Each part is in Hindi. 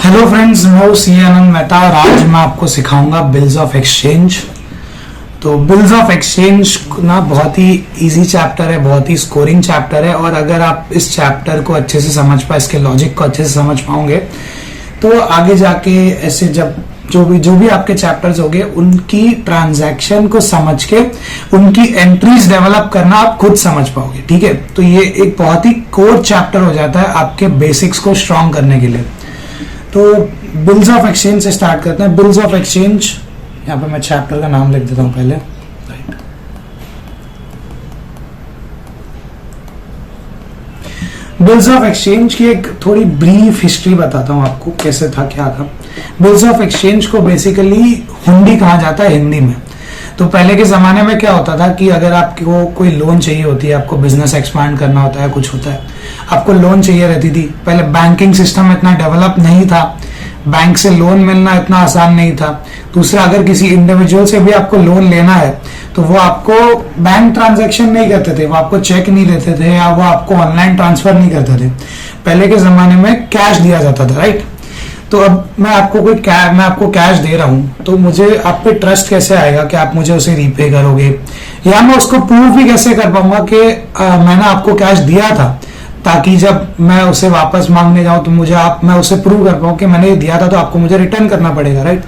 हेलो फ्रेंड्स, मैं सी आनंद मेहता और आज मैं आपको सिखाऊंगा बिल्स ऑफ एक्सचेंज। तो बिल्स ऑफ एक्सचेंज ना बहुत ही इजी चैप्टर है, बहुत ही स्कोरिंग चैप्टर है। और अगर आप इस चैप्टर को अच्छे से समझ पाए, इसके लॉजिक को अच्छे से समझ पाओगे तो आगे जाके ऐसे जब जो भी आपके चैप्टर्स होंगे उनकी ट्रांजैक्शन को समझ के उनकी एंट्रीज डेवलप करना आप खुद समझ पाओगे। ठीक है, तो ये एक बहुत ही कोर चैप्टर हो जाता है आपके बेसिक्स को स्ट्रॉन्ग करने के लिए। तो बिल्स ऑफ एक्सचेंज से स्टार्ट करते हैं। बिल्स ऑफ एक्सचेंज, यहाँ पे मैं चैप्टर का नाम लिख देता हूं पहले। बिल्स ऑफ एक्सचेंज की एक थोड़ी ब्रीफ हिस्ट्री बताता हूं आपको, कैसे था क्या था। बिल्स ऑफ एक्सचेंज को बेसिकली हुंडी कहा जाता है हिंदी में। तो पहले के जमाने में क्या होता था कि अगर आपको कोई लोन चाहिए होती है, आपको बिजनेस एक्सपांड करना होता है, कुछ होता है, आपको लोन चाहिए रहती थी। पहले बैंकिंग सिस्टम इतना डेवलप नहीं था, बैंक से लोन मिलना इतना आसान नहीं था। दूसरा, अगर किसी इंडिविजुअल से भी आपको लोन लेना है तो वो आपको बैंक ट्रांजैक्शन नहीं करते थे, वो आपको चेक नहीं देते थे या वो आपको ऑनलाइन ट्रांसफर नहीं करते थे। पहले के जमाने में कैश दिया जाता था, राइट। तो अब मैं आपको कैश दे रहा हूं तो मुझे आप पे ट्रस्ट कैसे आएगा कि आप मुझे उसे रीपे करोगे, या मैं उसको प्रूव भी कैसे कर पाऊंगा कि मैंने आपको कैश दिया था, ताकि जब मैं उसे वापस मांगने जाऊं तो मैं उसे प्रूव कर पाऊं कि मैंने ये दिया था तो आपको मुझे रिटर्न करना पड़ेगा, राइट।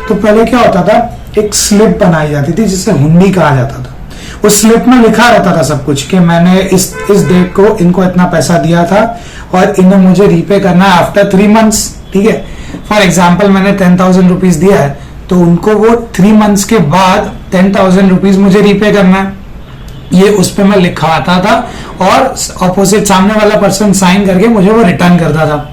तो पहले क्या होता था, एक स्लिप बनाई जाती थी जिसे हुंडी कहा जाता था। उस स्लिप में लिखा रहता था सब कुछ कि मैंने इस डेट को इनको इतना पैसा दिया था और इन्हें मुझे रीपे करना है आफ्टर 3 मंथ्स। ठीक है, फॉर एग्जाम्पल मैंने 10,000 रुपीज दिया है तो उनको वो 3 मंथ्स के बाद 10,000 रुपीज मुझे रीपे करना है, ये उस पे मैं लिखवाता था और ऑपोजिट सामने वाला पर्सन साइन करके मुझे वो रिटर्न करता था।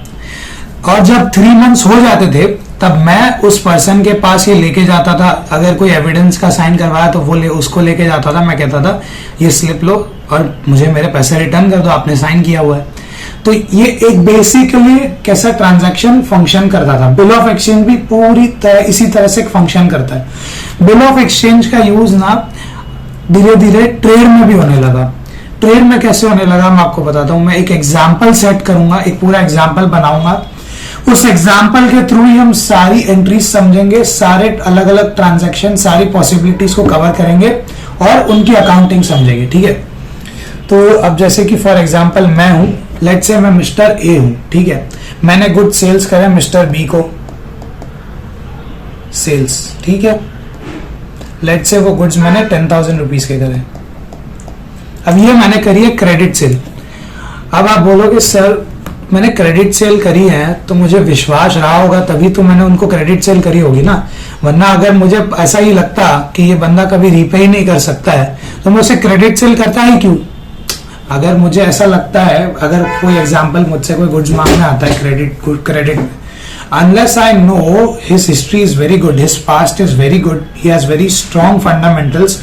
और जब 3 मंथ्स हो जाते थे तब मैं उस पर्सन के पास ये लेके जाता था। अगर कोई एविडेंस का साइन करवाया तो वो उसको लेके जाता था। मैं कहता था ये स्लिप लो और मुझे मेरे पैसे रिटर्न कर दो, आपने साइन किया हुआ है। तो ये एक बेसिकली कैसा ट्रांजैक्शन फंक्शन करता था। बिल ऑफ एक्सचेंज भी पूरी तरह इसी तरह से फंक्शन करता है। बिल ऑफ एक्सचेंज का यूज ना धीरे धीरे ट्रेड में भी होने लगा। ट्रेड में कैसे होने लगा मैं आपको बताता हूं। मैं एक एग्जांपल सेट करूंगा, एक पूरा एग्जांपल बनाऊंगा। उस एग्जांपल के थ्रू ही हम सारी एंट्रीज समझेंगे, सारे अलग अलग ट्रांजैक्शन, सारी पॉसिबिलिटीज को कवर करेंगे और उनकी अकाउंटिंग समझेंगे। ठीक है, तो अब जैसे कि फॉर एग्जांपल मैं हूं, लेट्स से मैं मिस्टर ए हूं। ठीक है, मैंने गुड सेल्स करे मिस्टर बी को सेल्स। ठीक है, लेट्स से वो गुड्स मैंने 10,000 रुपीज के करे। अब ये मैंने करी है क्रेडिट सेल। अब आप बोलोगे सर मैंने क्रेडिट सेल करी है तो मुझे विश्वास रहा होगा तभी तो मैंने उनको क्रेडिट सेल करी होगी ना, वरना अगर मुझे ऐसा ही लगता कि ये बंदा कभी रीपे ही नहीं कर सकता है तो मैं उसे क्रेडिट सेल करता ही क्यों। अगर मुझे ऐसा लगता है, अगर कोई एग्जांपल मुझसे कोई गुड्स मांगने आता है क्रेडिट में, unless I know his history is very good, his past is very good, he has very strong fundamentals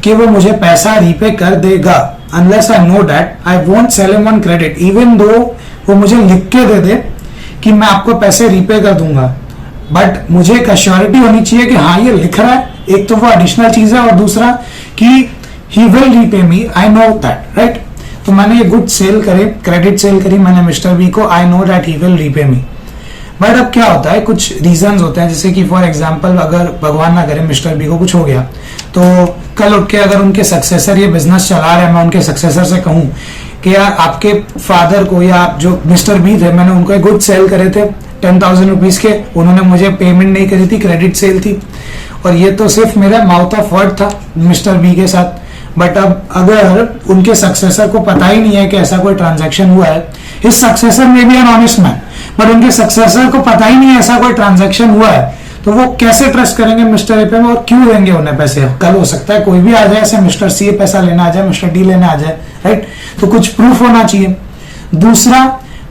कि वो मुझे पैसा रीपे कर देगा, unless I know that, I won't sell him on credit, even though वो मुझे लिख के दे दे कि मैं आपको पैसे रीपे कर दूंगा, बट मुझे एक अश्योरिटी होनी चाहिए कि हाँ ये लिख रहा है। एक तो वो एडिशनल चीज है और दूसरा कि he will repay me, I know that, right। तो मैंने ये गुड सेल करे, क्रेडिट सेल करी मैंने मिस्टर बी को, I know that he will repay me. But अब क्या होता है, कुछ रीजंस होते हैं, जैसे कि फॉर एग्जांपल अगर भगवान ना करे मिस्टर बी को कुछ हो गया तो कल उठ के अगर उनके सक्सेसर ये बिजनेस चला रहे हैं, मैं उनके सक्सेसर से कहूं कि यार आपके फादर को या जो मिस्टर बी थे मैंने उनको गुड सेल करे थे 10,000 रुपीज के, उन्होंने मुझे पेमेंट नहीं करी थी, क्रेडिट सेल थी, और ये तो सिर्फ मेरा माउथ ऑफ वर्ड था मिस्टर बी के साथ। बट अब अगर उनके सक्सेसर को पता ही नहीं है कि ऐसा कोई ट्रांजैक्शन हुआ है, इस सक्सेसर में भी एन ऑनेस्ट मैन, बट उनके सक्सेसर को पता ही नहीं है ऐसा कोई ट्रांजैक्शन हुआ है, तो वो कैसे ट्रस्ट करेंगे मिस्टर ए पे में और क्यों देंगे उन्हें पैसे। कल हो सकता है कोई भी आ जाए, ऐसे मिस्टर सी पैसा लेना आ जाए, मिस्टर डी लेने आ जाए, राइट। तो कुछ प्रूफ होना चाहिए। दूसरा,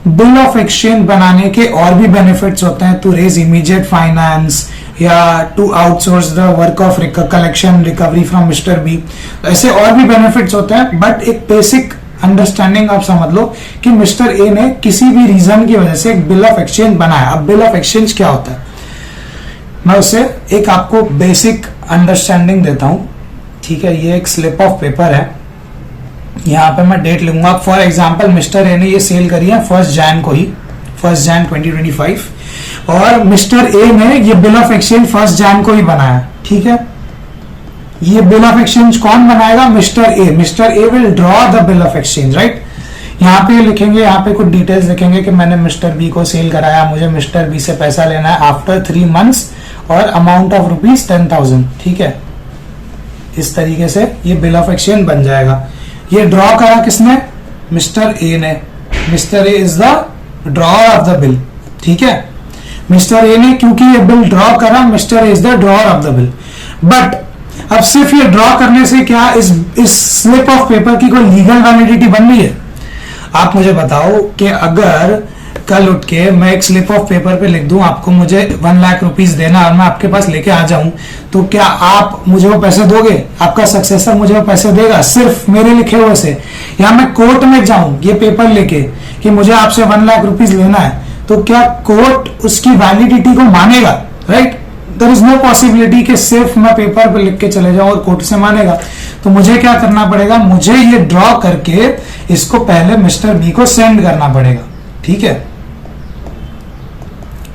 बिल ऑफ एक्सचेंज बनाने के और भी बेनिफिट्स होते हैं, टू रेज इमीडिएट फाइनेंस या to outsource the work of collection recovery from mister B, ऐसे और भी बेनिफिट्स होते हैं। बट एक बेसिक अंडरस्टैंडिंग आप समझ लो कि मिस्टर ए ने किसी भी रीजन की वजह से एक बिल ऑफ एक्सचेंज बनाया। अब बिल ऑफ एक्सचेंज क्या होता है, मैं उसे एक आपको बेसिक अंडरस्टैंडिंग देता हूं। ठीक है, ये एक स्लिप ऑफ पेपर है, यहाँ पे मैं डेट लूंगा। फॉर एग्जांपल मिस्टर ए ने ये सेल करी है 1 जैन को ही, 1 जैन 2025। और मिस्टर ए ने ये बिल ऑफ एक्सचेंज 1 जैन को ही बनाया, ठीक है। ये बिल ऑफ एक्सचेंज कौन बनाएगा? Mister A. Mister A will draw the bill of exchange, right. यहाँ पे लिखेंगे, यहाँ पे कुछ डिटेल्स लिखेंगे कि मैंने मिस्टर बी को सेल कराया, मुझे मिस्टर बी से पैसा लेना है आफ्टर 3 months और अमाउंट ऑफ रुपीज 10,000, ठीक है। इस तरीके से ये बिल ऑफ एक्सचेंज बन जाएगा। ये ड्रॉ करा किसने? मिस्टर ए ने। Mister A is the drawer of the bill, ठीक है। मिस्टर ए ने क्योंकि ये बिल ड्रॉ करा, mister A is the drawer of the bill. But अब सिर्फ ये ड्रॉ करने से क्या इस स्लिप ऑफ पेपर की कोई लीगल वैलिडिटी बन रही है? आप मुझे बताओ कि अगर कल उठ के मैं एक स्लिप ऑफ पेपर पे लिख दूं आपको मुझे 1 लाख रुपीस देना और मैं आपके पास लेके आ जाऊं, तो क्या आप मुझे वो पैसे दोगे? आपका सक्सेसर मुझे वो पैसे देगा सिर्फ मेरे लिखे हुए से? या मैं कोर्ट में जाऊं ये पेपर लेके कि मुझे आपसे 1 लाख रुपीस लेना है, तो क्या कोर्ट उसकी वैलिडिटी को मानेगा? Right, there is no possibility कि सिर्फ मैं पेपर पे लिख के चले जाऊं और कोर्ट से मानेगा। तो मुझे क्या करना पड़ेगा? मुझे ये ड्रॉ करके इसको पहले मिस्टर बी को सेंड करना पड़ेगा, ठीक है।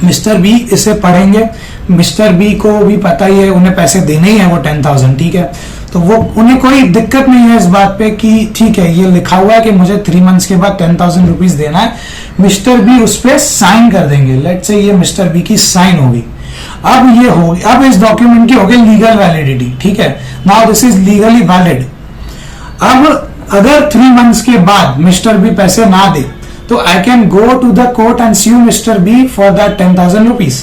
मिस्टर बी इसे पढ़ेंगे, मिस्टर बी को भी पता ही है उन्हें पैसे देने ही है वो 10,000, ठीक है। तो वो उन्हें कोई दिक्कत नहीं है इस बात पे कि ठीक है ये लिखा हुआ है कि मुझे 3 months के बाद 10,000 रुपीज देना है। मिस्टर बी उस पर साइन कर देंगे। लेट्स से ये मिस्टर बी की साइन होगी। अब ये होगी, अब इस डॉक्यूमेंट की होगी लीगल वैलिडिटी, ठीक है। Now this is legally valid. अब अगर 3 months के बाद मिस्टर बी पैसे ना दे तो I can go to the court and sue mister B for that 10,000 rupees.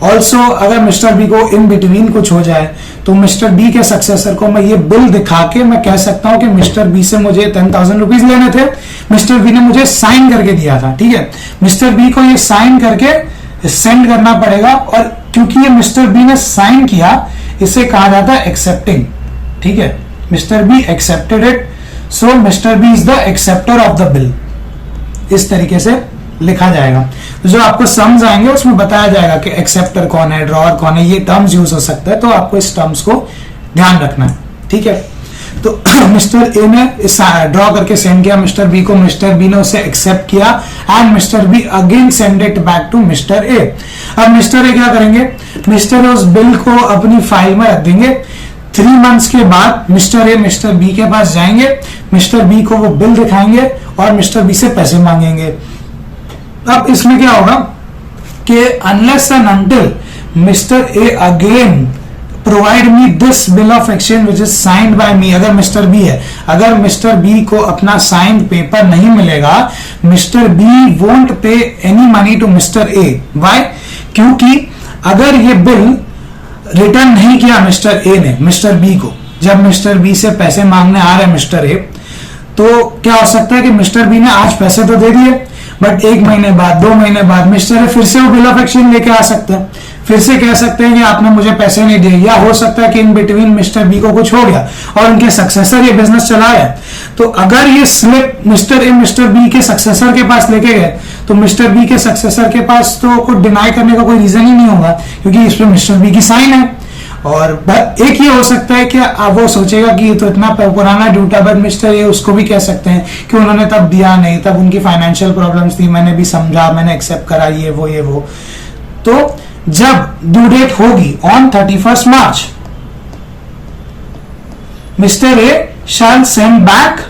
Also अगर मिस्टर बी को इन बिटवीन कुछ हो जाए तो मिस्टर बी के सक्सेसर को मैं ये बिल दिखा के मैं कह सकता हूं कि मिस्टर बी से मुझे 10,000 रुपीज लेने थे, मिस्टर बी ने मुझे साइन करके दिया था, ठीक है। मिस्टर बी को ये साइन करके सेंड करना पड़ेगा और क्योंकि ये मिस्टर बी ने साइन किया इसे कहा जाता है एक्सेप्टिंग, ठीक है। Mister B accepted it, so mister B is the acceptor of the bill. इस तरीके से लिखा जाएगा। तो जो आपको सम्स आएंगे उसमें बताया जाएगा कि एक्सेप्टर कौन है, ड्रॉअर कौन है, ये टर्म्स यूज हो सकता है, तो आपको इस टर्म्स को ध्यान रखना है, ठीक है। तो मिस्टर ए ने ड्रॉ करके सेंड किया मिस्टर बी को, मिस्टर बी ने उसे एक्सेप्ट किया and mister B again send it back to mister A. अब मिस्टर ए क्या करेंगे? मिस्टर ए उस बिल को अपनी फाइल में रख देंगे। 3 months के बाद मिस्टर ए मिस्टर बी के पास जाएंगे, मिस्टर बी को वो बिल दिखाएंगे और मिस्टर बी से पैसे मांगेंगे। अब इसमें क्या होगा कि unless and until mister A again provide me this bill of exchange which is signed by me, अगर मिस्टर बी है, अगर मिस्टर बी को अपना साइंड पेपर नहीं मिलेगा, mister B won't pay any money to mister A. Why? क्योंकि अगर ये बिल रिटर्न नहीं किया मिस्टर ए ने मिस्टर बी को, जब मिस्टर बी से पैसे मांगने आ रहे मिस्टर ए, तो क्या हो सकता है कि मिस्टर बी ने आज पैसे तो दे दिए बट 1 महीने बाद 2 महीने बाद मिस्टर ए फिर से वो बिल ऑफ एक्सचेंज लेके आ सकते हैं, फिर से कह सकते हैं कि आपने मुझे पैसे नहीं दिए, या हो सकता है कि इन बिटवीन मिस्टर बी को कुछ हो गया और उनके सक्सेसर ये बिजनेस चला है। तो अगर ये slip mister A mister B के सक्सेसर के पास लेके गए तो मिस्टर बी के सक्सेसर के पास तो कुछ डिनाई करने का कोई रीजन ही नहीं होगा क्योंकि इस पर मिस्टर बी की साइन है। और एक ये हो सकता है कि वो सोचेगा कि ये तो इतना पुराना ड्यू था, बट मिस्टर ए उसको भी कह सकते हैं कि उन्होंने तब दिया नहीं, तब उनकी फाइनेंशियल प्रॉब्लम्स थी, मैंने भी समझा, मैंने एक्सेप्ट करा, ये वो। तो जब ड्यू डेट होगी on 31st March, mister A shall send back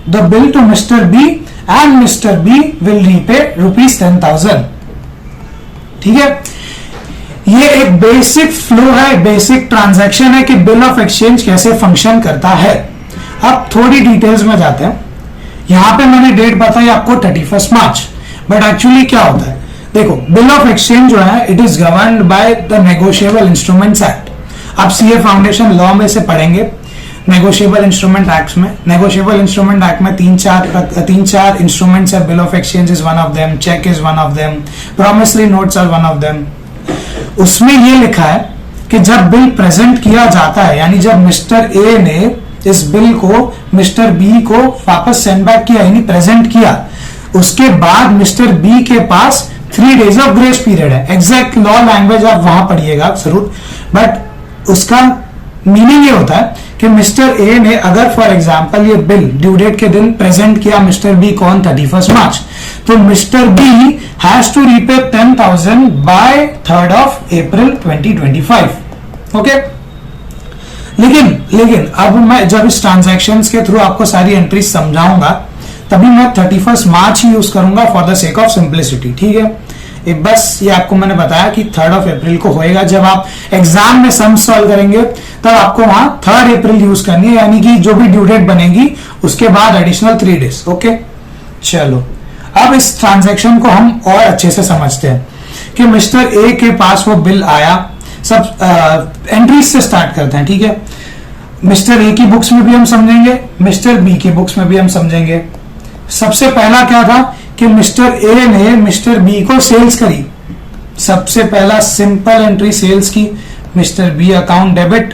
the bill to Mr. B and Mr. B will repay rupees 10,000, ठीक है। ये एक बेसिक फ्लो है, बेसिक ट्रांजैक्शन है कि बिल ऑफ एक्सचेंज कैसे फंक्शन करता है। अब थोड़ी डिटेल्स में जाते हैं। यहां पे मैंने डेट बताई आपको 31st March, बट एक्चुअली क्या होता है देखो, बिल ऑफ एक्सचेंज जो है it is governed by the negotiable instruments act. आप सीए फाउंडेशन लॉ में से पढ़ेंगे नेगोशिएबल इंस्ट्रूमेंट एक्ट में। नेगोशिएबल इंस्ट्रूमेंट एक्ट में तीन चार इंस्ट्रूमेंट्स है। Bill of exchange is one of them, cheque is one of them, promissory notes are one of them. उसमें यह लिखा है कि जब बिल प्रेजेंट किया जाता है, यानी जब मिस्टर ए ने इस बिल को मिस्टर बी को वापस सेंड बैक किया यानी प्रेजेंट किया, उसके बाद मिस्टर बी के पास 3 days ऑफ ग्रेस पीरियड है। एग्जैक्ट लॉ लैंग्वेज आप वहां पढ़िएगा जरूर, बट उसका मीनिंग ये होता है कि मिस्टर ए ने अगर फॉर एग्जांपल ये बिल ड्यू डेट के दिन प्रेजेंट किया मिस्टर बी को ऑन 31 मार्च, तो mister B has to repay 10,000 by 3rd of April 2025। Okay, लेकिन अब मैं जब इस ट्रांजैक्शन के थ्रू आपको सारी एंट्री समझाऊंगा तभी मैं 31 मार्च ही यूज करूंगा for the sake of simplicity. ठीक है, बस ये आपको मैंने बताया कि 3rd of April को होएगा। जब आप एग्जाम में सम सॉल्व करेंगे तब आपको वहां 3rd April यूज करनी है, यानी कि जो भी ड्यू डेट बनेगी उसके बाद एडिशनल 3 डेज। ओके, चलो अब इस ट्रांजैक्शन को हम और अच्छे से समझते हैं कि मिस्टर ए के पास वो बिल आया। सब एंट्रीज से स्टार्ट करते हैं। ठीक है, मिस्टर ए की बुक्स में भी हम समझेंगे, मिस्टर बी की बुक्स में भी हम समझेंगे। सबसे पहला क्या था कि मिस्टर ए ने मिस्टर बी को सेल्स करी। सबसे पहला सिंपल एंट्री सेल्स की, mister B account debit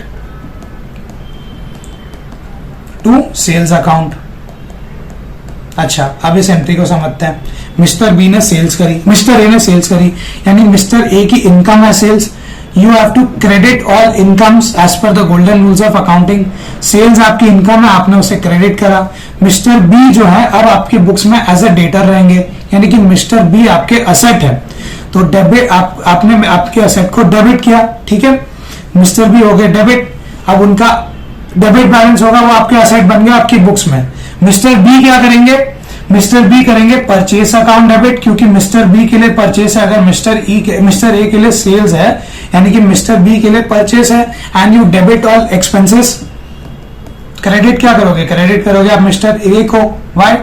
to sales account. अच्छा, अब इस एंट्री को समझते हैं। मिस्टर बी ने सेल्स करी, मिस्टर ए ने सेल्स करी, यानी मिस्टर ए की इनकम है sales. You have to credit all incomes as per the golden rules of accounting. Sales आपकी इनकम है, आपने उसे क्रेडिट करा। मिस्टर बी जो है अब आपकी बुक्स में एज अ डेटर रहेंगे, यानी कि मिस्टर बी आपके असेट है, तो डेबिट आपने आपके असेट को डेबिट किया। ठीक है, मिस्टर बी हो गए डेबिट। अब उनका डेबिट बैलेंस होगा, वो आपके असेट बन गया आपकी बुक्स में। मिस्टर बी क्या करेंगे, मिस्टर बी करेंगे परचेस अकाउंट डेबिट, क्योंकि मिस्टर बी के लिए परचेस है, अगर मिस्टर ए के लिए सेल्स है, यानी कि मिस्टर बी के लिए परचेस है। And you debit all expenses. Credit क्या करोगे, क्रेडिट करोगे आप मिस्टर ए को। वाई,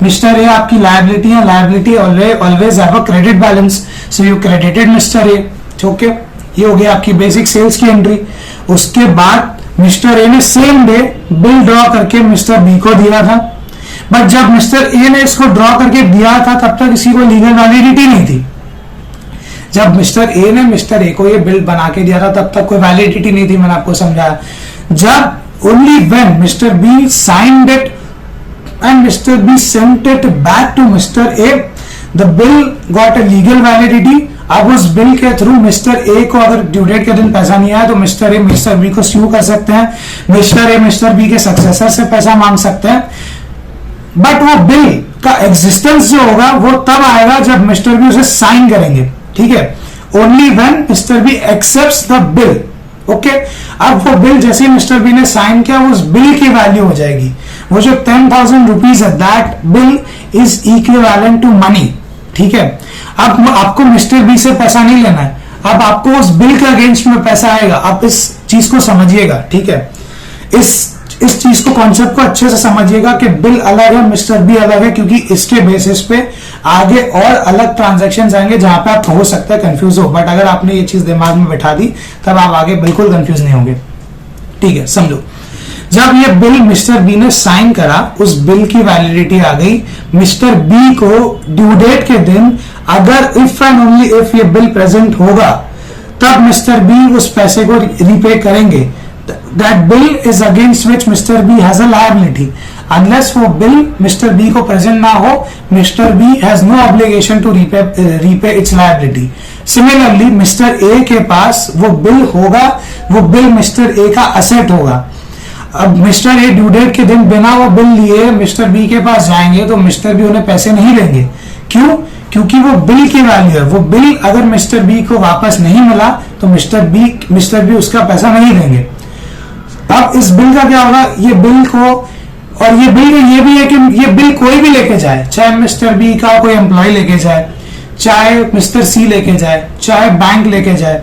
मिस्टर ए आपकी लायबिलिटी है, liability always have a credit balance, so you credited mister A. Okay, ये हो गया आपकी बेसिक सेल्स की एंट्री। उसके बाद मिस्टर ए ने सेम डे बिल ड्रॉ करके मिस्टर बी को दिया था, बट जब मिस्टर ए ने इसको ड्रॉ करके दिया था तब तक इसी को लीगल वैलिडिटी नहीं थी। जब मिस्टर ए ने मिस्टर ए को ये बिल बना के दिया था तब तक कोई वैलिडिटी नहीं थी, मैंने आपको समझाया। जब only when Mr. B signed it and Mr. B sent it back to Mr. A, the bill got a legal validity। अब उस बिल के थ्रू मिस्टर ए को अगर ड्यू डेट के दिन पैसा नहीं आया तो मिस्टर ए मिस्टर बी को स्यू कर सकते हैं, मिस्टर ए मिस्टर बी के सक्सेसर से पैसा मांग सकते हैं। बट वो बिल का एग्जिस्टेंस जो होगा वो तब आएगा जब मिस्टर बी उसे साइन करेंगे। ठीक है, only when mister B accepts the bill. Okay, अब वो बिल जैसे मिस्टर बी ने साइन किया उस बिल की वैल्यू हो जाएगी, वो जो 10,000 रुपीज है, that bill is equivalent to money. ठीक है, अब आपको मिस्टर बी से पैसा नहीं लेना है, अब आपको उस बिल के अगेंस्ट में पैसा आएगा। आप इस चीज को समझिएगा। ठीक है, इस चीज को, कॉन्सेप्ट को अच्छे से समझिएगा कि बिल अलग है, मिस्टर बी अलग है, क्योंकि इसके बेसिस पे आगे और अलग ट्रांजैक्शंस आएंगे जहां पे आप हो सकता है कंफ्यूज हो, बट अगर आपने ये चीज दिमाग में बैठा दी तब आप आगे बिल्कुल कंफ्यूज नहीं होंगे। ठीक है, समझो, जब ये बिल मिस्टर बी ने साइन करा, उस बिल की वैलिडिटी आ गई। मिस्टर बी को ड्यू डेट के दिन अगर इफ एंड ओनली इफ ये बिल प्रेजेंट होगा तब मिस्टर बी उस पैसे को रीपे करेंगे। That bill is against which Mr. B has a liability. Unless वो bill Mr. B को present ना हो, Mr. B has no obligation to repay its liability. Similarly, Mr. A के पास वो bill होगा, वो bill Mr. A का asset होगा। अब Mr. A ड्यू डेट के दिन बिना वो बिल लिए Mr. B के पास जाएंगे तो Mr. B उन्हें पैसे नहीं देंगे। क्यों? क्योंकि वो बिल की वैल्यू है। वो बिल अगर मिस्टर बी को वापस नहीं मिला तो मिस्टर बी उसका पैसा नहीं देंगे। अब इस बिल का क्या होगा, ये बिल को, और ये बिल ये भी है कि ये बिल कोई भी लेके जाए, चाहे मिस्टर बी का कोई एम्प्लॉय लेके जाए, चाहे मिस्टर सी लेके जाए, चाहे बैंक लेके जाए।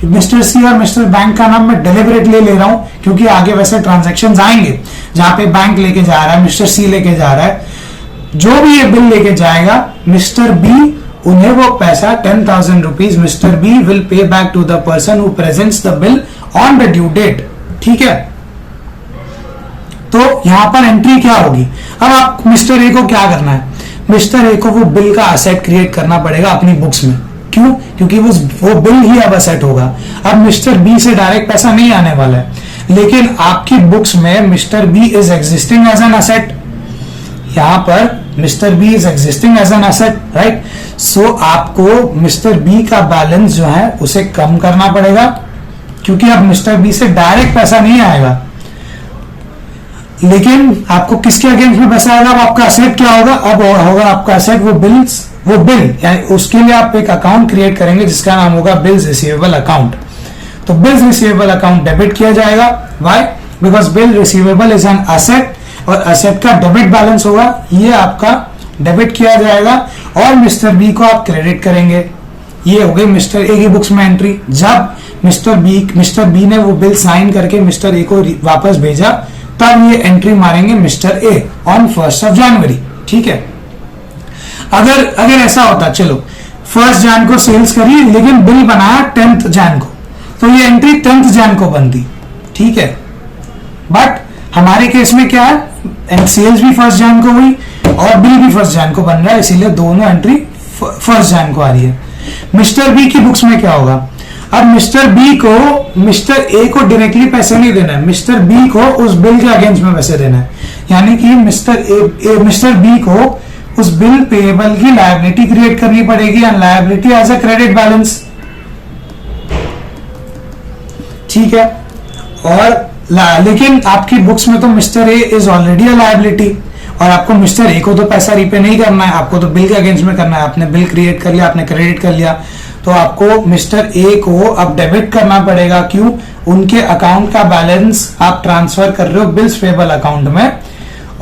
मिस्टर सी और मिस्टर बैंक का नाम मैं डेलिबरेटली ले रहा हूं क्योंकि आगे वैसे ट्रांजैक्शंस आएंगे जहां पे बैंक लेके जा रहा है, मिस्टर सी लेके जा रहा है। जो भी ये बिल लेके जाएगा मिस्टर बी, उन्हें वो पैसा 10,000 rupees mister B will pay back to the person who presents the bill on the due date. ठीक है, तो यहां पर एंट्री क्या होगी। अब आप मिस्टर ए को क्या करना है, मिस्टर ए को वो बिल का असेट क्रिएट करना पड़ेगा अपनी बुक्स में। क्यों? क्योंकि वो बिल ही अब असेट होगा। अब मिस्टर बी से डायरेक्ट पैसा नहीं आने वाला है, लेकिन आपकी बुक्स में mister B is existing as an asset. यहां पर mister B is existing as an asset, right. So आपको मिस्टर बी का बैलेंस जो है उसे कम करना पड़ेगा, क्योंकि अब मिस्टर बी से डायरेक्ट पैसा नहीं आएगा। लेकिन आपको किसके अगेंस्ट में पैसा आएगा? अब आपका असेट क्या होगा? अब होगा आपका असेट वो बिल, यानी उसके लिए आप एक अकाउंट क्रिएट करेंगे जिसका नाम होगा बिल्स रिसीवेबल अकाउंट। तो बिल्स रिसीवेबल अकाउंट डेबिट किया जाएगा। Why? Because bill receivable is an asset, और असेट का डेबिट बैलेंस होगा, ये आपका डेबिट किया जाएगा, और मिस्टर बी को आप क्रेडिट करेंगे। ये हो गई मिस्टर ए की बुक्स में एंट्री। जब मिस्टर बी ने वो बिल साइन करके मिस्टर ए को वापस भेजा, तब ये एंट्री मारेंगे मिस्टर ए ऑन 1 जनवरी। ठीक है। अगर ऐसा होता, चलो 1 जन को सेल्स करी लेकिन बिल बनाया 10 जन को, तो ये एंट्री 10 जन को बनती। ठीक है। बट हमारे केस में क्या है, सेल्स भी 1 जन को हुई और बिल भी 1 जन को बन रहा है, इसीलिए दोनों एंट्री 1 जन को आ रही है। मिस्टर बी की बुक्स में क्या होगा? अब मिस्टर बी को मिस्टर ए को डायरेक्टली पैसे नहीं देना है, मिस्टर बी को उस बिल के अगेंस्ट में पैसे देना है। यानी कि मिस्टर बी को उस बिल पेएबल की लायबिलिटी क्रिएट करनी पड़ेगी, and liability as a credit balance. ठीक है। और लेकिन आपकी बुक्स में तो mister A is already a liability, और आपको मिस्टर ए को तो पैसा रीपे नहीं करना है, आपको तो बिल के अगेंस्ट में करना है। आपने बिल क्रिएट कर लिया, आपने क्रेडिट कर लिया, तो आपको मिस्टर ए को अब डेबिट करना पड़ेगा। क्यों? उनके अकाउंट का बैलेंस आप ट्रांसफर कर रहे हो बिल्स पेएबल अकाउंट में,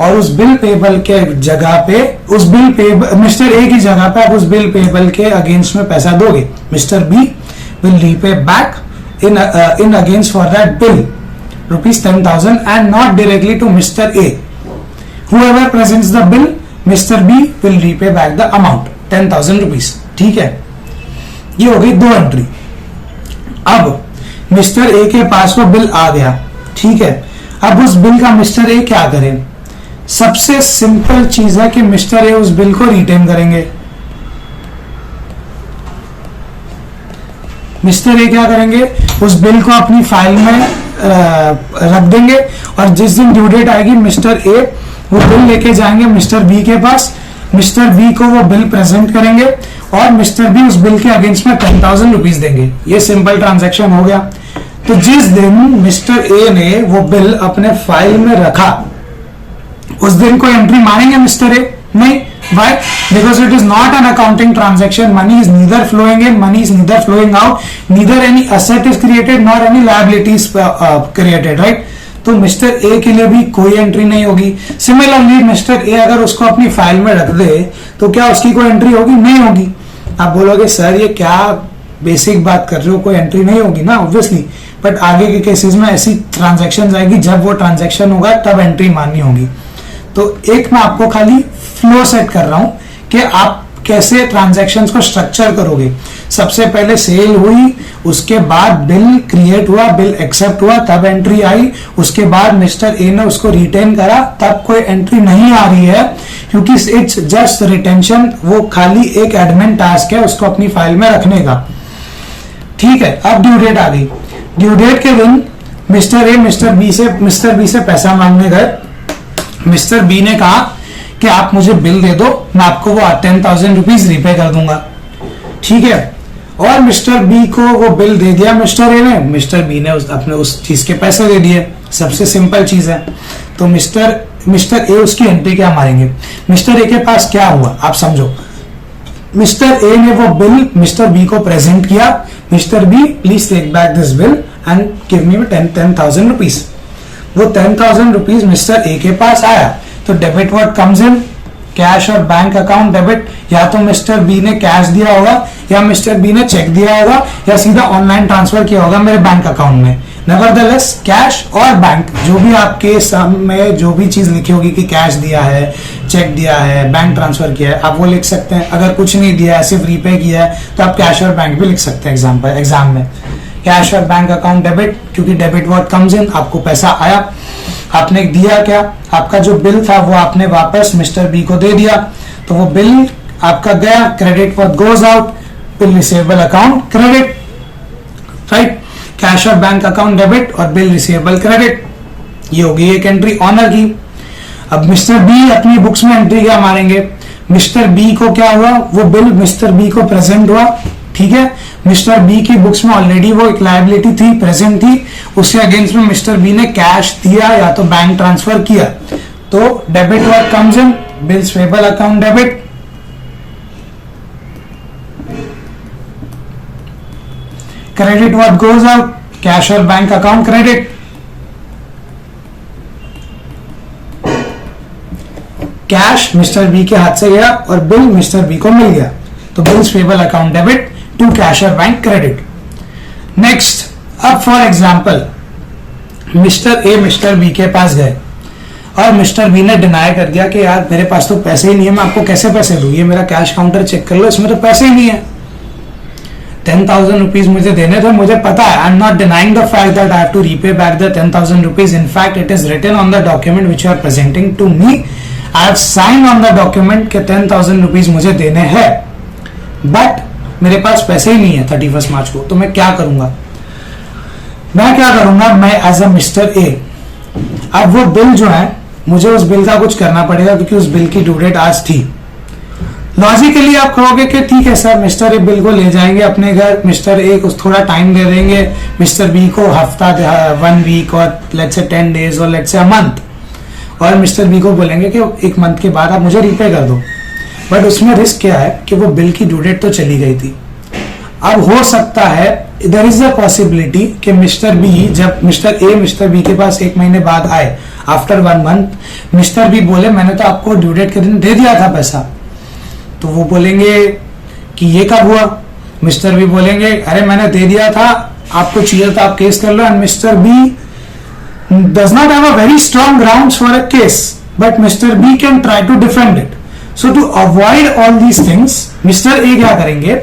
और उस बिल पेएबल के जगह पे मिस्टर ए की जगह पे आप उस बिल पेएबल के अगेंस्ट में पैसा दोगे। Mister B will repay back in against for that bill ₹10,000 and not directly to Mr. A. Whoever presents the bill, Mr. B will repay back the amount ₹10,000. ठीक है। ये हो गई 2 एंट्री। अब मिस्टर ए के पास वो बिल आ गया। ठीक है। अब उस बिल का मिस्टर ए क्या करे? सबसे सिंपल चीज है कि मिस्टर ए उस बिल को रिटेन करेंगे। मिस्टर ए क्या करेंगे? उस बिल को अपनी फाइल में रख देंगे, और जिस दिन ड्यू डेट आएगी मिस्टर ए वो बिल लेके जाएंगे मिस्टर बी के पास, मिस्टर बी को वो बिल प्रेजेंट करेंगे, और मिस्टर बी उस बिल के अगेंस्ट में ₹10,000 देंगे। ये सिंपल ट्रांजैक्शन हो गया। तो जिस दिन मिस्टर ए ने वो बिल अपने फाइल में रखा, उस दिन को एंट्री मारेंगे मिस्टर ए? नहीं। Why? Because it is not an accounting transaction. Money is neither flowing in, money is neither flowing out, neither any asset is created nor any liability is created, right? तो मिस्टर ए के लिए भी कोई एंट्री नहीं होगी। सिमिलरली मिस्टर ए अगर उसको अपनी फाइल में रख दे तो क्या उसकी कोई एंट्री होगी? नहीं होगी। आप बोलोगे सर ये क्या बेसिक बात कर रहे हो, कोई एंट्री नहीं होगी ना, ऑब्वियसली। बट आगे के केसेस में ऐसी ट्रांजैक्शन आएगी, जब वो ट्रांजैक्शन होगा तब एंट्री माननी होगी। तो एक मैं आपको खाली फ्लो सेट कर रहा हूं कि आप कैसे ट्रांजैक्शंस को स्ट्रक्चर करोगे। सबसे पहले सेल हुई, उसके बाद बिल क्रिएट हुआ, बिल एक्सेप्ट हुआ, तब एंट्री आई। उसके बाद मिस्टर ए ने उसको रिटेन करा, तब कोई एंट्री नहीं आ रही है, क्योंकि इट्स जस्ट रिटेंशन। वो खाली एक एडमिन टास्क है उसको अपनी फाइल में रखने का। ठीक है। अब ड्यू डेट आ गई। ड्यू डेट के दिन मिस्टर ए मिस्टर बी से पैसा मांगने गए। मिस्टर बी ने कहा कि आप मुझे बिल दे दो, मैं आपको वो ₹10,000 रिपे कर दूंगा। ठीक है। और मिस्टर बी को वो बिल दे दिया मिस्टर ए ने, मिस्टर बी ने अपने उस चीज के पैसे दे दिए। सबसे सिंपल चीज है। तो मिस्टर ए उसकी एंट्री क्या मारेंगे? मिस्टर ए के पास क्या हुआ आप समझो। मिस्टर ए ने वो बिल मिस्टर बी को प्रेजेंट किया। Mister B please take back this bill and give me ₹10,000। वो ₹10,000 मिस्टर ए के पास आया, तो debit word comes in, cash और बैंक अकाउंट डेबिट। या तो मिस्टर बी ने कैश दिया होगा, या मिस्टर बी ने चेक दिया होगा, या सीधा ऑनलाइन ट्रांसफर किया होगा मेरे बैंक अकाउंट में। नेवरदलेस कैश और बैंक, जो भी आपके सम में जो भी चीज लिखी होगी कि कैश दिया है, चेक दिया है, बैंक ट्रांसफर किया है, आप वो लिख सकते हैं। अगर कुछ नहीं दिया है, सिर्फ रीपे किया है, तो आप कैश और बैंक भी लिख सकते हैं एग्जाम में। कैश और बैंक अकाउंट डेबिट, क्योंकि डेबिट वर्ड कम्स इन, आपको पैसा आया, आपने दिया क्या? आपका जो बिल था वो आपने वापस मिस्टर बी को दे दिया, तो वो बिल आपका गया। Credit word goes out, bill receivable account credit, right. Cash और बैंक अकाउंट डेबिट और बिल रिसीवेबल क्रेडिट, ये होगी एक एंट्री ऑनर की। अब मिस्टर बी अपनी बुक्स में एंट्री क्या मारेंगे? मिस्टर बी को क्या हुआ? वो बिल मिस्टर बी को प्रेजेंट हुआ। ठीक है, मिस्टर बी की बुक्स में ऑलरेडी वो एक लायबिलिटी थी, प्रेजेंट थी, उसके अगेंस्ट में मिस्टर बी ने कैश दिया या तो बैंक ट्रांसफर किया, तो debit what comes in, bills payable account debit, credit what goes out, cash और bank account credit, cash mister B के हाथ से गया और बिल मिस्टर बी को मिल गया, तो bills payable account debit to cash और बैंक क्रेडिट। नेक्स्ट, अब for example mister A mister B के पास गए और मिस्टर बी ने डिनाई कर दिया कि यार मेरे पास तो पैसे ही नहीं है, मैं आपको कैसे पैसे दूं, ये मेरा कैश काउंटर चेक कर लो, इसमें तो पैसे ही नहीं है, 10,000 रुपीज मुझे देने थे, मुझे पता है, I am not denying the fact that I have to repay back the 10,000 rupees, in fact it is written on the document which you are presenting to me, I have sign on the document के 10,000 रुपीज मुझे देने हैं, बट मेरे पास पैसे ही नहीं है 31 मार्च को, तो मैं क्या करूंगा, मैं एज अ मिस्टर ए, अब वो बिल जो है मुझे उस बिल का कुछ करना पड़ेगा क्योंकि उस बिल की ड्यू डेट आज थी। लॉजिकली आप कहोगे कि ठीक है सर, मिस्टर ए बिल को ले जाएंगे अपने घर, मिस्टर ए को थोड़ा टाइम दे देंगे, मिस्टर बी को हफ्ता, 1 वीक और लेट्स से 10 डेज और लेट्स से अ मंथ, और मिस्टर बी को बोलेंगे कि 1 मंथ के बाद आप मुझे रीपे कर दो, बट उसमें रिस्क क्या है कि वो बिल की ड्यू डेट तो चली गई थी। अब हो सकता है देयर इज अ पॉसिबिलिटी कि मिस्टर बी, जब मिस्टर ए मिस्टर बी के पास 1 महीने बाद आए, आफ्टर 1 मंथ, मिस्टर बी बोले मैंने तो आपको ड्यू डेट के दिन दे दिया था पैसा, तो वो बोलेंगे कि ये कब हुआ, मिस्टर बी बोलेंगे अरे मैंने दे दिया था, आपको चाहिए तो आप केस कर लो, and mister B does not have a very strong grounds for a case, but Mr. B can try to defend it. So to avoid all these things, Mr. A क्या करेंगे,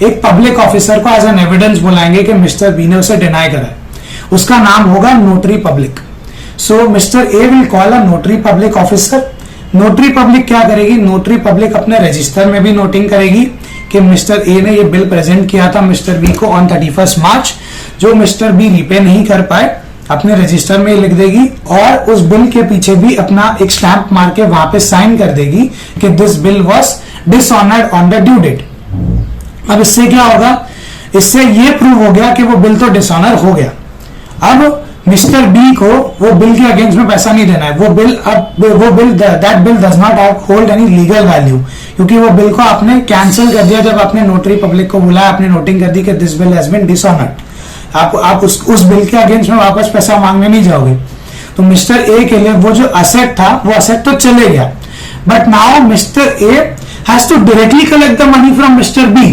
एक पब्लिक ऑफिसर को एज एन एविडेंस बुलाएंगे कि मिस्टर बी ने उसे डिनाई करा है, उसका नाम होगा notary public. So mister A will call a notary public officer, notary public क्या करेगी, नोटरी पब्लिक अपने रजिस्टर में भी नोटिंग करेगी कि मिस्टर ए ने ये बिल प्रेजेंट किया था मिस्टर बी को ऑन 31 मार्च, जो मिस्टर बी रीपे नहीं कर पाए अपने रजिस्टर में लिख देगी, और उस बिल के पीछे भी अपना एक स्टैंप मार के वहां पे साइन कर देगी कि this bill was dishonoured on the due date. अब इससे क्या होगा, इससे ये प्रूव हो गया कि वो बिल तो डिसऑनर हो गया। अब मिस्टर बी को वो बिल के अगेंस्ट में पैसा नहीं देना है, वो bill that bill does not hold any legal value, क्योंकि वो बिल को आपने कैंसिल कर दिया जब आपने नोटरी पब्लिक को बुलाया, आपने नोटिंग कर दी कि this bill has been dishonoured. आप उस बिल के अगेंस्ट में वापस पैसा मांगने नहीं जाओगे। तो मिस्टर ए के लिए वो जो असेट था वो असेट तो चले गया, but now mister A has to directly collect the money from mister B,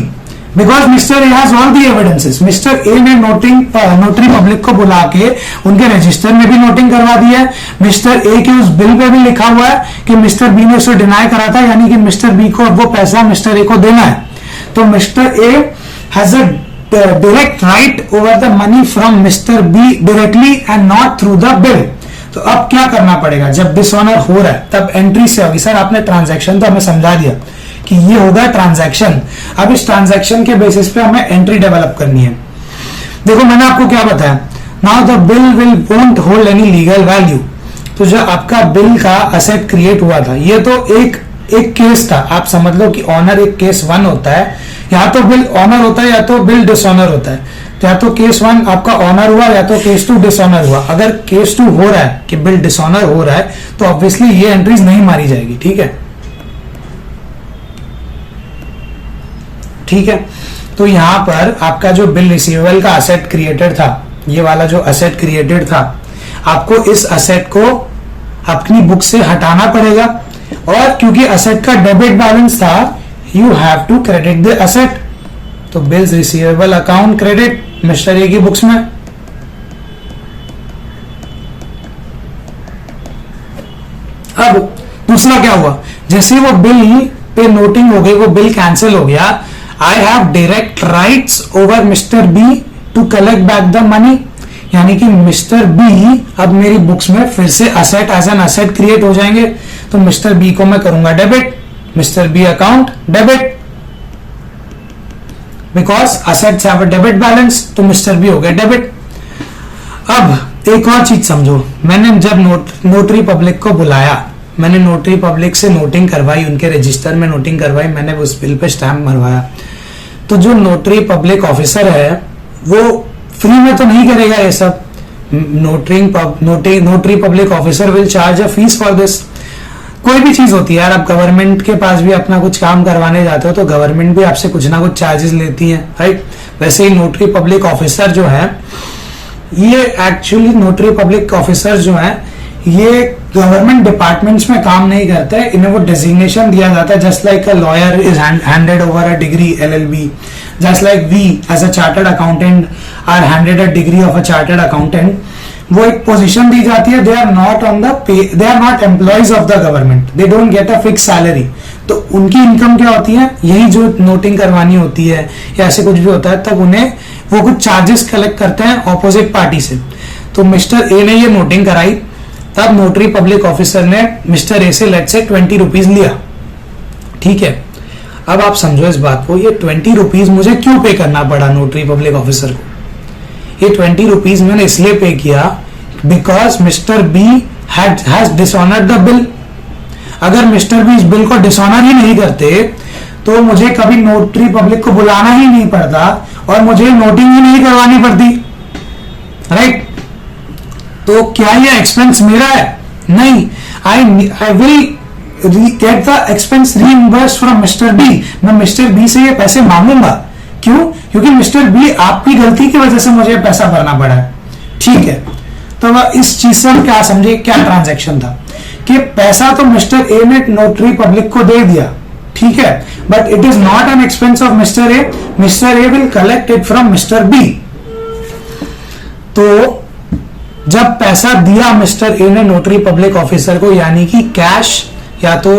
because mister A has all the evidences. Mister A ने नोटरी पब्लिक को बुला के उनके रजिस्टर में भी नोटिंग करवा दी है, मिस्टर ए के उस बिल पे भी लिखा हुआ है कि मिस्टर बी ने उसे डिनाई करा था, यानी कि मिस्टर बी को वो पैसा मिस्टर ए को देना है। तो mister A has a direct right over the money from Mr. B directly and not through the bill। तो अब क्या करना पड़ेगा, जब डिसऑनर हो रहा है तब एंट्री से होगी। सर आपने ट्रांजैक्शन तो हमें समझा दिया कि ये होगा ट्रांजैक्शन, अब इस ट्रांजैक्शन के बेसिस पे हमें एंट्री डेवलप करनी है। देखो मैंने आपको क्या बताया, now the bill will won't hold any legal value. तो जो आपका बिल का असेट क्रिएट हुआ था, ये तो एक केस था, आप समझ लो कि ऑनर एक केस 1 होता है, या तो बिल ऑनर होता है या तो बिल डिसऑनर होता है। तो या तो केस 1 आपका ऑनर हुआ या तो केस 2 डिसऑनर हुआ। अगर केस 2 हो रहा है कि बिल डिसऑनर हो रहा है तो ऑब्वियसली ये एंट्रीज नहीं मारी जाएगी। ठीक है, ठीक है। तो यहां पर आपका जो बिल रिसीवेबल का असेट क्रिएटेड था, ये वाला जो असेट क्रिएटेड था, आपको इस असेट को अपनी बुक से हटाना पड़ेगा, और क्योंकि असेट का डेबिट बैलेंस था, you have to credit the asset. तो bills receivable account credit mister A की बुक्स में। अब दूसरा क्या हुआ, जैसे वो बिल पे नोटिंग हो गई, वो बिल कैंसिल हो गया, I have direct rights over mister B to collect back the money, यानी कि मिस्टर बी अब मेरी बुक्स में फिर से asset as an asset create हो जाएंगे। तो मिस्टर बी को मैं करूंगा debit, mister B account debit, because assets have a debit balance, तो मिस्टर बी हो गया डेबिट। अब एक और चीज समझो, मैंने जब नोटरी पब्लिक को बुलाया, मैंने नोटरी पब्लिक से नोटिंग करवाई, उनके रजिस्टर में नोटिंग करवाई, मैंने उस बिल पे स्टैम्प मरवाया, तो जो नोटरी पब्लिक ऑफिसर है वो फ्री में तो नहीं करेगा ये सब. Notary public officer will charge a fees for this. कोई भी चीज होती है यार, आप गवर्नमेंट के पास भी अपना कुछ काम करवाने जाते हो तो गवर्नमेंट भी आपसे कुछ ना कुछ चार्जेस लेती है, राइट. वैसे ही नोटरी पब्लिक ऑफिसर जो है, ये एक्चुअली नोटरी पब्लिक ऑफिसर जो है ये गवर्नमेंट डिपार्टमेंट्स में काम नहीं करते, इन्हें वो डेजिग्नेशन दिया जाता है. Just like a lawyer is handed over a degree LLB, just like we as a chartered accountant are handed a degree of a chartered accountant. वो एक पोजीशन दी जाती है. They are not on the pay, they are not employees of the government, they don't get a fix salary. तो उनकी इनकम क्या होती है, यही जो नोटिंग करवानी होती है या ऐसे कुछ भी होता है, तब उन्हें वो कुछ चार्जेस कलेक्ट करते हैं ऑपोजिट पार्टी से. तो मिस्टर ए ने ये नोटिंग कराई, तब नोटरी पब्लिक ऑफिसर ने मिस्टर ए से लेट्स से 20 रुपीज लिया. ठीक है, अब आप समझो इस बात को, ये 20 रुपीज मुझे क्यों पे करना पड़ा नोटरी पब्लिक ऑफिसर को. ये 20 रुपीज मैंने इसलिए पे किया because mister B has dishonoured the bill. अगर मिस्टर बी इस बिल को डिसऑनर ही नहीं करते तो मुझे कभी नोटरी पब्लिक को बुलाना ही नहीं पड़ता और मुझे नोटिंग ही नहीं करवानी पड़ती, राइट. तो क्या ये एक्सपेंस मेरा है? नहीं. I will get the expense reimburse from mister B. मैं मिस्टर बी से ये पैसे मांगूंगा. क्यों? क्योंकि मिस्टर बी आपकी गलती की वजह से मुझे पैसा भरना पड़ा है. ठीक है, तो वह इस चीज से हम क्या समझे, क्या ट्रांजैक्शन था कि पैसा तो मिस्टर ए ने नोटरी पब्लिक को दे दिया, ठीक है, but it is not an expense of mister A. Mister A will collect it from mister B. तो जब पैसा दिया मिस्टर ए ने नोटरी पब्लिक ऑफिसर को, यानी कि कैश या तो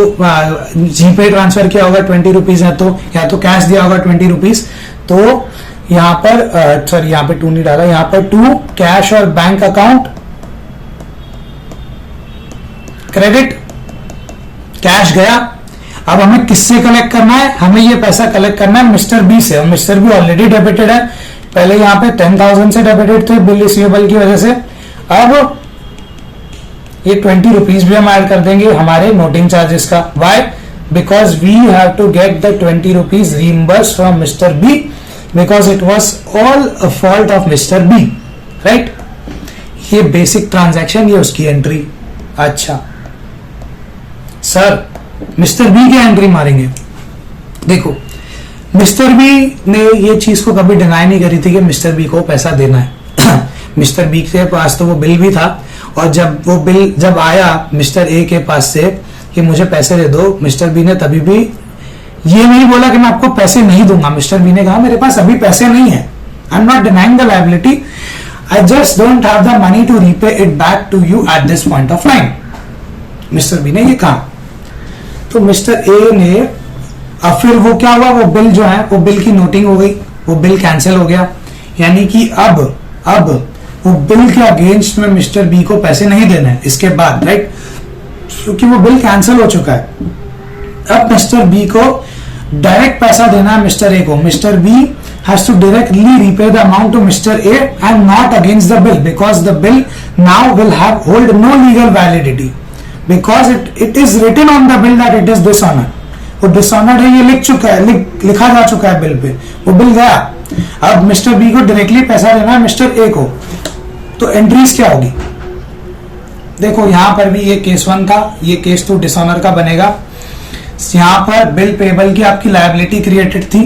जीपे ट्रांसफर किया होगा 20 रुपीज है तो, या तो कैश दिया होगा 20 रुपीज. तो यहां पर सॉरी यहां पे 2 नहीं डाला, यहां पर 2 कैश और बैंक अकाउंट क्रेडिट, कैश गया. अब हमें किससे कलेक्ट करना है? हमें ये पैसा कलेक्ट करना है मिस्टर बी से. मिस्टर बी ऑलरेडी डेबिटेड है, पहले यहां पे 10,000 से डेबिटेड थे बिल रिसीवेबल की वजह से. अब ये 20 रुपीज भी हम ऐड कर देंगे हमारे नोटिंग चार्जेस का. Why? Because we have to get the 20 rupees reimburse from mister B because it was all a fault of mister B, right. ये बेसिक ट्रांजैक्शन, ये उसकी एंट्री. अच्छा सर, मिस्टर बी की एंट्री मारेंगे. देखो, मिस्टर बी ने ये चीज को कभी डिनाई नहीं करी थी कि मिस्टर बी को पैसा देना है. मिस्टर बी के पास तो वो बिल भी था, और जब वो बिल जब आया मिस्टर ए के पास से कि मुझे पैसे दे दो, मिस्टर बी ने तभी भी ये नहीं बोला कि मैं आपको पैसे नहीं दूंगा. मिस्टर बी ने कहा मेरे पास अभी पैसे नहीं है. I am not denying the liability, I just don't have the money to repay it back to you at this point of time. Mister B ने ये कहा. तो मिस्टर ए ने, अब फिर वो क्या हुआ, वो बिल जो है वो बिल की नोटिंग हो गई, वो बिल कैंसिल हो गया. यानी कि अब वो बिल के अगेंस्ट में मिस्टर बी को पैसे नहीं देने हैं इसके बाद, राइट, क्योंकि वो बिल कैंसिल हो चुका है. अब मिस्टर बी को डायरेक्ट पैसा देना है मिस्टर ए को. Mister B has to directly repay the amount to mister A and not against the bill because the bill now will have hold no legal validity because it is written on the bill that it is dishonour. वो डिसऑनर्ड है, ये लिख चुका है, लिखा जा चुका है बिल पे, वो बिल गया. अब मिस्टर बी को डायरेक्टली पैसा देना है मिस्टर ए को. तो एंट्रीज क्या होगी? देखो यहां पर भी ये केस 1 का, ये केस 2 डिसऑनर का बनेगा. यहां पर बिल पेबल की आपकी लायबिलिटी क्रिएटेड थी,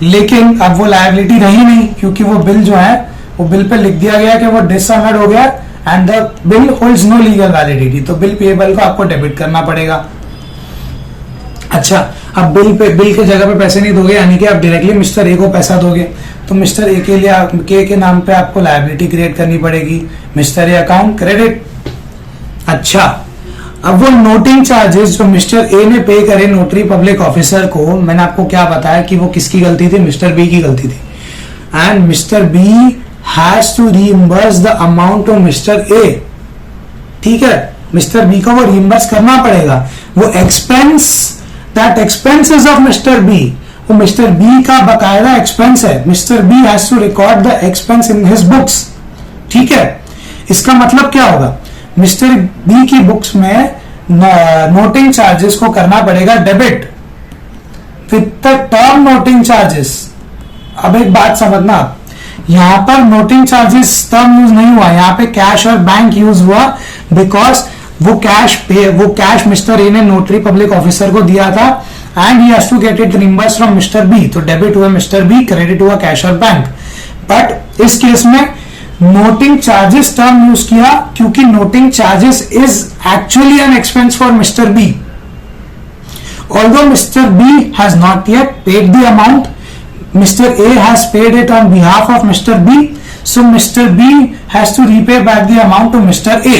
लेकिन अब वो लायबिलिटी रही नहीं क्योंकि वो बिल जो है वो बिल पे लिख दिया गया कि वो डिसऑनर्ड हो गया and the bill holds no legal validity. तो बिल पेबल को आपको डेबिट करना पड़ेगा. अच्छा, अब बिल के जगह पे पैसे नहीं दोगे, यानी कि आप डायरेक्टली मिस्टर ए को पैसा दोगे, तो मिस्टर ए के लिए के नाम पे आपको लायबिलिटी क्रिएट करनी पड़ेगी. Mister A account credit. अच्छा, अब वो नोटिंग चार्जेस जो मिस्टर ए ने पे करे नोटरी पब्लिक ऑफिसर को, मैंने आपको क्या बताया कि वो किसकी गलती थी? मिस्टर बी की गलती थी. And mister B has to reimburse the amount to mister A. ठीक है, मिस्टर बी को वो रीइंबर्स करना पड़ेगा. वो expense, that expenses of mister B, वो मिस्टर बी का बकायदा एक्सपेंस है. Mister B has to record the expense in his books. ठीक है, इसका मतलब क्या होगा? मिस्टर बी की बुक्स में नोटिंग चार्जेस को करना पड़ेगा debit with the term noting charges. अब एक बात समझना, यहाँ पर नोटिंग चार्जेस टर्म यूज नहीं हुआ, यहाँ पे कैश और बैंक यूज हुआ, बिकॉज वो कैश मिस्टर ए ने नोटरी पब्लिक ऑफिसर को दिया था and he has to get it reimburse from mister B, तो डेबिट हुआ मिस्टर बी, क्रेडिट हुआ कैश और बैंक। बट इस केस में नोटिंग चार्जेस टर्म यूज किया क्योंकि noting charges is actually an expense for mister B, although Mr. B has not yet paid the amount, Mr. A has paid it on behalf of Mr. B, so Mr. B has to repay back the amount to Mr. A।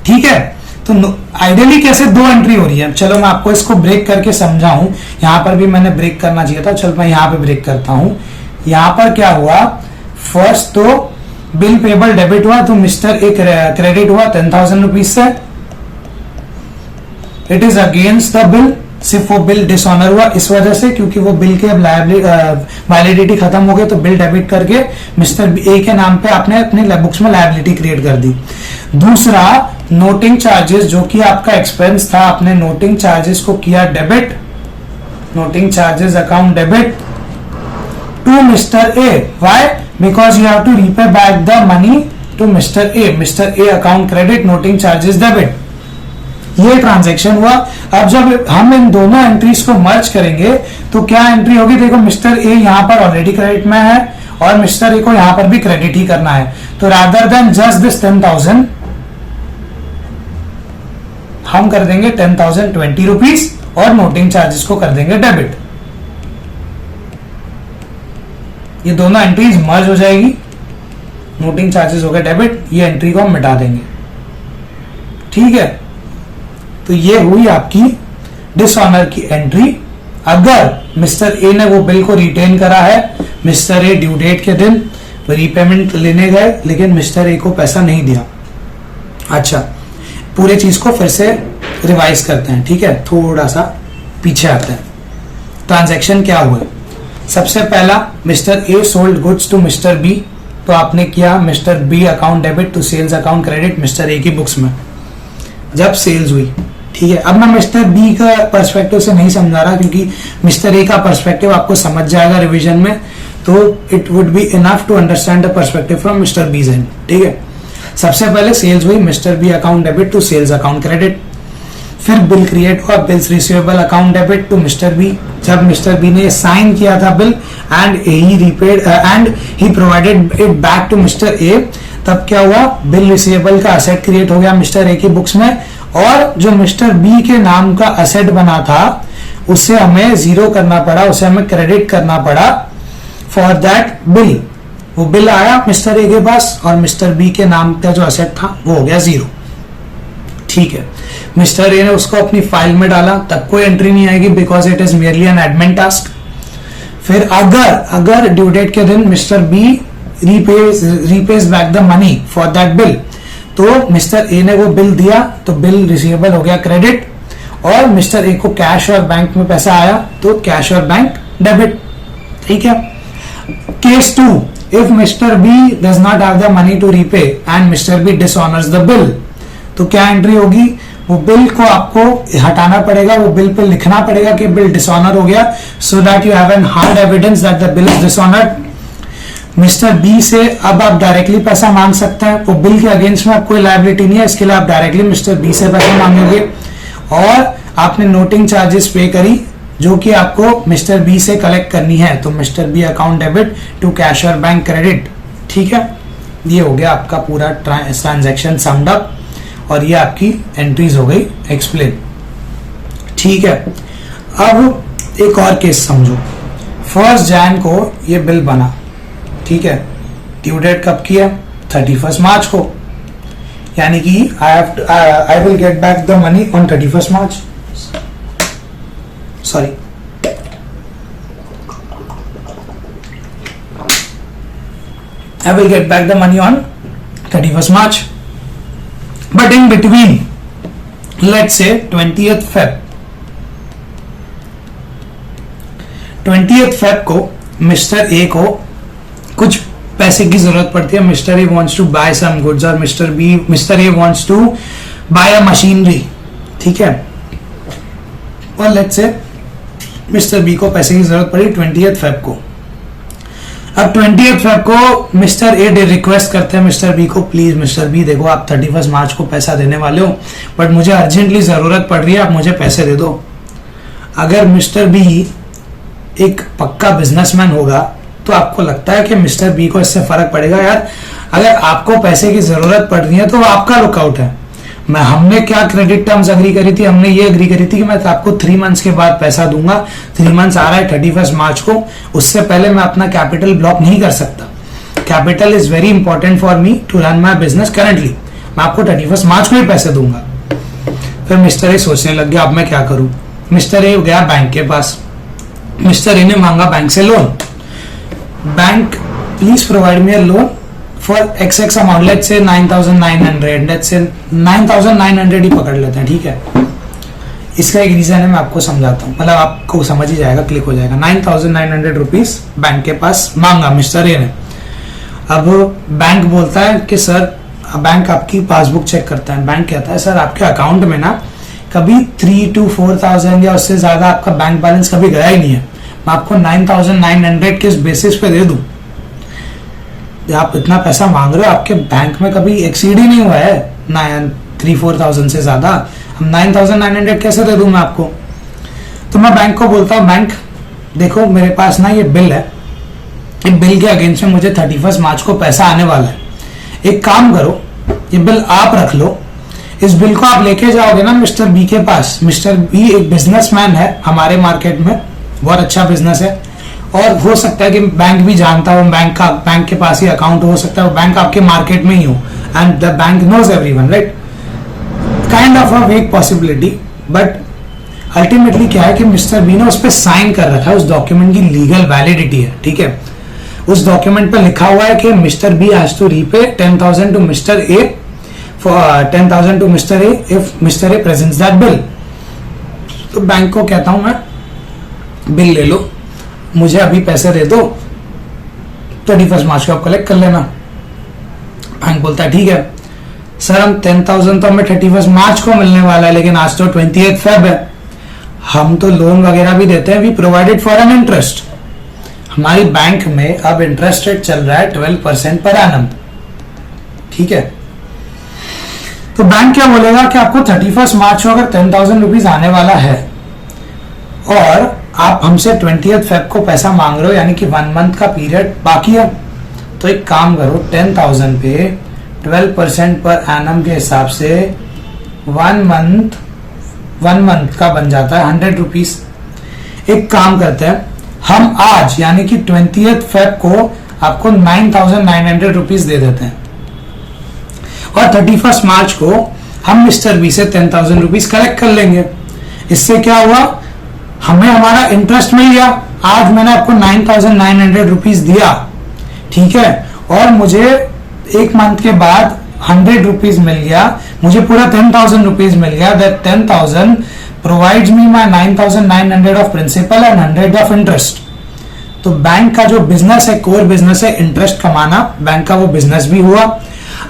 ठीक है, तो आइडियली कैसे दो एंट्री हो रही है, चलो मैं आपको इसको ब्रेक करके समझाऊं। यहां पर भी मैंने ब्रेक करना चाहिए था, चलो मैं यहां पे ब्रेक करता हूं। यहां पर क्या हुआ, फर्स्ट तो बिल पेबल डेबिट हुआ, तो मिस्टर ए क्रेडिट हुआ 10,000 रुपीज से, it is against the bill, सिर्फ वो बिल डिसऑनर हुआ इस वजह से क्योंकि वो बिल के अब वैलिडिटी खत्म हो गई, तो बिल डेबिट करके मिस्टर ए के नाम पे आपने अपनी बुक्स में लायबिलिटी क्रिएट कर दी। दूसरा, नोटिंग चार्जेस जो कि आपका एक्सपेंस था, आपने नोटिंग चार्जेस को किया debit, noting charges account debit to mister A, why, because you have to repay back the money to mister A, mister A account credit, noting charges debit, ये ट्रांजैक्शन हुआ। अब जब हम इन दोनों एंट्रीज को मर्ज करेंगे तो क्या एंट्री होगी, देखो मिस्टर ए यहां पर ऑलरेडी क्रेडिट में है और मिस्टर ए को यहां पर भी क्रेडिट ही करना है, तो रादर देन जस्ट दिस 10,000 हम कर देंगे 10,020 रुपीज और नोटिंग चार्जेस को कर देंगे डेबिट। ये दोनों एंट्रीज मर्ज हो जाएगी, नोटिंग चार्जेस हो गए डेबिट, ये एंट्री को हम मिटा देंगे। ठीक है, तो ये हुई आपकी डिसऑनर की एंट्री। अगर मिस्टर ए ने वो बिल को रिटेन करा है, मिस्टर ए ड्यू डेट के दिन रीपेमेंट लेने गए लेकिन मिस्टर ए को पैसा नहीं दिया। अच्छा, पूरे चीज को फिर से रिवाइज करते हैं, ठीक है, थोड़ा सा पीछे आते हैं। ट्रांजैक्शन क्या हुए, सबसे पहला mister A sold goods to mister B, तो आपने किया mister B account debit to sales account credit mister A की बुक्स में जब सेल्स हुई। ठीक है, अब मैं मिस्टर बी का पर्सपेक्टिव से नहीं समझा रहा क्योंकि मिस्टर ए का पर्सपेक्टिव आपको समझ जाएगा रिवीजन में, तो it would be enough to understand the perspective from mister B end. ठीक है, सबसे पहले सेल्स हुई, mister B account debit to sales account credit, फिर बिल क्रिएट हुआ, bills receivable account debit to mister B, जब मिस्टर बी ने साइन किया था bill and he repaid and he provided it back to mister A, तब क्या हुआ, बिल रिसीवेबल का असेट क्रिएट हो गया मिस्टर ए की बुक्स में, और जो मिस्टर बी के नाम का असेट बना था उसे हमें जीरो करना पड़ा, उसे हमें क्रेडिट करना पड़ा फॉर दैट बिल। वो बिल आया मिस्टर ए के पास और मिस्टर बी के नाम का जो असेट था वो हो गया जीरो। ठीक है, मिस्टर ए ने उसको अपनी फाइल में डाला, तब कोई एंट्री नहीं आएगी because it is merely an admin task. फिर अगर ड्यू डेट के दिन mister B repays back the money for that bill, तो मिस्टर ए ने वो बिल दिया तो बिल रिसीवेबल हो गया क्रेडिट, और मिस्टर ए को कैश और बैंक में पैसा आया तो कैश और बैंक डेबिट। ठीक है, case 2, if mister B does not have the money to repay and mister B dishonours the bill, तो क्या एंट्री होगी, वो बिल को आपको हटाना पड़ेगा, वो बिल पे लिखना पड़ेगा कि बिल डिसऑनर हो गया, so that you have an hard evidence that the bill is dishonoured. Mister B से अब आप डायरेक्टली पैसा मांग सकते हैं, वो बिल के अगेंस्ट में कोई लायबिलिटी नहीं है, इसके लिए आप डायरेक्टली मिस्टर बी से पैसा मांगोगे, और आपने नोटिंग चार्जेस पे करी जो कि आपको मिस्टर बी से कलेक्ट करनी है, तो mister B account debit to cash और बैंक क्रेडिट। ठीक है, ये हो गया आपका पूरा ट्रांजैक्शन समड अप, और ये आपकी एंट्रीज हो गई एक्सप्लेन। ठीक है, अब एक और केस समझो, 1 जनवरी को ये बिल बना, ठीक है, ड्यू डेट कब की है, 31 मार्च को, यानी कि आई will get back the money on 31 March, sorry, I will get back the money on 31st March. But in between, let's say 20th Feb, 20th Feb को मिस्टर ए को कुछ पैसे की जरूरत पड़ती है, mister A wants to buy some goods और mister A wants to buy a machinery. ठीक है, और लेट्स से मिस्टर बी को पैसे की जरूरत पड़ी 20th Feb को, अब 20th फेब को मिस्टर ए रिक्वेस्ट करते हैं मिस्टर बी को, प्लीज मिस्टर बी देखो आप 31 मार्च को पैसा देने वाले हो, बट मुझे अर्जेंटली जरूरत पड़ रही है, आप मुझे पैसे दे दो। अगर मिस्टर बी एक पक्का बिजनेसमैन होगा तो आपको लगता है कि मिस्टर बी को इससे फर्क पड़ेगा? यार अगर आपको पैसे की जरूरत पड़ रही है तो वो आपका लुकआउट है। हमने क्या क्रेडिट टर्म्स अग्री करी थी? हमने ये अग्री करी थी कि मैं आपको 3 मंथ्स के बाद पैसा दूंगा। 3 मंथ्स आ रहा है 31 मार्च को, उससे पहले मैं अपना कैपिटल ब्लॉक नहीं कर सकता। Capital is very important for me to run my business currently. मैं आपको 31 मार्च को ही पैसे दूंगा। फिर मिस्टर ए सोचने लग गया अब मैं क्या करूं। मिस्टर ए गया बैंक के पास। मिस्टर ए ने मांगा बैंक से loan. Bank please provide me a loan for XX amount, let's say 9,900, let's say 9,900 ही पकड़ लेते हैं, ठीक है। इसका एक रीजन है, मैं आपको समझाता हूँ, मतलब आपको समझ ही जाएगा, क्लिक हो जाएगा। 9,900 रुपीज बैंक के पास मांगा मिस्टर ए ने। अब बैंक बोलता है कि सर, बैंक आपकी पासबुक चेक करता है। बैंक कहता है सर आपके अकाउंट में ना कभी 3 to 4,000 या उससे ज्यादा आपका बैंक बैलेंस कभी गया ही नहीं है। मैं आपको 9,900 किस बेसिस पे दे दूं? आप इतना पैसा मांग रहे हो, आपके बैंक में कभी एक्सीड ही नहीं हुआ है 3-4,000 से ज्यादा, हम 9,900 कैसे दे दूं मैं आपको? तो मैं बैंक को बोलता हूँ बैंक देखो मेरे पास ना ये बिल है, ये बिल के अगेंस्ट में मुझे 31 मार्च को पैसा आने वाला है। एक काम करो, ये बिल आप रख लो, इस बिल को आप लेके जाओगे ना मिस्टर बी के पास। मिस्टर बी एक बिजनेसमैन है हमारे मार्केट में, बहुत अच्छा बिजनेस है, और हो सकता है कि बैंक भी जानता हो, बैंक के पास ही अकाउंट हो सकता है, बैंक आपके मार्केट में ही हो, and the bank knows everyone, right? Kind of a vague possibility, but ultimately क्या है कि मिस्टर बी ने उस पर साइन कर रखा है, उस डॉक्यूमेंट की लीगल वैलिडिटी है, ठीक है। उस डॉक्यूमेंट पर लिखा हुआ है कि mister B has to repay 10,000 to mister A, for 10,000 to mister A if mister A presents that bill. तो बैंक को कहता हूं मैं बिल ले लो, मुझे अभी पैसे दे दो, 31 मार्च को आप कलेक्ट कर लेना। बैंक बोलता है ठीक है सर, हम 10,000 तो हमें 31 मार्च को मिलने वाला है, लेकिन आज तो 28 फेब है, हम तो लोन वगैरह भी देते हैं, we provided for an interest. हमारी बैंक में अब इंटरेस्ट रेट चल रहा है 12% पर एनम, ठीक है। तो बैंक क्या बोलेगा कि आपको 31 मार्च को अगर 10,000 रुपीज आने वाला है और आप हमसे 20th फेब को पैसा मांग रहे हो, यानी कि 1 मंथ का पीरियड बाकी है, तो एक काम करो 10,000 पे 12% पर एनम के हिसाब से 1 मंथ का बन जाता है 100 रुपीज। एक काम करते हैं हम आज यानी कि 20th फेब को आपको 9,900 रुपीज दे देते हैं, और 31 मार्च को हम मिस्टर बी से 10,000 रुपीज कलेक्ट कर लेंगे। इससे क्या हुआ, हमें हमारा इंटरेस्ट मिल गया। आज मैंने आपको 9,900 रुपीज दिया, ठीक है, और मुझे 1 मंथ के बाद 100 रुपीज मिल गया, मुझे पूरा 10,000 रुपीज मिल गया। That 10,000 provides me my 9,900 of principal and 100 of interest. तो बैंक का जो बिजनेस है, कोर बिजनेस है इंटरेस्ट कमाना, बैंक का वो बिजनेस भी हुआ।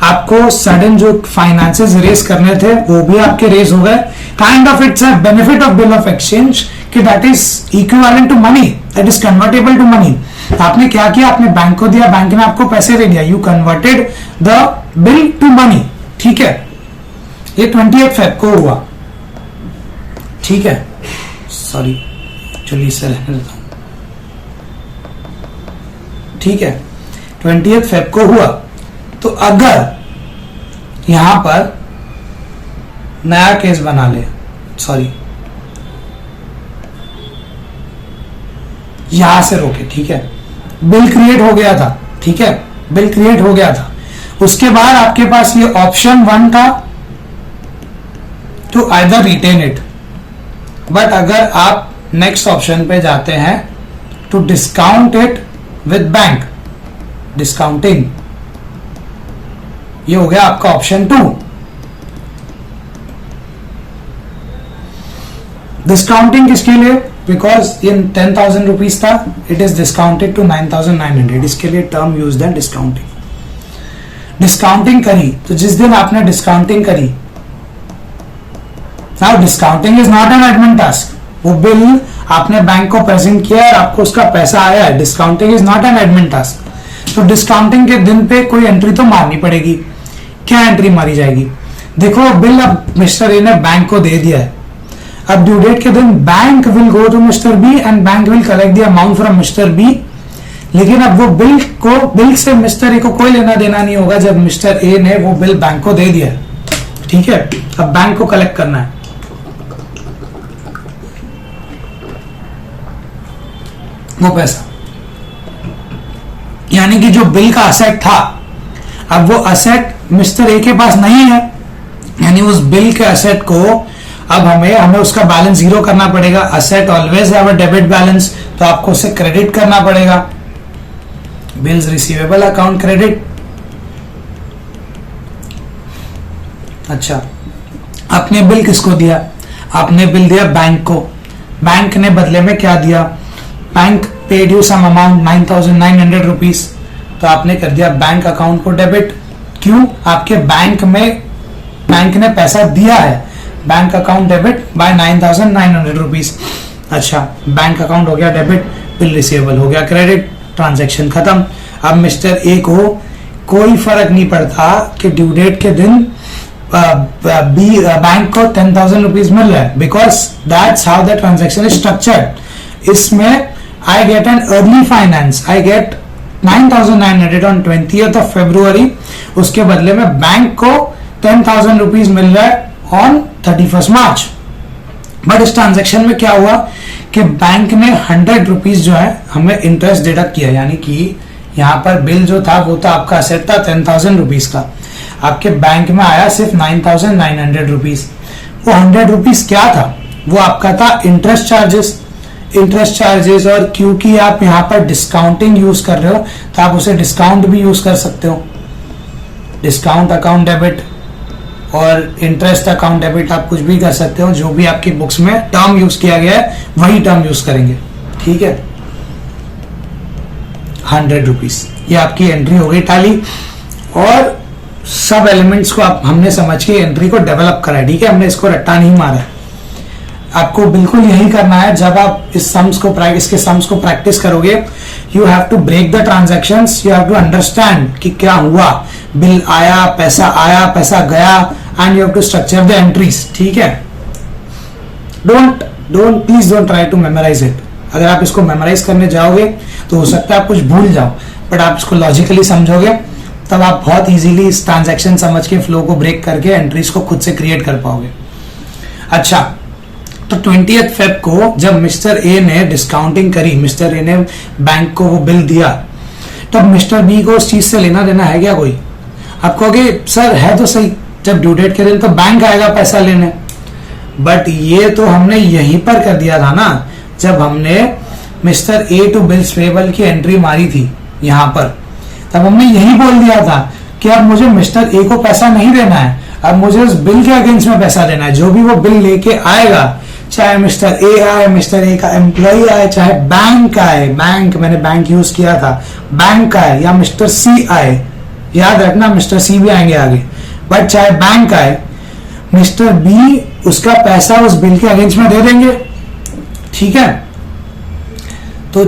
आपको सडन जो फाइनेंसेस रेस करने थे वो भी आपके रेस हो गए। Kind of it's a benefit of bill of exchange कि that is equivalent to money, that is convertible to money. आपने क्या किया, आपने बैंक को दिया, बैंक ने आपको पैसे दे दिया, you converted the bill to money, ठीक है। ये 28 फेब को हुआ, ठीक है। सॉरी चलिए सर, ठीक है, 28 फेब को हुआ। तो अगर यहां पर नया केस बना ले, सॉरी यहां से रोके, ठीक है, बिल क्रिएट हो गया था, ठीक है, बिल क्रिएट हो गया था। उसके बाद आपके पास ये ऑप्शन 1 था to either retain it, but अगर आप नेक्स्ट ऑप्शन पे जाते हैं to discount it with bank, discounting, ये हो गया आपका ऑप्शन 2। डिस्काउंटिंग किसके लिए, बिकॉज ये 10,000 रुपीज था, इट इज डिस्काउंटेड टू 9,900, इसके लिए टर्म यूज है डिस्काउंटिंग। डिस्काउंटिंग करी तो जिस दिन आपने डिस्काउंटिंग करी, now discounting is not N admin task, वो बिल आपने बैंक को प्रेजेंट किया और आपको उसका पैसा आया है। Discounting is not N admin task. तो डिस्काउंटिंग के दिन पे कोई एंट्री तो मारनी पड़ेगी। क्या एंट्री मारी जाएगी? देखो बिल अब मिस्टर ए ने बैंक को दे दिया है। अब ड्यू डेट के दिन bank will go to mister B and bank will collect the amount from mister B. लेकिन अब वो बिल से मिस्टर ए को कोई लेना देना नहीं होगा जब मिस्टर ए ने वो बिल बैंक को दे दिया है। ठीक है, अब बैंक को कलेक्ट करना है वो पैसा, यानी कि जो बिल का असेट था, अब वो असेट मिस्टर ए के पास नहीं है, यानी उस बिल के असेट को अब हमें उसका बैलेंस जीरो करना पड़ेगा। Asset always have a debit balance, तो आपको उसे क्रेडिट करना पड़ेगा। Bills receivable account credit. अच्छा, आपने बिल किसको दिया? आपने बिल दिया बैंक को। बैंक ने बदले में क्या दिया? Bank paid you some amount 9,900 rupees, तो आपने कर दिया बैंक अकाउंट को डेबिट। क्यों? आपके बैंक ने पैसा दिया है। Bank account debit bye 9,900 rupees. अच्छा, बैंक अकाउंट हो गया डेबिट, बिल रिसीवेबल हो गया क्रेडिट, ट्रांजैक्शन खत्म। अब मिस्टर ए को कोई फर्क नहीं पड़ता कि ड्यू डेट के दिन बैंक को 10,000 रुपीज मिल रहा है, because that's how the transaction is structured. इसमें I get an early finance, I get 9,900 on 20th of February। उसके बदले में बैंक को 10,000 रुपीज मिल रहा है ऑन 31st मार्च। बट इस ट्रांजैक्शन में क्या हुआ कि बैंक ने 100 रुपीज जो है हमें इंटरेस्ट डिडक्ट किया, यानी कि यहाँ पर बिल जो था वो तो आपका असेट था 10,000 रुपीज का, आपके बैंक में आया सिर्फ 9,900 रुपीज। वो 100 रुपीज क्या था? वो आपका था इंटरेस्ट चार्जेस। और क्योंकि आप यहाँ पर डिस्काउंटिंग यूज कर रहे हो तो आप उसे डिस्काउंट भी यूज कर सकते हो। डिस्काउंट अकाउंट डेबिट और इंटरेस्ट अकाउंट डेबिट आप कुछ भी कर सकते हो। जो भी आपकी बुक्स में टर्म यूज किया गया है वही टर्म यूज करेंगे। ठीक है, 100 रुपीज, ये आपकी एंट्री हो गई टाली। और सब एलिमेंट्स को हमने समझ के एंट्री को डेवलप करा है। ठीक है, हमने इसको रट्टा नहीं मारा है। आपको बिल्कुल यही करना है। जब आप इसके सम्स को प्रैक्टिस करोगे, you have to break the transactions, you have to understand कि क्या हुआ, बिल आया, पैसा गया, and you have to structure the entries. ठीक है, please don't try to memorise it. अगर आप इसको मेमोराइज करने जाओगे तो हो सकता है आप कुछ भूल जाओ, बट आप इसको लॉजिकली समझोगे तब आप बहुत इजीली इस ट्रांजैक्शन समझ के फ्लो को ब्रेक करके एंट्रीज को खुद से क्रिएट कर पाओगे। अच्छा, तो 20th Feb को जब मिस्टर ए ने डिस्काउंटिंग करी, मिस्टर ए ने बैंक को वो बिल दिया, तब मिस्टर बी को उस चीज से लेना देना है क्या कोई? आप कहोगे सर है तो सही, जब ड्यू डेट के दिन तो बैंक आएगा पैसा लेने, बट ये तो हमने यहीं पर कर दिया था ना, जब हमने mister A to bills payable की एंट्री मारी थी यहाँ पर, तब हमने यही बोल दिया था कि अब मुझे मिस्टर ए को पैसा नहीं देना है, अब मुझे उस बिल के अगेंस्ट में पैसा देना है। जो भी वो बिल लेके आएगा, चाहे मिस्टर ए आए, मिस्टर ए का एम्प्लॉय आए, चाहे बैंक आए, मैंने बैंक यूज किया था, बैंक आए, या मिस्टर सी आए, याद रखना मिस्टर सी भी आएंगे आगे, बट चाहे बैंक आए, मिस्टर बी उसका पैसा उस बिल के अगेंस्ट में दे देंगे। ठीक है, तो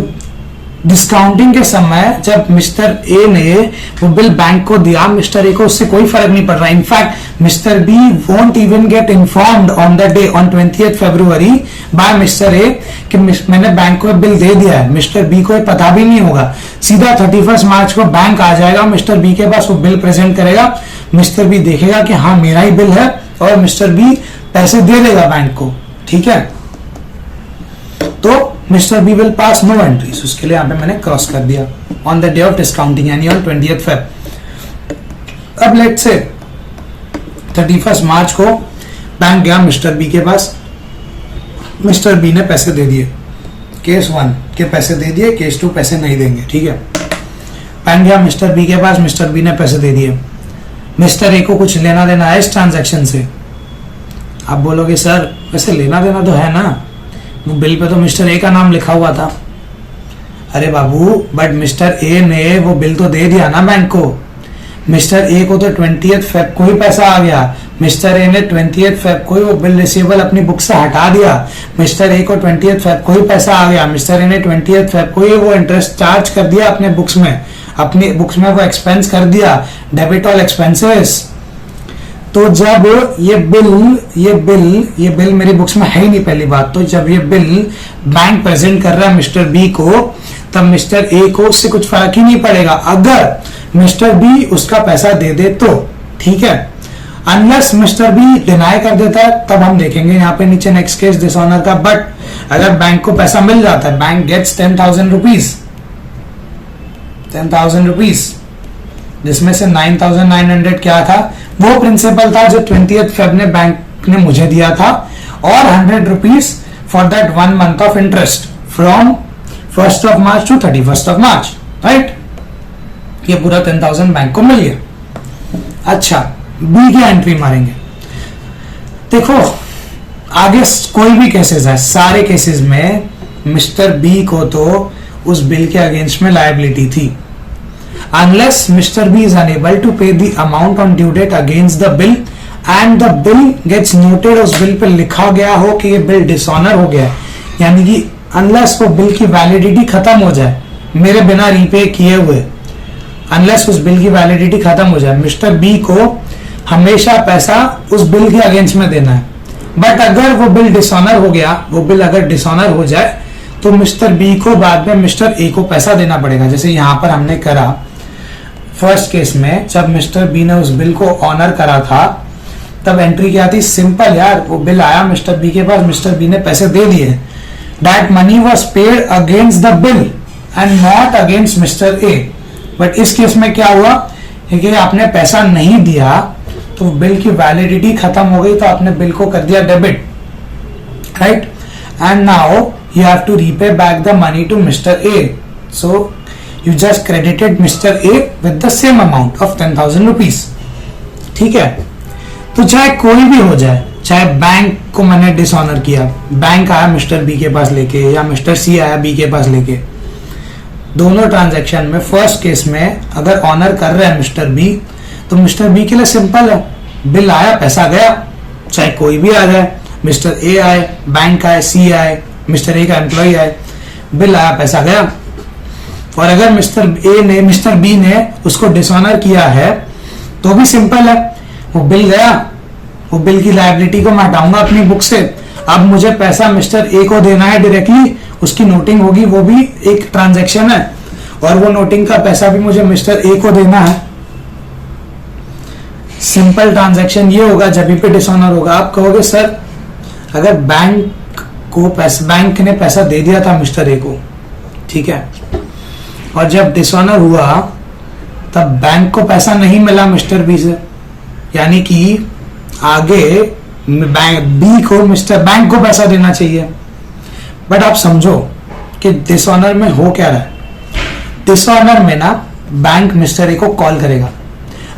डिस्काउंटिंग के समय जब मिस्टर ए ने वो बिल बैंक को दिया, मिस्टर ए को उससे कोई फर्क नहीं पड़ रहा। In fact mister B won't even get informed on the day on 20th February by mister A कि मैंने बैंक को बिल दे दिया है। मिस्टर बी को पता भी नहीं होगा, सीधा 31 मार्च को बैंक आ जाएगा, मिस्टर बी के पास वो बिल प्रेजेंट करेगा, मिस्टर बी देखेगा कि हाँ मेरा ही बिल है, और मिस्टर बी पैसे दे देगा बैंक को। ठीक है, तो mister B will pass no entries, उसके लिए यहाँ पे मैंने क्रॉस कर दिया on the day of discounting, यानी ऑन 20th Feb। अब लेट्स से 31 मार्च को बैंक गया मिस्टर बी के पास, मिस्टर बी ने पैसे दे दिए, केस 1 के पैसे दे दिए, केस 2 पैसे नहीं देंगे। ठीक है, बैंक गया मिस्टर बी के पास, मिस्टर बी ने पैसे दे दिए, मिस्टर ए को कुछ लेना देना है इस ट्रांजैक्शन से। आप बोलोगे सर वैसे लेना देना तो है ना, वो बिल पे तो मिस्टर ए का नाम लिखा हुआ था। अरे बाबू, बट मिस्टर ए ने वो बिल तो दे दिया ना बैंक को, मिस्टर ए को तो 20th फेब को ही पैसा आ गया, मिस्टर ए ने 20th फेब को ही वो बिल रिसीवेबल अपनी बुक से हटा दिया, मिस्टर ए को 20th फेब को ही पैसा आ गया, मिस्टर ए ने 20th फेब को ही वो इंटरेस्ट चार्ज कर दिया अपने बुक्स में, अपनी बुक्स में वो एक्सपेंस कर दिया, डेबिट ऑल एक्सपेंसेस। तो जब ये बिल मेरी बुक्स में है ही नहीं पहली बात, तो जब ये बिल बैंक प्रेजेंट कर रहा है मिस्टर बी को, तब मिस्टर ए को उससे कुछ फर्क ही नहीं पड़ेगा अगर मिस्टर बी उसका पैसा दे दे तो, ठीक है। अनलेस मिस्टर बी डिनाई कर देता है तब हम देखेंगे यहाँ पे नीचे नेक्स्ट केस डिसऑनर का। बट अगर बैंक को पैसा मिल जाता है, बैंक गेट्स 10,000 रुपीज, 10,000 रुपीज, जिसमें से 9,900 क्या था, वो प्रिंसिपल था जो 20th फेब ने बैंक ने मुझे दिया था, और 100 rupees for that 1 month of interest from 1st of March two 31st of March, right. ये पूरा 10,000 बैंक को मिल गया। अच्छा, बी की एंट्री मारेंगे। देखो आगे कोई भी केसेस है, सारे केसेस में मिस्टर बी को तो उस बिल के अगेंस्ट में लायबिलिटी थी। Unless mister B is unable to pay the amount on due date against the bill and the bill gets noted, उस बिल पे लिखा गया हो कि ये बिल डिसऑनर हो गया, यानी कि अनलेस वो बिल की वैलिडिटी खत्म हो जाए मेरे बिना रीपे किए हुए, अनलेस उस बिल की वैलिडिटी खत्म हो जाए, मिस्टर बी को हमेशा पैसा उस बिल के अगेंस्ट में देना है। बट अगर वो बिल डिसऑनर हो गया, वो बिल अगर डिसऑनर हो जाए तो मिस्टर बी को बाद में मिस्टर ए को पैसा देना पड़ेगा। जैसे यहां पर हमने करा फर्स्ट केस में, जब मिस्टर बी ने उस बिल को ऑनर करा था तब एंट्री क्या थी, सिंपल यार, वो बिल आया मिस्टर बी के पास, मिस्टर बी ने पैसे दे दिए, that money was paid against the bill and not against mister A. But इस केस में क्या हुआ कि आपने पैसा नहीं दिया तो बिल की वैलिडिटी खत्म हो गई, तो आपने बिल को कर दिया debit, right, and now you have to repay back the money to mister A, so you just credited mister A with the same amount of 10,000 rupees, ठीक है। तो चाहे कोई भी हो जाए, चाहे बैंक को मैंने डिसऑनर किया, बैंक आया मिस्टर बी के पास लेके या मिस्टर सी आया बी के पास लेके, दोनों ट्रांजैक्शन में फर्स्ट केस में अगर ऑनर कर रहे हैं मिस्टर बी, तो मिस्टर बी के लिए सिंपल है, बिल आया पैसा गया, चाहे कोई भी आ जाए, मिस्टर ए आए, बैंक आए, सी आए, मिस्टर ए का एम्प्लॉय आए, बिल आया पैसा गया। और अगर मिस्टर बी ने उसको डिसऑनर किया है तो भी सिंपल है, वो बिल गया, वो बिल की लायबिलिटी को मैं हटाऊंगा अपनी बुक से, अब मुझे पैसा मिस्टर ए को देना है डायरेक्टली, उसकी नोटिंग होगी, वो भी एक ट्रांजैक्शन है, और वो नोटिंग का पैसा भी मुझे मिस्टर ए को देना है। सिंपल ट्रांजैक्शन ये होगा जब भी डिसऑनर होगा। आप कहोगे सर अगर बैंक ने पैसा दे दिया था मिस्टर ए को, ठीक है, और जब डिसऑनर हुआ तब बैंक को पैसा नहीं मिला मिस्टर बी से, यानी कि आगे बी को बैंक को पैसा देना चाहिए। बट आप समझो कि डिसऑनर में हो क्या रहा है, डिसऑनर में ना बैंक मिस्टर ए को कॉल करेगा,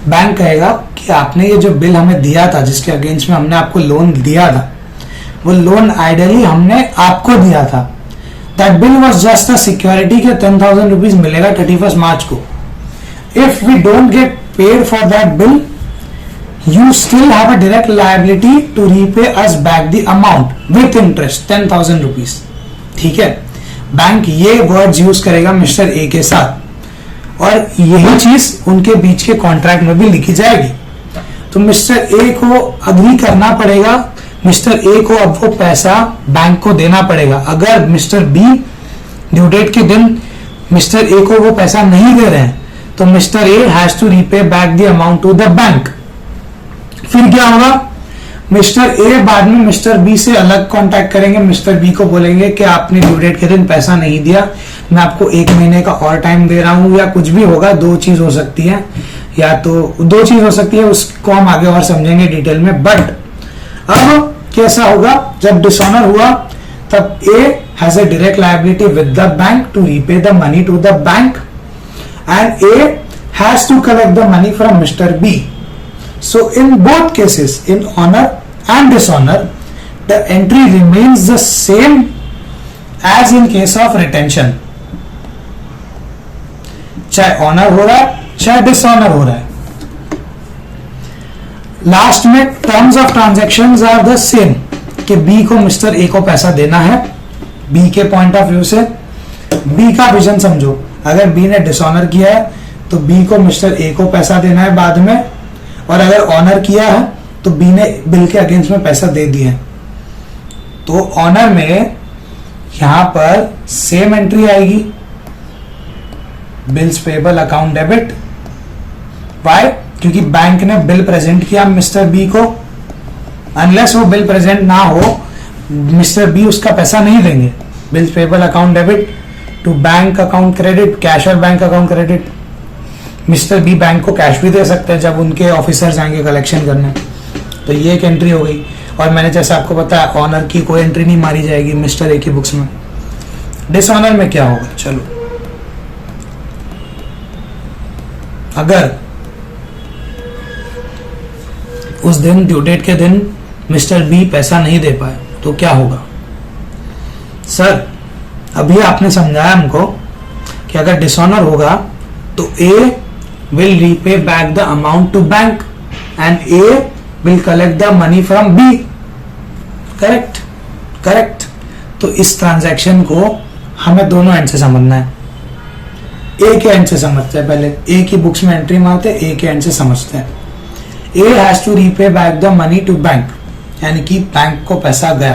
बैंक कहेगा कि आपने ये जो बिल हमें दिया था, जिसके अगेंस्ट में हमने आपको लोन दिया था, वो लोन आइडियली हमने आपको दिया था, that bill was just a security के 10,000 रुपीज मिलेगा 31st मार्च को। If we don't get paid for that bill, you still have a direct liability to repay us back the amount with interest 10,000 rupees, ठीक है। बैंक ये वर्ड्स यूज करेगा मिस्टर ए के साथ, और यही चीज उनके बीच के कॉन्ट्रैक्ट में भी लिखी जाएगी। तो मिस्टर ए को अग्री करना पड़ेगा, मिस्टर ए को अब वो पैसा बैंक को देना पड़ेगा। अगर मिस्टर बी ड्यू डेट के दिन मिस्टर ए को वो पैसा नहीं दे रहे हैं तो mister A has to repay back the amount to the bank. फिर क्या होगा, मिस्टर ए बाद में मिस्टर बी से अलग कांटेक्ट करेंगे, मिस्टर बी को बोलेंगे कि आपने ड्यू डेट के दिन पैसा नहीं दिया, मैं आपको 1 महीने का और टाइम दे रहा हूं, या कुछ भी होगा, दो चीज हो सकती है, या तो दो चीज हो सकती है, उसको हम आगे और समझेंगे डिटेल में। बट अब कैसा होगा, जब डिसऑनर हुआ तब A has a direct liability with the bank to repay the money to the bank and A has to collect the money from mister B. So in both cases, in honor and dishonor, the entry remains the same as in case of retention. चाहे ऑनर हो रहा है चाहे डिसऑनर हो रहा है, लास्ट में terms of transactions are the same कि बी को मिस्टर ए को पैसा देना है। बी के पॉइंट ऑफ व्यू से बी का विजन समझो, अगर बी ने डिसऑनर किया है तो बी को मिस्टर ए को पैसा देना है बाद में, और अगर ऑनर किया है तो बी ने बिल के अगेंस्ट में पैसा दे दिए हैं। तो ऑनर में यहां पर सेम एंट्री आएगी, bills payable account debit. Why? क्योंकि बैंक ने बिल प्रेजेंट किया मिस्टर बी को, अनलेस वो बिल प्रेजेंट ना हो मिस्टर बी उसका पैसा नहीं देंगे। Bills payable account debit to bank account credit, cash और bank account credit. Mister B bank को कैश भी दे सकते हैं जब उनके ऑफिसर्स आएंगे कलेक्शन करने। तो ये एक एंट्री हो गई। और मैंने जैसे आपको बताया ऑनर की कोई एंट्री नहीं मारी जाएगी मिस्टर ए की बुक्स में। डिसऑनर में क्या होगा, चलो अगर उस दिन ड्यू डेट के दिन मिस्टर बी पैसा नहीं दे पाए तो क्या होगा। सर अभी आपने समझाया हमको कि अगर डिसऑनर होगा तो A will repay back the amount to bank and A will collect the money from B. Correct, correct. तो इस ट्रांजैक्शन को हमें दोनों एंड से समझना है। ए के एंड से समझते हैं, पहले ए की बुक्स में एंट्री मारते हैं, ए के एंड से समझते हैं। A has to repay back the money to bank, यानी कि बैंक को पैसा गया,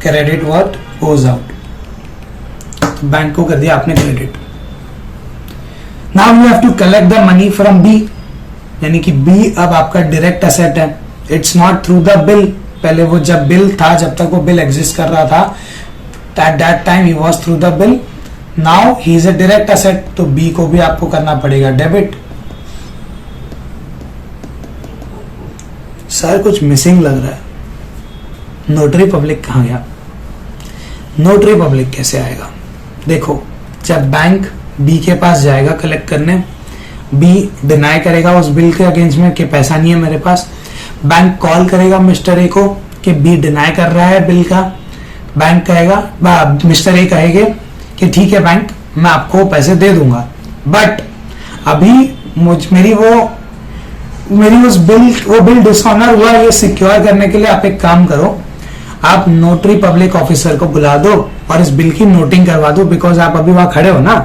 क्रेडिट वर्ड गोज आउट, तो बैंक को कर दिया आपने credit. Now you have to collect the money from B, यानी कि बी अब आपका डायरेक्ट एसेट है, it's not through the bill. पहले वो जब बिल था, जब तक वो बिल एग्जिस्ट कर रहा था, at that time he was through the bill. Now he is a direct asset, तो बी को भी आपको करना पड़ेगा डेबिट। सर कुछ मिसिंग लग रहा है, नोटरी पब्लिक कहां गया? नोटरी पब्लिक कैसे आएगा? देखो, जब बैंक बी के पास जाएगा कलेक्ट करने, बी डिनाई करेगा उस बिल के अगेंस्ट में कि पैसा नहीं है मेरे पास। बैंक कॉल करेगा मिस्टर ए को कि बी डिनाई कर रहा है बिल का। बैंक कहेगा, मिस्टर ए कहेंगे कि ठीक है बैंक, मैं आपको पैसे दे दूंगा, बट अभी वो बिल डिसऑनर हुआ, ये सिक्योर करने के लिए आप एक काम करो, आप नोटरी पब्लिक ऑफिसर को बुला दो और इस बिल की नोटिंग करवा दो, बिकॉज आप अभी वहां खड़े हो ना,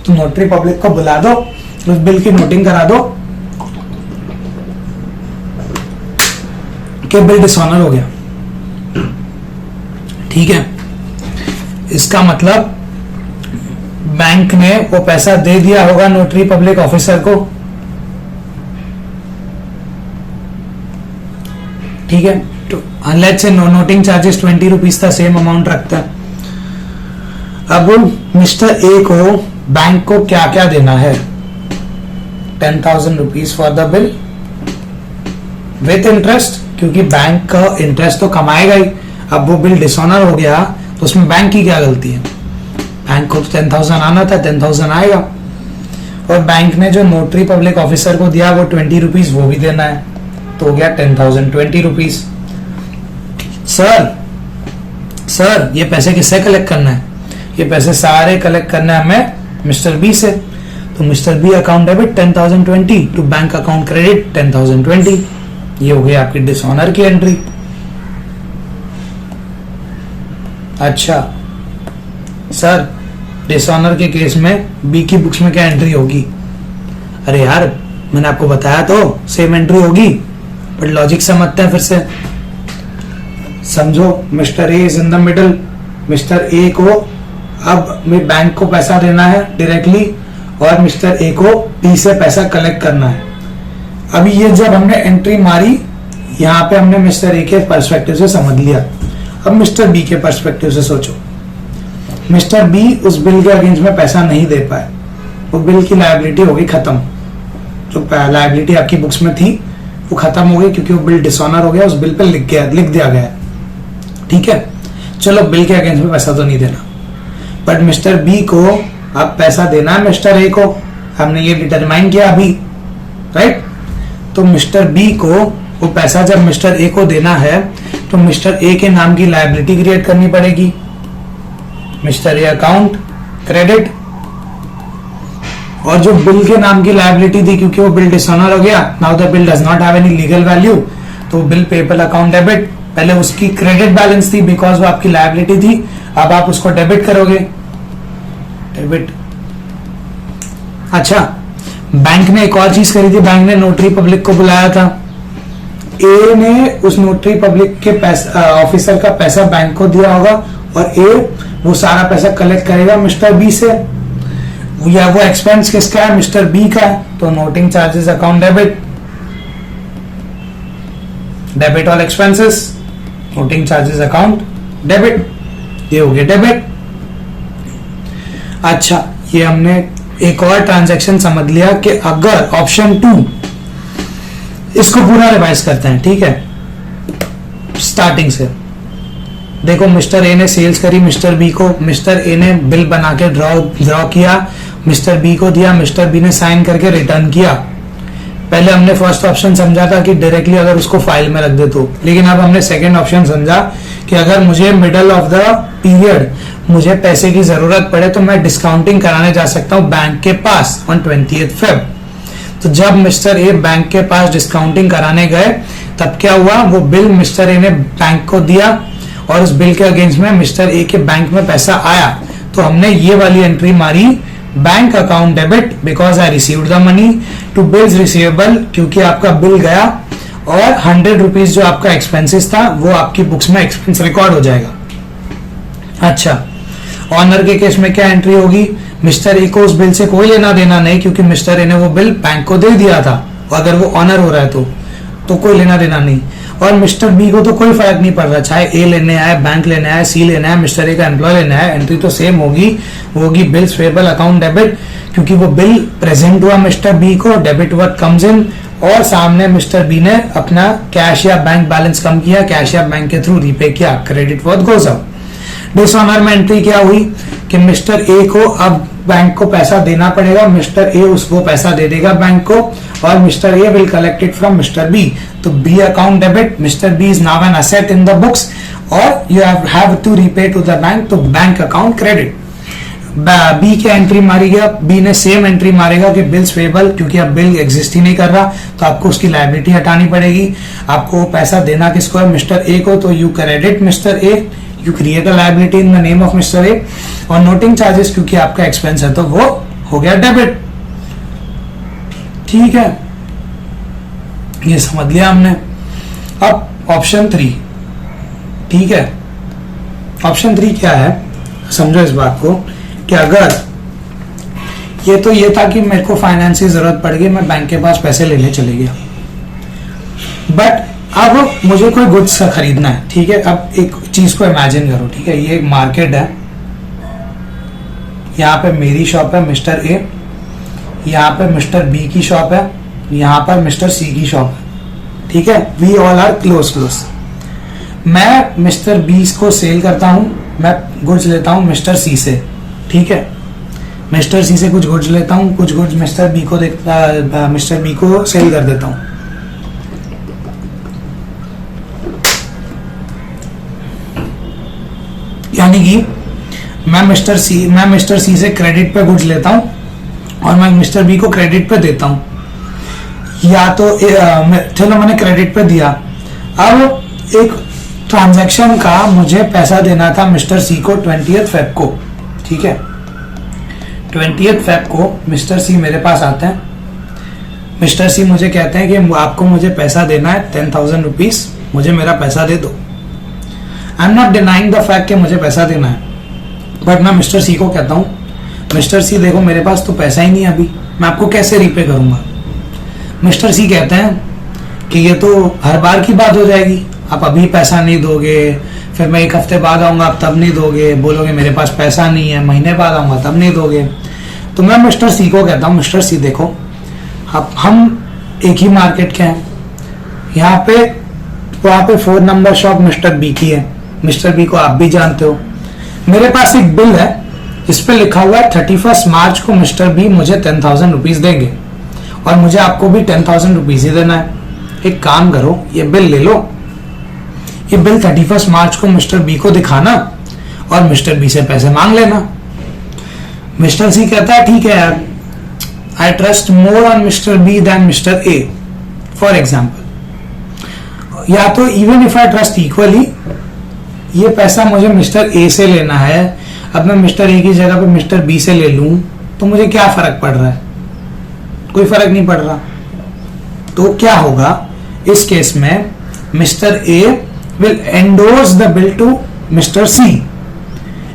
तो नोटरी पब्लिक को बुला दो, उस बिल की नोटिंग करा दो कि बिल डिसऑनर हो गया। ठीक है, इसका मतलब बैंक ने वो पैसा दे दिया होगा नोटरी पब्लिक ऑफिसर को। ठीक है, तो let's say noting charges 20 rupees था, सेम अमाउंट रखता है। अब मिस्टर ए को बैंक को क्या क्या देना है? 10,000 rupees for the bill with interest, क्योंकि बैंक का इंटरेस्ट तो कमाएगा ही। अब वो बिल डिसऑनर हो गया तो उसमें बैंक की क्या गलती है? बैंक को 10,000 आना था, 10,000 आएगा। और बैंक ने जो नोटरी पब्लिक ऑफिसर को दिया वो 20 रुपीज वो भी देना है, तो हो गया 10,000 20 रुपीज। सर ये पैसे किससे कलेक्ट करना है? ये पैसे सारे कलेक्ट करना है हमें मिस्टर बी से। तो mister B account debit 10,020 to bank account credit 10,020। ये हो गई आपकी डिसऑनर की एंट्री। अच्छा सर, डिसऑनर के केस में बी की बुक्स में क्या एंट्री होगी? अरे यार, मैंने आपको बताया तो सेम एंट्री होगी, बट लॉजिक समझते हैं फिर से। समझो, mister A is in the middle. Mister A को अब बैंक को पैसा देना है डायरेक्टली, और मिस्टर ए को बी से पैसा कलेक्ट करना है। अभी ये जब हमने एंट्री मारी, यहाँ पे हमने मिस्टर ए के पर्सपेक्टिव से समझ लिया। अब मिस्टर बी के पर्सपेक्टिव से सोचो, मिस्टर बी उस बिल के अगेंस्ट में पैसा नहीं दे पाए, वो बिल की लायबिलिटी हो गई खत्म। जो लायबिलिटी आपकी बुक्स में थी वो खत्म हो गई, क्योंकि वो बिल डिसऑनर हो गया, उस बिल पे लिख दिया गया। ठीक है, चलो बिल के अगेंस्ट में पैसा तो नहीं देना, बट मिस्टर बी को अब पैसा देना है मिस्टर ए को। हमने ये डिटरमाइन किया अभी, राइट? तो मिस्टर बी को वो पैसा जब मिस्टर ए को देना है, तो मिस्टर ए के नाम की लायबिलिटी क्रिएट करनी पड़ेगी। मिस्टर ए अकाउंट क्रेडिट और जो बिल के नाम की लायबिलिटी थी, क्योंकि वो बिल डिसऑनर हो गया, now the bill does not have any legal value, तो बिल पेबल अकाउंट डेबिट, पहले उसकी क्रेडिट बैलेंस थी बिकॉज वो आपकी लायबिलिटी थी, अब आप उसको डेबिट करोगे, डेबिट। अच्छा, बैंक ने एक और चीज करी थी, बैंक ने नोटरी पब्लिक को बुलाया था, ए ने उस नोटरी पब्लिक के पैसा ऑफिसर का पैसा बैंक को दिया होगा और ए वो सारा पैसा कलेक्ट करेगा मिस्टर बी से, या वो एक्सपेंस किसका है, मिस्टर बी का है, तो noting charges account debit, debit all expenses, noting charges account debit, ये हो गया डेबिट। अच्छा, ये हमने एक और ट्रांजैक्शन समझ लिया कि अगर ऑप्शन 2, इसको पूरा रिवाइज करते हैं, ठीक है, स्टार्टिंग से देखो, मिस्टर ए ने सेल्स करी मिस्टर बी को, मिस्टर ए ने बिल बना के ड्रॉ किया, मिस्टर बी को दिया, मिस्टर बी ने साइन करके रिटर्न किया। पहले हमने फर्स्ट ऑप्शन समझा था कि डायरेक्टली अगर उसको फाइल में रख दे तो, लेकिन अब हमने सेकंड ऑप्शन समझा कि अगर मुझे मिडल ऑफ द पीरियड मुझे पैसे की जरूरत पड़े तो मैं डिस्काउंटिंग कराने जा सकता हूं बैंक के पास ऑन 20th Feb। तो जब मिस्टर ए बैंक के पास डिस्काउंटिंग कराने गए तब क्या हुआ, वो बिल मिस्टर ए ने बैंक को दिया और उस बिल के अगेंस्ट में मिस्टर ए के बैंक में पैसा आया, तो हमने ये वाली एंट्री मारी, bank account debit because I received the money, to bills receivable क्योंकि आपका बिल गया, और 100 रुपीज जो आपका एक्सपेंसेस था वो आपकी बुक्स में एक्सपेंस रिकॉर्ड हो जाएगा। अच्छा, ऑनर के केस में क्या एंट्री होगी, मिस्टर ए को उस बिल से कोई लेना देना नहीं क्योंकि मिस्टर ए ने वो बिल बैंक को दे दिया था, और अगर वो ऑनर हो रहा है तो कोई लेना देना नहीं, और मिस्टर बी को तो कोई फर्क नहीं पड़ रहा, चाहे ए लेने आए, बैंक लेने आए, सी लेने आए, मिस्टर ए का एम्प्लॉय लेने आए, एंट्री तो सेम होगी, वो होगी बिल्स पेबल अकाउंट डेबिट, क्योंकि वो बिल प्रेजेंट हुआ मिस्टर बी को, डेबिट वर्क कम्स इन, और सामने मिस्टर बी ने अपना कैश या बैंक बैलेंस कम किया, कैश या बैंक के थ्रू रीपे किया, credit worth goes out. Dishonour में एंट्री क्या हुई कि मिस्टर ए को अब बैंक को पैसा देना पड़ेगा, मिस्टर ए उसको पैसा दे देगा बैंक को, और mister A will collect it from mister B, तो B account debit, mister B is now an asset in the books, और you have to repay to the bank, तो बैंक अकाउंट क्रेडिट। बी की एंट्री मारी गया, बी ने सेम एंट्री मारेगा कि बिल्स पेबल, क्योंकि अब बिल एग्जिस्ट ही नहीं कर रहा तो आपको उसकी लायबिलिटी हटानी पड़ेगी, आपको पैसा देना किसको है, मिस्टर ए को, तो you credit mister A, you create a liability in the name of mister ए, और नोटिंग चार्जेस क्योंकि आपका एक्सपेंस है तो वो हो गया डेबिट। ठीक है, ये समझ लिया हमने। अब ऑप्शन 3, ठीक है, ऑप्शन 3 क्या है, समझो इस बात को कि अगर ये था कि मेरे को फाइनेंस की जरूरत पड़ गई, मैं बैंक के पास पैसे लेने चले गया, बट अब मुझे कोई गुड्स खरीदना है, ठीक है। अब एक चीज को इमेजिन करो, ठीक है, ये एक मार्केट है, यहाँ पे मेरी शॉप है मिस्टर ए, यहाँ पे मिस्टर बी की शॉप है, यहाँ पर मिस्टर सी की शॉप है, ठीक है, वी ऑल आर क्लोज। मैं मिस्टर बी को सेल करता हूँ, मैं गुड्स लेता हूँ मिस्टर सी से, ठीक है, मिस्टर सी से कुछ गुड्स लेता हूँ, कुछ गुड्स मिस्टर बी को सेल कर देता हूँ। यानी कि मैं मिस्टर सी से क्रेडिट पे गुड्स लेता हूँ और मैं मिस्टर बी को क्रेडिट पे देता हूँ, या तो चलो मैंने क्रेडिट पे दिया, अब एक ट्रांजैक्शन का मुझे पैसा देना था मिस्टर सी को 20th Feb को, ठीक है, 20th Feb को मिस्टर सी मेरे पास आते हैं, मिस्टर सी मुझे कहते हैं कि आपको मुझे पैसा देना है 10,000 रुपीज, मुझे मेरा पैसा दे दो। आई am not denying the fact कि मुझे पैसा देना है, बट मैं मिस्टर सी को कहता हूँ मिस्टर सी देखो मेरे पास तो पैसा ही नहीं है अभी, मैं आपको कैसे रीपे करूंगा। मिस्टर सी कहते हैं कि ये तो हर बार की बात हो जाएगी, आप अभी पैसा नहीं दोगे, फिर मैं 1 हफ्ते बाद आऊंगा आप तब नहीं दोगे, बोलोगे मेरे पास पैसा नहीं है, महीने बाद आऊंगा तब नहीं दोगे। तो मैं मिस्टर सी को कहता हूँ मिस्टर सी देखो हम एक ही मार्केट के हैं, यहाँ पे वहाँ पे 4 नंबर शॉप मिस्टर बी की है, मिस्टर बी को आप भी जानते हो, मेरे पास एक बिल है इस पे लिखा हुआ है 31 मार्च को मिस्टर बी मुझे 10,000 रुपीज देंगे और मुझे आपको भी 10,000 रुपीज ही देना है। एक काम करो ये बिल ले लो, ये बिल 31 मार्च को मिस्टर बी को दिखाना और मिस्टर बी से पैसे मांग लेना। मिस्टर सी कहता है ठीक है यार, I trust more on mister B than mister A for example, या तो even if I trust equally, ये पैसा मुझे मिस्टर ए से लेना है, अब मैं मिस्टर ए की जगह पे मिस्टर बी से ले लूं तो मुझे क्या फर्क पड़ रहा है? कोई फर्क नहीं पड़ रहा। तो क्या होगा इस केस में, mister A will endorse the bill to mister C.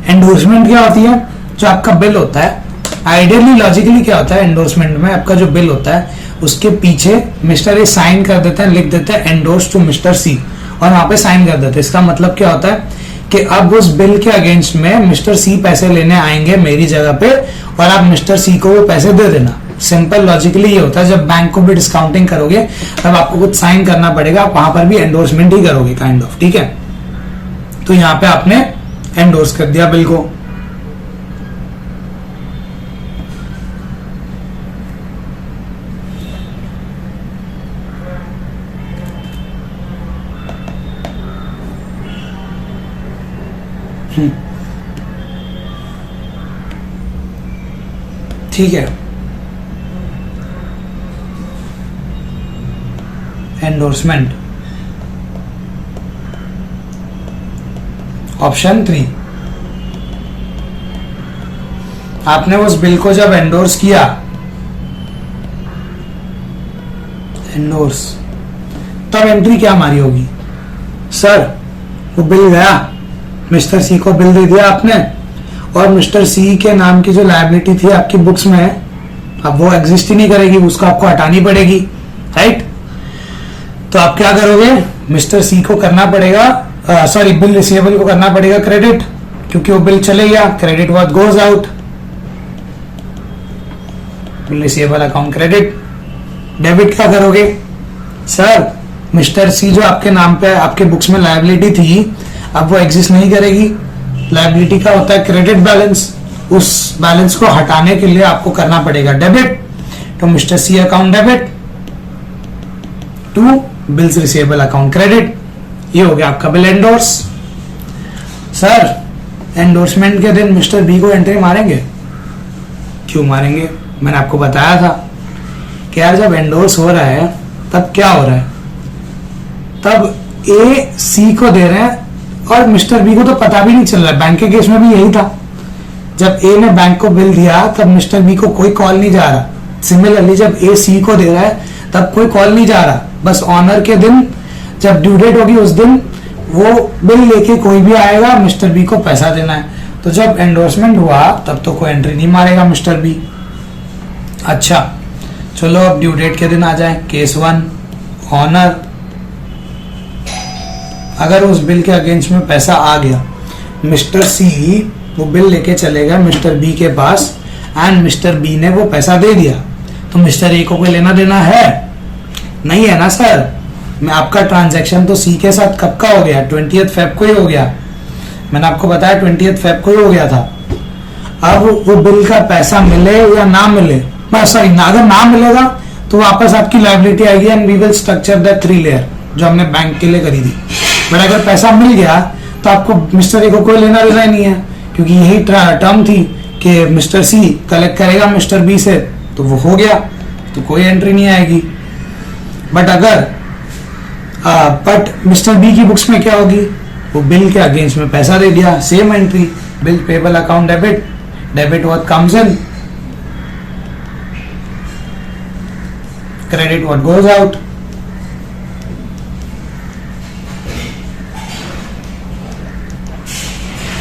Endorsement क्या होती है? जो आपका बिल होता है, आइडियली लॉजिकली क्या होता है एंडोर्समेंट में, आपका जो बिल होता है उसके पीछे मिस्टर ए साइन कर देते हैं, लिख देते हैं एंडोर्स टू मिस्टर सी, और वहां पे साइन कर देते हैं। इसका मतलब क्या होता है कि अब उस बिल के अगेंस्ट में मिस्टर सी पैसे लेने आएंगे मेरी जगह पे, और आप मिस्टर सी को वो पैसे दे देना। सिंपल लॉजिकली ये होता है। जब बैंक को भी डिस्काउंटिंग करोगे तब आपको कुछ साइन करना पड़ेगा, आप वहां पर भी एंडोर्समेंट ही करोगे काइंड ऑफ, ठीक है। तो यहां पे आपने एंडोर्स कर दिया बिल को। ठीक है, एंडोर्समेंट ऑप्शन 3। आपने उस बिल को जब एंडोर्स किया, एंडोर्स, तब एंट्री क्या मारी होगी? सर वो बिल गया, मिस्टर सी को बिल दे दिया आपने, और मिस्टर सी के नाम की जो लायबिलिटी थी आपकी बुक्स में, अब वो एग्जिस्ट ही नहीं करेगी, उसको आपको हटानी पड़ेगी, राइट। तो आप क्या करोगे? मिस्टर सी को करना पड़ेगा, सॉरी बिल रिसीवेबल को करना पड़ेगा क्रेडिट, क्योंकि वो बिल चले गया, credit worth goes out, bill receivable account credit. Debit क्या करोगे? सर मिस्टर सी जो आपके नाम पे आपके बुक्स में लायबिलिटी थी, अब वो एग्जिस्ट नहीं करेगी। लायबिलिटी का होता है क्रेडिट बैलेंस, उस बैलेंस को हटाने के लिए आपको करना पड़ेगा डेबिट। तो mister C account debit to bills receivable account credit. ये हो गया आपका बिल एंडोर्स। सर एंडोर्समेंट के दिन मिस्टर बी को एंट्री मारेंगे? क्यों मारेंगे? मैंने आपको बताया था कि यार जब एंडोर्स हो रहा है तब क्या हो रहा है, तब ए सी को दे रहे हैं और मिस्टर बी को तो पता भी नहीं चल रहा है। बैंक के केस में भी यही था, जब ए ने बैंक को बिल दिया तब मिस्टर बी को कोई कॉल नहीं जा रहा। सिमिलरली जब ए सी को दे रहा है तब कोई कॉल नहीं जा रहा, बस ऑनर के दिन जब ड्यू डेट होगी उस दिन वो बिल लेके कोई भी आएगा, मिस्टर बी को पैसा देना है। तो जब एंडोर्समेंट हुआ तब तो कोई एंट्री नहीं मारेगा मिस्टर बी। अच्छा चलो अब ड्यू डेट के दिन आ जाए। केस 1, ऑनर अगर उस बिल के अगेंस्ट में पैसा आ गया, मिस्टर सी वो बिल लेके चलेगा मिस्टर बी के पास, एंड मिस्टर बी ने वो पैसा दे दिया, तो मिस्टर ए को कोई लेना देना है? नहीं है ना सर। मैं आपका ट्रांजैक्शन तो सी के साथ कब का हो गया? 20 फेब को ही हो गया। मैंने आपको बताया 20 फेब को ही हो गया था। अब वो बिल का पैसा मिले या ना मिले, सॉरी अगर ना मिलेगा तो वापस आपकी लायबिलिटी आएगी, and we will structure the 3 layer जो हमने बैंक के लिए करी थी। बट अगर पैसा मिल गया तो आपको मिस्टर ए को कोई लेना देना नहीं है, क्योंकि यही टर्म थी कि मिस्टर सी कलेक्ट करेगा मिस्टर बी से, तो वो हो गया, तो कोई एंट्री नहीं आएगी। बट अगर मिस्टर बी की बुक्स में क्या होगी? वो बिल के अगेंस्ट में पैसा दे दिया, same entry, bill payable account debit, debit what comes in, credit what goes out.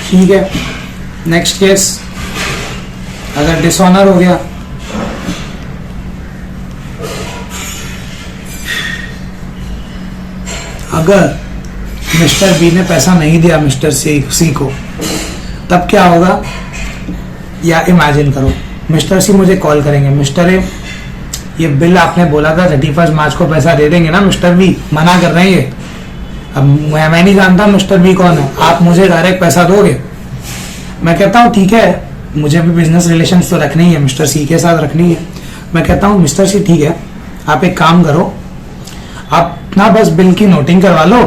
ठीक है, नेक्स्ट केस, अगर डिसऑनर हो गया, अगर मिस्टर बी ने पैसा नहीं दिया मिस्टर सी को, तब क्या होगा? या इमेजिन करो मिस्टर सी मुझे कॉल करेंगे, मिस्टर ए ये बिल आपने बोला था 31 मार्च को पैसा दे देंगे ना, मिस्टर बी मना कर रहे हैं ये। अब मैं नहीं जानता मिस्टर बी कौन है, आप मुझे डायरेक्ट पैसा दोगे? मैं कहता हूँ ठीक है, मुझे भी बिजनेस रिलेशन तो रखनी है, मिस्टर सी के साथ रखनी है। मैं कहता हूँ मिस्टर सी ठीक है, आप एक काम करो, आप ना बस बिल की नोटिंग करवा लो,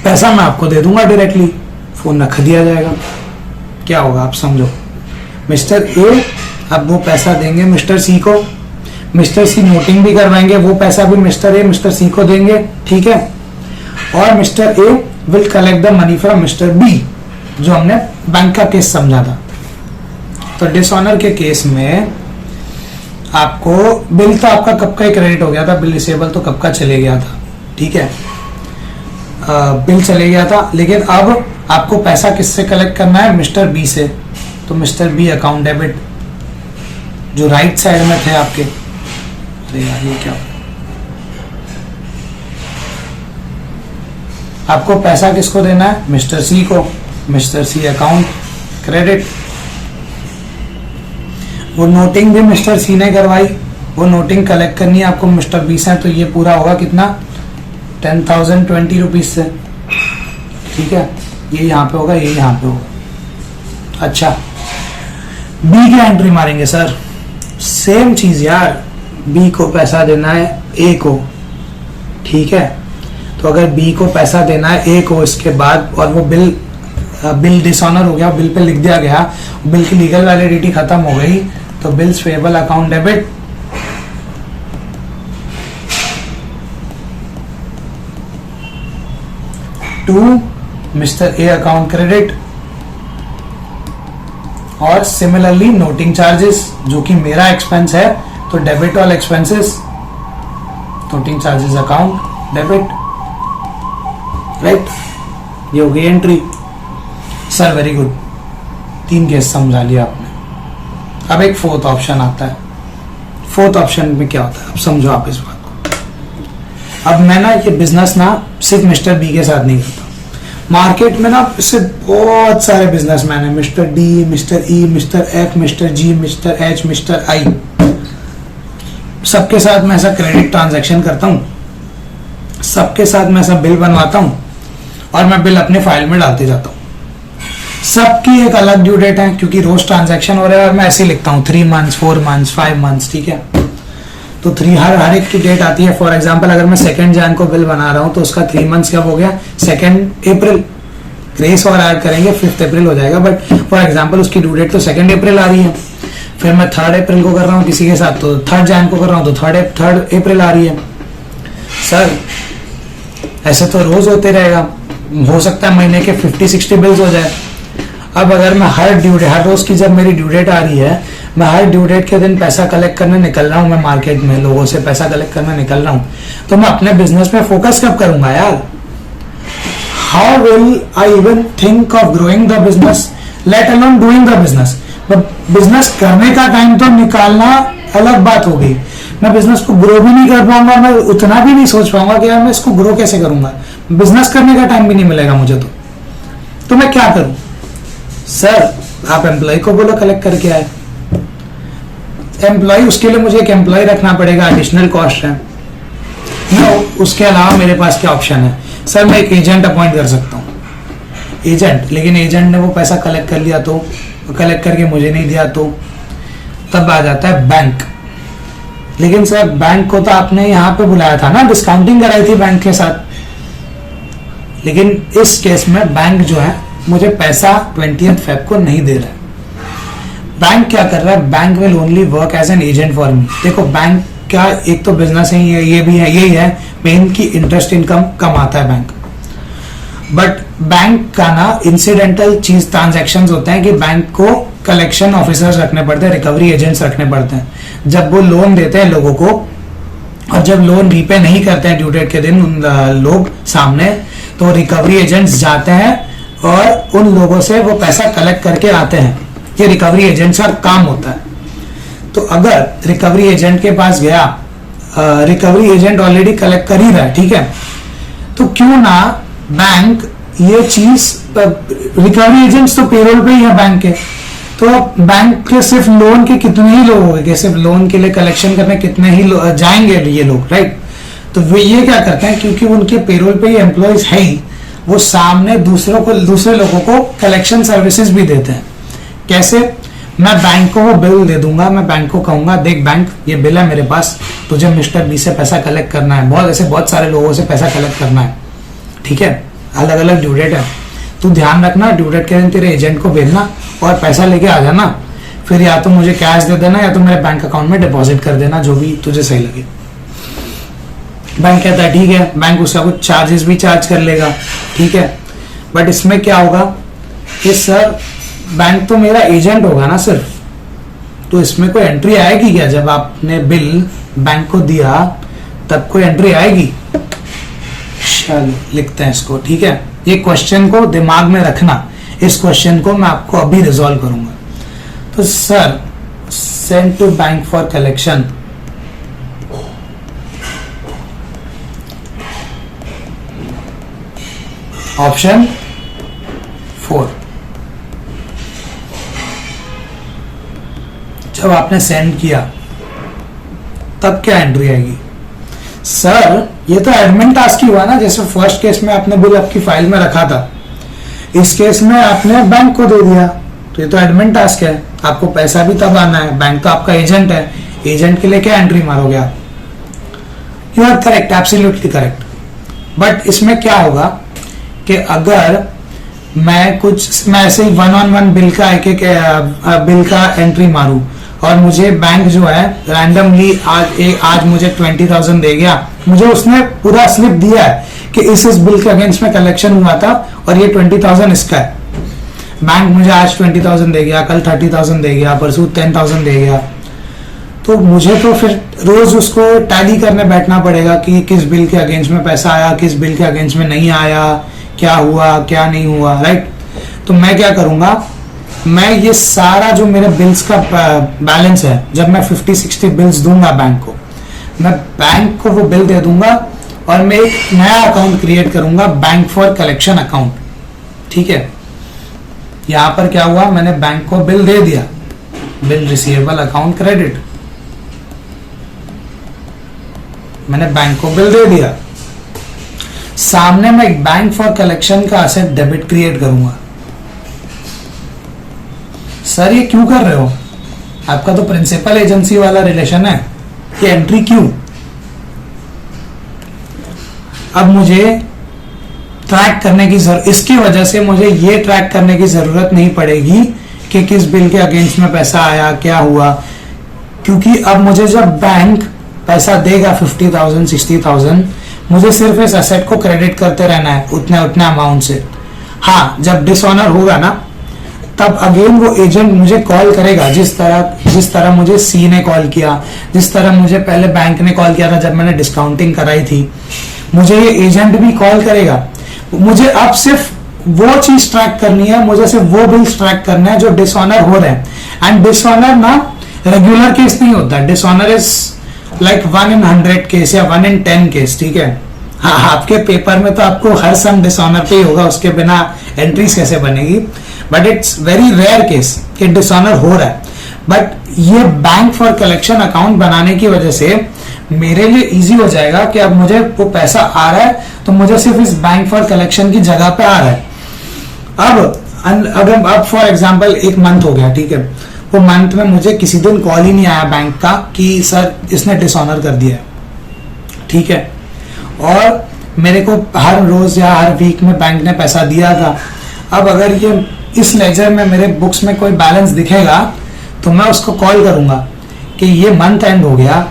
पैसा मैं आपको दे दूंगा डायरेक्टली, फोन रख दिया जाएगा। क्या होगा आप समझो, मिस्टर ए अब वो पैसा देंगे मिस्टर सी को, मिस्टर सी नोटिंग भी करवाएंगे, वो पैसा भी मिस्टर ए मिस्टर सी को देंगे, ठीक है। और mister A will collect the money from mister B, जो हमने बैंक का केस समझा था। तो डिसऑनर के केस में आपको बिल तो आपका कब का ही क्रेडिट हो गया था, बिल रिसेबल तो कब का चले गया था, ठीक है, बिल चले गया था। लेकिन अब आपको पैसा किससे कलेक्ट करना है, मिस्टर बी से। तो मिस्टर बी अकाउंट डेबिट जो राइट साइड में थे आपके, अरे यार ये क्या, आपको पैसा किसको देना है, मिस्टर सी को, मिस्टर सी अकाउंट क्रेडिट। वो नोटिंग भी मिस्टर सी ने करवाई, वो नोटिंग कलेक्ट करनी है आपको मिस्टर बी से। तो ये पूरा होगा कितना, 10,020 रुपीज से, ठीक है। ये यहाँ पे होगा, ये यहाँ पे होगा। अच्छा, बी की एंट्री मारेंगे सर, सेम चीज यार, बी को पैसा देना है ए को, ठीक है। तो अगर बी को पैसा देना है ए को इसके बाद, और वो बिल डिसऑनर हो गया, बिल पे लिख दिया गया, बिल की लीगल वैलिडिटी खत्म हो गई, तो bills payable account debit, to mister A account credit. और सिमिलरली नोटिंग चार्जेस जो कि मेरा एक्सपेंस है, तो debit all expenses, noting charges account debit, right. ये हो गई entry. Sir very good, 3 case समझा लिया आपने। अब एक फोर्थ ऑप्शन आता है। फोर्थ ऑप्शन में क्या होता है, अब समझो आप इस बात को। अब मैं ना ये बिजनेस ना सिर्फ मिस्टर बी के साथ नहीं करता, मार्केट में ना इससे बहुत सारे बिजनेसमैन है, mister D, mister E, mister F, mister G, mister H, mister I, सबके साथ मैं ऐसा क्रेडिट ट्रांजैक्शन करता हूँ, सबके साथ मैं ऐसा बिल बनवाता हूँ और मैं बिल अपने फाइल में डालते जाता हूँ। सबकी एक अलग ड्यू डेट है, क्योंकि रोज ट्रांजैक्शन हो रहा है और मैं ऐसे ही लिखता हूँ 3 मंथ्स, 4 मंथ्स, 5 मंथ्स, ठीक है। तो हर एक की डेट आती है। फॉर एग्जांपल अगर मैं 2 जैन को बिल बना रहा हूँ तो उसका 3 मंथ्स कब हो गया, 2 अप्रैल। ग्रेस और ऐड करेंगे 5 अप्रैल हो जाएगा, बट फॉर एग्जांपल उसकी ड्यू डेट तो 2 अप्रैल आ रही है। फिर मैं 3 अप्रैल को कर रहा हूँ किसी के साथ, तो 3 जैन को कर रहा हूँ तो 3 अप्रैल आ रही है। सर ऐसे तो रोज होते रहेगा, हो सकता है महीने के 50-60 बिल्स हो जाए। अब अगर मैं हर रोज की जब मेरी ड्यू डेट आ रही है, मैं हर ड्यू डेट के दिन पैसा कलेक्ट करने निकल रहा हूँ, मैं मार्केट में लोगों से पैसा कलेक्ट करने निकल रहा हूँ, तो मैं अपने बिजनेस में फोकस कब करूंगा यार। How will I even think of growing the business, let alone doing the business. Business करने का टाइम तो निकालना अलग बात हो गई, मैं बिजनेस को ग्रो भी नहीं कर पाऊंगा, मैं उतना भी नहीं सोच पाऊंगा कि यार मैं इसको ग्रो कैसे करूंगा, बिजनेस करने का टाइम भी नहीं मिलेगा मुझे। तो मैं क्या करूं। सर आप एम्प्लॉय को बोलो कलेक्ट करके आए, एम्प्लॉय, उसके लिए मुझे एक एम्प्लॉय रखना पड़ेगा, एडिशनल कॉस्ट है। उसके अलावा मेरे पास क्या ऑप्शन है, सर मैं एक एजेंट अपॉइंट कर सकता हूँ, एजेंट, लेकिन एजेंट ने वो पैसा कलेक्ट कर लिया तो कलेक्ट करके मुझे नहीं दिया तो तब आ जाता है बैंक। लेकिन सर बैंक को तो आपने यहाँ पे बुलाया था ना, डिस्काउंटिंग कराई थी बैंक के साथ, लेकिन इस केस में बैंक जो है मुझे पैसा 20th फेब को नहीं दे रहा है। बैंक क्या कर रहा है, bank will only work as an agent for me. देखो बैंक का एक तो बिजनेस ही है, ये भी है, यही है मेन की इंटरेस्ट इनकम कम आता है बैंक, बट बैंक का ना इंसिडेंटल चीज ट्रांजैक्शंस होते हैं कि बैंक को कलेक्शन ऑफिसर्स रखने पड़ते हैं, रिकवरी एजेंट्स रखने पड़ते हैं। जब वो लोन देते हैं लोगों को और जब लोन रीपे नहीं करते हैं ड्यू डेट के दिन उन लोग सामने, तो रिकवरी एजेंट्स जाते हैं और उन लोगों से वो पैसा कलेक्ट करके आते हैं। ये रिकवरी एजेंट्स का काम होता है। तो अगर रिकवरी एजेंट के पास गया, रिकवरी एजेंट ऑलरेडी कलेक्ट कर ही रहा है, ठीक है, तो क्यों ना बैंक ये चीज, रिकवरी एजेंट्स तो पेरोल पे ही है बैंक के, तो बैंक के सिर्फ लोन के कितने ही लोग होंगे, सिर्फ लोन के लिए कलेक्शन करने कितने ही जाएंगे ये लोग, राइट। तो वे ये क्या करते हैं, क्योंकि उनके पेरोल पे ही एम्प्लॉयज है ही, वो सामने दूसरे लोगों को कलेक्शन सर्विसेज भी देते हैं। कैसे, मैं बैंक को वो बिल दे दूंगा, मैं बैंक को कहूंगा देख बैंक ये बिल है मेरे पास, तुझे मिस्टर बी से पैसा कलेक्ट करना है, बहुत सारे लोगों से पैसा कलेक्ट करना है, ठीक है, अलग अलग ड्यू डेट है, तू ध्यान रखना ड्यू डेट के दिन तेरे एजेंट को भेजना और पैसा लेके आ जाना। फिर या तो मुझे कैश दे देना या तो मेरे बैंक अकाउंट में डिपॉजिट कर देना, जो भी तुझे सही लगे। बैंक कहता है ठीक है, बैंक उसका कुछ चार्जेस भी चार्ज कर लेगा, ठीक है। बट इसमें क्या होगा कि सर बैंक तो मेरा एजेंट होगा ना सिर्फ, तो इसमें कोई एंट्री आएगी क्या? जब आपने बिल बैंक को दिया तब कोई एंट्री आएगी? चलो लिखते हैं इसको, ठीक है। ये क्वेश्चन को दिमाग में रखना, इस क्वेश्चन को मैं आपको अभी रिजॉल्व करूंगा। तो sir send to bank for collection, option 4। जब आपने सेंड किया तब क्या एंट्री आएगी? सर ये तो एडमिन टास्क ही हुआ ना, जैसे फर्स्ट केस में आपने बिल आपकी फाइल में रखा था, इस केस में आपने बैंक को दे दिया, तो ये तो एडमिन टास्क है। आपको पैसा भी तब आना है, बैंक तो आपका एजेंट है, एजेंट के लिए क्या एंट्री मारोगे आप? You are correct, absolutely correct. But इसमें क्या होगा कि अगर मैं ऐसे ही 1-on-1 बिल का एंट्री मारूं और मुझे बैंक जो है रैंडमली आज मुझे 20,000 दे गया, मुझे उसने पूरा स्लिप दिया है कि इस बिल के अगेंस्ट में कलेक्शन हुआ था और ये 20,000 इसका है। बैंक मुझे आज 20,000 दे गया, कल 30,000 दे गया, परसों 10,000 दे गया, तो मुझे तो फिर रोज उसको टैली करने बैठना पड़ेगा कि किस बिल के अगेंस्ट में पैसा आया, किस बिल के अगेंस्ट में नहीं आया, क्या हुआ क्या नहीं हुआ, राइट। तो मैं क्या करूंगा, मैं ये सारा जो मेरे बिल्स का बैलेंस है, जब मैं 50-60 बिल्स दूंगा बैंक को, मैं बैंक को वो बिल दे दूंगा और मैं एक नया अकाउंट क्रिएट करूंगा, बैंक फॉर कलेक्शन अकाउंट, ठीक है। यहां पर क्या हुआ, मैंने बैंक को बिल दे दिया, बिल रिसीवेबल अकाउंट क्रेडिट, मैंने बैंक को बिल दे दिया। सामने मैं एक बैंक फॉर कलेक्शन का एसेट डेबिट क्रिएट करूंगा। सर ये क्यों कर रहे हो? आपका तो प्रिंसिपल एजेंसी वाला रिलेशन है, ये एंट्री क्यों? अब मुझे ट्रैक करने की इसकी वजह से मुझे ये ट्रैक करने की जरूरत नहीं पड़ेगी कि किस बिल के अगेंस्ट में पैसा आया, क्या हुआ, क्योंकि अब मुझे जब बैंक पैसा देगा 50,000 60,000, मुझे सिर्फ इस एसेट को क्रेडिट करते रहना है उतने अमाउंट से। हाँ, जब डिसऑनर होगा ना, तब अगेन वो एजेंट मुझे कॉल करेगा, जिस तरह मुझे सी ने कॉल किया, जिस तरह मुझे पहले बैंक ने कॉल किया था जब मैंने डिस्काउंटिंग कराई थी, मुझे ये एजेंट भी कॉल करेगा। मुझे अब सिर्फ वो चीज ट्रैक करनी है, मुझे सिर्फ वो बिल्स ट्रैक करना है जो डिसऑनर हो रहे हैं। एंड डिसऑनर ना रेगुलर केस नहीं होता, dishonour is like 1 in 100 case या 1 in 10 केस, ठीक है। हाँ, आपके पेपर में तो आपको हर सम डिसऑनर पे ही होगा, उसके बिना एंट्रीज कैसे बनेगी, but it's very rare case कि डिसऑनर हो रहा है। बट ये बैंक फॉर कलेक्शन अकाउंट बनाने की वजह से मेरे लिए इजी हो जाएगा कि अब मुझे वो पैसा आ रहा है तो मुझे सिर्फ इस बैंक फॉर कलेक्शन की जगह पे आ रहा है। अब फॉर एग्जांपल एक मंथ हो गया, ठीक है, वो मंथ में मुझे किसी दिन कॉल ही नहीं आया बैंक का कि सर इसने डिसऑनर कर दिया है, ठीक है, और मेरे को हर रोज या हर वीक में बैंक ने पैसा दिया था। अब अगर ये इस लेजर में मेरे बुक्स में कोई बैलेंस दिखेगा तो मैं उसको कॉल करूंगा कि ये मंथ एंड हो गया,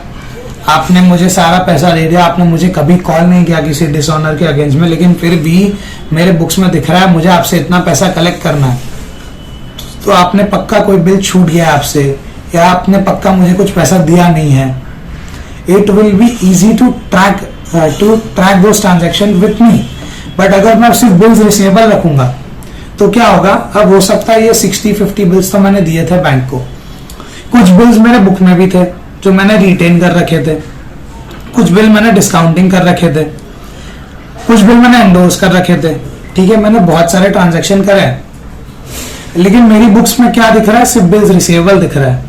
आपने मुझे सारा पैसा दे दिया, आपने मुझे कभी कॉल नहीं किया किसी डिसऑनर के अगेंस्ट में, लेकिन फिर भी मेरे बुक्स में दिख रहा है मुझे आपसे इतना पैसा कलेक्ट करना है, तो आपने पक्का कोई बिल छूट गया आपसे, या आपने पक्का मुझे कुछ पैसा दिया नहीं है। It will be easy to track those transaction with me. But अगर मैं सिर्फ बिल्स रिसीवेबल रखूंगा तो क्या होगा, अब हो सकता है ये 60-50 बिल्स तो मैंने दिए थे बैंक को, कुछ बिल्स मेरे बुक में भी थे जो मैंने रिटेन कर रखे थे, कुछ बिल मैंने डिस्काउंटिंग कर रखे थे, कुछ बिल मैंने एंडोर्स कर रखे थे, ठीक है, मैंने बहुत सारे ट्रांजैक्शन करे हैं, लेकिन मेरी बुक्स में क्या दिख रहा है, सिर्फ बिल्स रिसीवेबल दिख रहा है।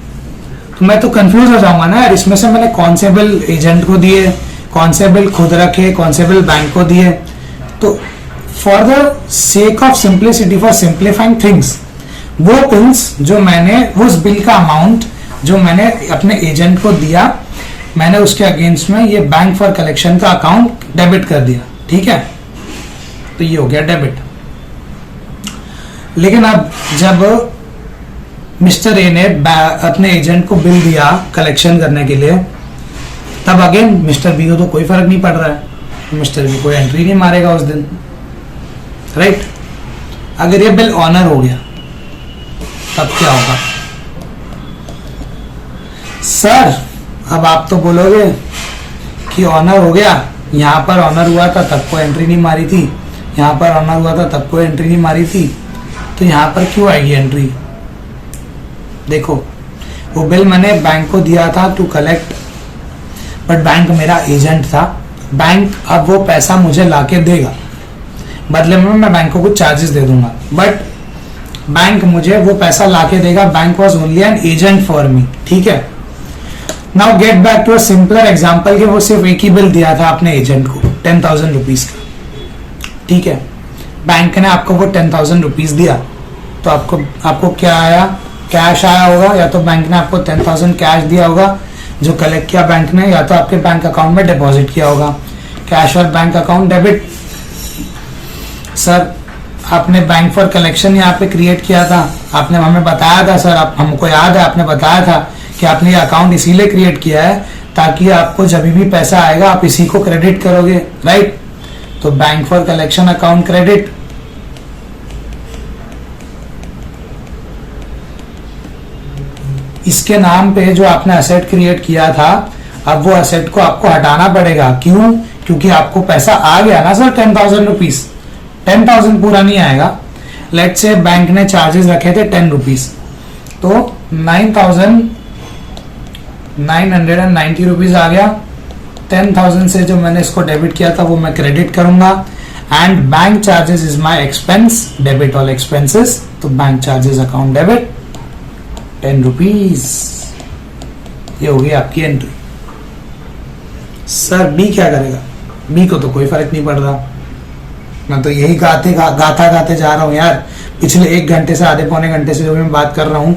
तो मैं तो कंफ्यूज हो जाऊंगा ना यार, इसमें से मैंने कौन से बिल एजेंट को दिए, कौन से बिल खुद रखे, कौन से बिल बैंक को दिए। तो for the sake of simplicity, for simplifying things, वो बिल्स जो मैंने, उस बिल का अमाउंट जो मैंने अपने एजेंट को दिया, मैंने उसके अगेंस्ट में ये बैंक फॉर कलेक्शन का अकाउंट डेबिट कर दिया, ठीक है, तो ये हो गया डेबिट। लेकिन अब जब मिस्टर ए ने अपने एजेंट को बिल दिया कलेक्शन करने के लिए, तब अगेन मिस्टर बी को तो कोई फर्क नहीं पड़ रहा है, मिस्टर बी कोई एंट्री नहीं मारेगा उस दिन, राइट। अगर ये बिल ऑनर हो गया तब क्या होगा? सर अब आप तो बोलोगे कि ऑनर हो गया, यहां पर ऑनर हुआ था तब कोई एंट्री नहीं मारी थी, यहां पर ऑनर हुआ था तब कोई एंट्री नहीं मारी थी, तो यहां पर क्यों आएगी एंट्री? देखो वो बिल मैंने बैंक को दिया था टू कलेक्ट, बट बैंक मेरा एजेंट था, बैंक अब वो पैसा मुझे लाके देगा, बदले में मैं बैंक को कुछ चार्जेस दे दूंगा, बट बैंक मुझे वो पैसा लाके देगा। Bank was only an agent for me, ठीक है। Now get back to a simpler example कि वो सिर्फ एक ही बिल दिया था अपने एजेंट को 10,000 रुपीज का, ठीक है। बैंक ने आपको वो 10,000 रुपीज दिया, तो आपको क्या आया? कैश आया होगा, या तो बैंक ने आपको 10,000 कैश दिया होगा जो कलेक्ट किया बैंक ने, या तो आपके बैंक अकाउंट में डिपॉजिट किया होगा। कैश और बैंक अकाउंट डेबिट। सर आपने बैंक फॉर कलेक्शन यहाँ पे क्रिएट किया था, आपने हमें बताया था सर, हमको याद है आपने बताया था कि आपने ये अकाउंट इसीलिए क्रिएट किया है ताकि आपको जब भी पैसा आएगा आप इसी को क्रेडिट करोगे, राइट। तो bank for collection account credit. इसके नाम पे जो आपने असेट क्रिएट किया था, अब वो असेट को आपको हटाना पड़ेगा। क्यों? क्योंकि आपको पैसा आ गया ना सर 10,000 रुपीज, 10,000 पूरा नहीं आएगा। लेट से बैंक ने चार्जेस रखे थे 10 रुपीज, तो 9,990 रुपीज आ गया। 10,000 से जो मैंने इसको डेबिट किया था वो मैं क्रेडिट करूंगा, and bank charges is my expense, debit all expenses, तो bank charges account debit 10 rupees. ये होगी आपकी एंट्री। सर बी क्या करेगा? बी को तो कोई फर्क नहीं पड़ रहा, मैं तो यही गाते जा रहा हूं यार, पिछले 1 घंटे से आधे पौने घंटे से जो मैं बात कर रहा हूं।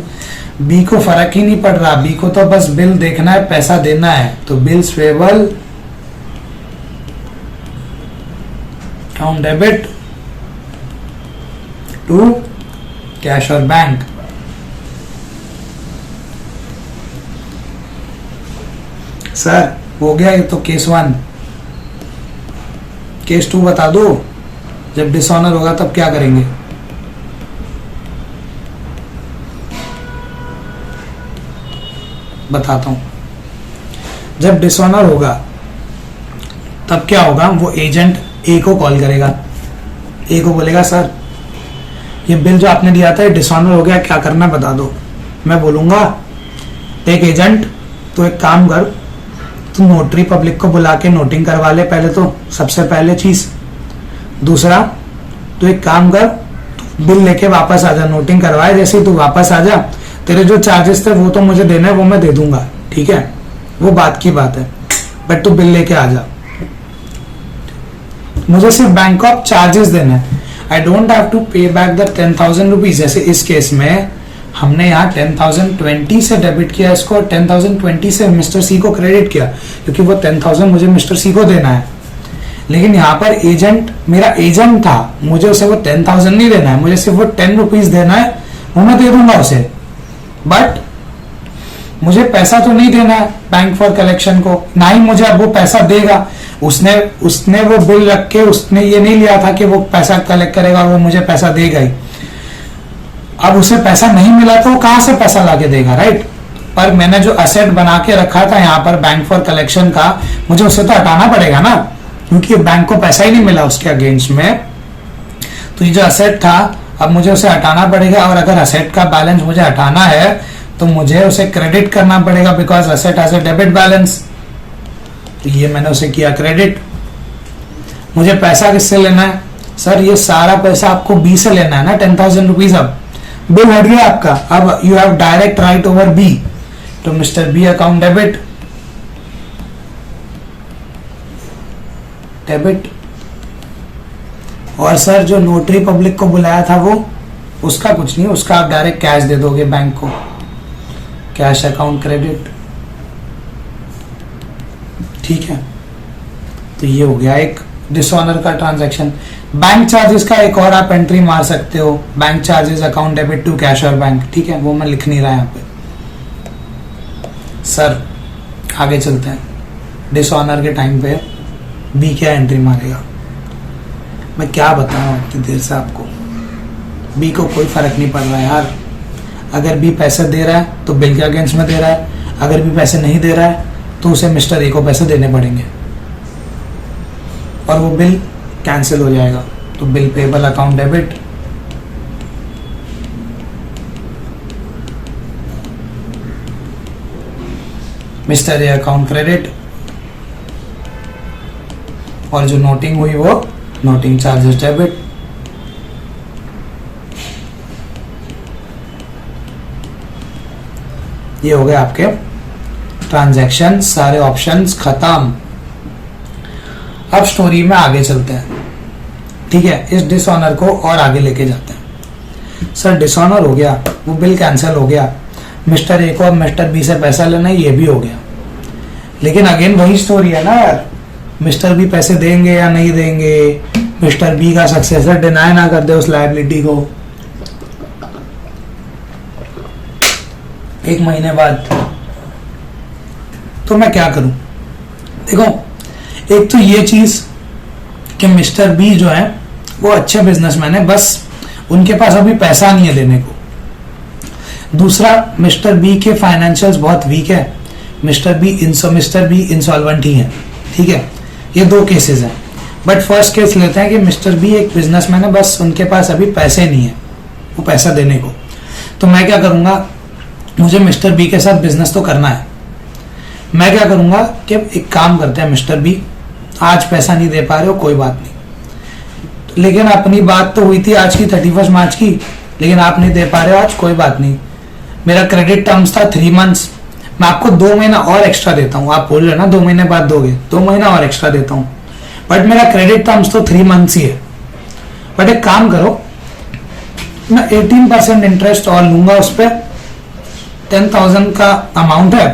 बी को फर्क ही नहीं पड़ रहा, बी को तो बस बिल देखना है, पैसा देना है। तो bills payable account debit to cash और बैंक। सर हो गया ये तो केस 1। केस 2 बता दो, जब डिसऑनर होगा तब क्या करेंगे? बताता हूं। जब डिसऑनर होगा तब क्या होगा? वो एजेंट ए को कॉल करेगा, ए को बोलेगा सर ये बिल जो आपने दिया था डिसऑनर हो गया, क्या करना बता दो। मैं बोलूंगा एक एजेंट, तो एक काम कर, तू नोटरी पब्लिक को बुला के नोटिंग करवा ले पहले, तो सबसे पहले चीज। दूसरा, तो एक काम कर, बिल लेके वापस आ जा, नोटिंग करवाए जैसे तू वापस आ जा, तेरे जो चार्जेस थे वो तो मुझे देना है, वो मैं दे दूंगा, ठीक है, वो बात की बात है, बट तू बिल लेके आ जा, मुझे सिर्फ बैंक ऑफ चार्जेस देना है। आई डोंट हैव टू पे बैक द 10,000 रुपीज। जैसे इस केस में हमने यहाँ 10,020 से डेबिट किया इसको, 10,020 से मिस्टर सी को क्रेडिट किया, क्योंकि वो 10,000 मुझे मिस्टर सी को देना है। लेकिन यहाँ पर एजेंट मेरा एजेंट था, मुझे उसे वो 10,000 नहीं देना है, मुझे सिर्फ वो 10 रुपीज देना है, वो मैं दे दूंगा उसे, बट मुझे पैसा तो नहीं देना है बैंक फॉर कलेक्शन को, ना ही मुझे अब वो पैसा देगा। उसने वो बिल रख के उसने ये नहीं लिया था कि वो पैसा कलेक्ट करेगा और वो मुझे पैसा देगा ही। अब उसे पैसा नहीं मिला तो वो कहां से पैसा लाके देगा, राइट। पर मैंने जो असेट बना के रखा था यहाँ पर बैंक फॉर कलेक्शन का, मुझे उसे तो हटाना पड़ेगा ना, क्योंकि बैंक को पैसा ही नहीं मिला उसके अगेंस्ट में। तो ये जो असेट था अब मुझे उसे हटाना पड़ेगा, और अगर असेट का बैलेंस मुझे हटाना है तो मुझे उसे क्रेडिट करना पड़ेगा, because asset has a debit balance. तो ये मैंने उसे किया क्रेडिट। मुझे पैसा किससे लेना है? सर ये सारा पैसा आपको बी से लेना है ना, 10,000 रुपीज। अब बिल हट गया आपका, अब you have direct right over B, तो mister B account debit, debit. और सर जो नोटरी पब्लिक को बुलाया था वो, उसका कुछ नहीं, उसका आप डायरेक्ट कैश दे दोगे बैंक को, कैश अकाउंट क्रेडिट, ठीक है। तो ये हो गया एक डिसऑनर का ट्रांजैक्शन। बैंक चार्जेस का एक और आप एंट्री मार सकते हो, bank charges account debit to cash और बैंक, ठीक है, वो मैं लिख नहीं रहा यहाँ पे। सर आगे चलते हैं, डिसऑनर के टाइम पे बी क्या एंट्री मारेगा, मैं क्या बताऊँ इतनी देर से आपको। बी को कोई फर्क नहीं पड़ रहा है यार, अगर बी पैसे दे रहा है तो बिल के अगेंस्ट में दे रहा है, अगर बी पैसे नहीं दे रहा है तो उसे मिस्टर ए को पैसे देने पड़ेंगे और वो बिल कैंसिल हो जाएगा। तो bill payable account debit, mister A account credit, और जो नोटिंग हुई वो नोटिंग चार्जेस डेबिट। ये हो गए आपके ट्रांजैक्शन, सारे ऑप्शंस खत्म। अब स्टोरी में आगे चलते हैं, ठीक है। इस डिसऑनर को और आगे लेके जाते हैं। सर डिसऑनर हो गया, वो बिल कैंसिल हो गया, मिस्टर ए को अब मिस्टर बी से पैसा लेना है, ये भी हो गया। लेकिन अगेन वही स्टोरी है ना यार, मिस्टर बी पैसे देंगे या नहीं देंगे, मिस्टर बी का सक्सेसर डिनाई ना कर दे उस लायबिलिटी को 1 महीने बाद, तो मैं क्या करूं। देखो, एक तो ये चीज कि मिस्टर बी जो है वो अच्छे बिजनेसमैन है, बस उनके पास अभी पैसा नहीं है देने को। दूसरा, मिस्टर बी के फाइनेंशियल्स बहुत वीक है, मिस्टर बी इंसॉल्वेंट ही है, ठीक है। ये 2 केसेस हैं, बट फर्स्ट केस लेते हैं कि मिस्टर बी एक बिजनेसमैन है, बस उनके पास अभी पैसे नहीं है वो पैसा देने को। तो मैं क्या करूंगा, मुझे मिस्टर बी के साथ बिजनेस तो करना है। मैं क्या करूंगा कि एक काम करते हैं, मिस्टर बी आज पैसा नहीं दे पा रहे हो, कोई बात नहीं, लेकिन अपनी बात तो हुई थी आज की 31 मार्च की, लेकिन आप नहीं दे पा रहे हो आज, कोई बात नहीं। मेरा क्रेडिट टर्म्स था 3 मंथ्स, मैं आपको 2 महीना और एक्स्ट्रा देता हूँ। आप बोल रहे ना 2 महीने बाद दोगे, 2 महीना और एक्स्ट्रा देता हूँ, बट मेरा क्रेडिट टर्म्स तो 3 मंथ्स ही है। बट एक काम करो, मैं 18% इंटरेस्ट और लूंगा उस पर, 10,000 का अमाउंट है,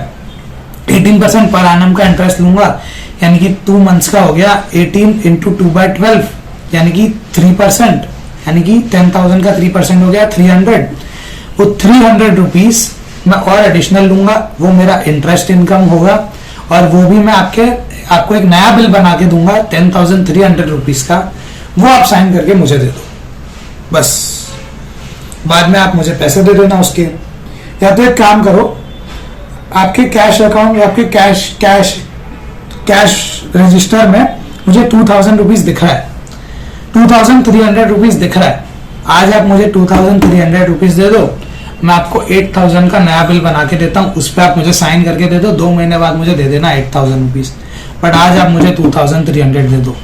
18% पर एनम का इंटरेस्ट लूंगा, यानी कि 2 मंथ्स का हो गया 18 इंटू 2/12, यानी कि 3%, यानी कि 10,000 का 3% हो गया 300। वो 300 रुपीज मैं और एडिशनल लूंगा, वो मेरा इंटरेस्ट इनकम होगा, और वो भी मैं आपको एक नया बिल बना के दूंगा 10,300 रुपीज का, वो आप साइन करके मुझे दे दो, बस बाद में आप मुझे पैसे दे देना उसके। या तो एक काम करो, आपके कैश अकाउंट या आपके कैश रजिस्टर में मुझे 2,000 रुपीज दिख रहा है, 2,300 रुपीज दिख रहा है, आज आप मुझे 2,300 रुपीज दे दो, मैं आपको 8,000 का नया बिल बना के देता हूँ, उस पर आप मुझे साइन करके दे दो, 2 महीने बाद मुझे दे देना 8,000 रुपीज, बट आज आप मुझे 2,300 दे दो।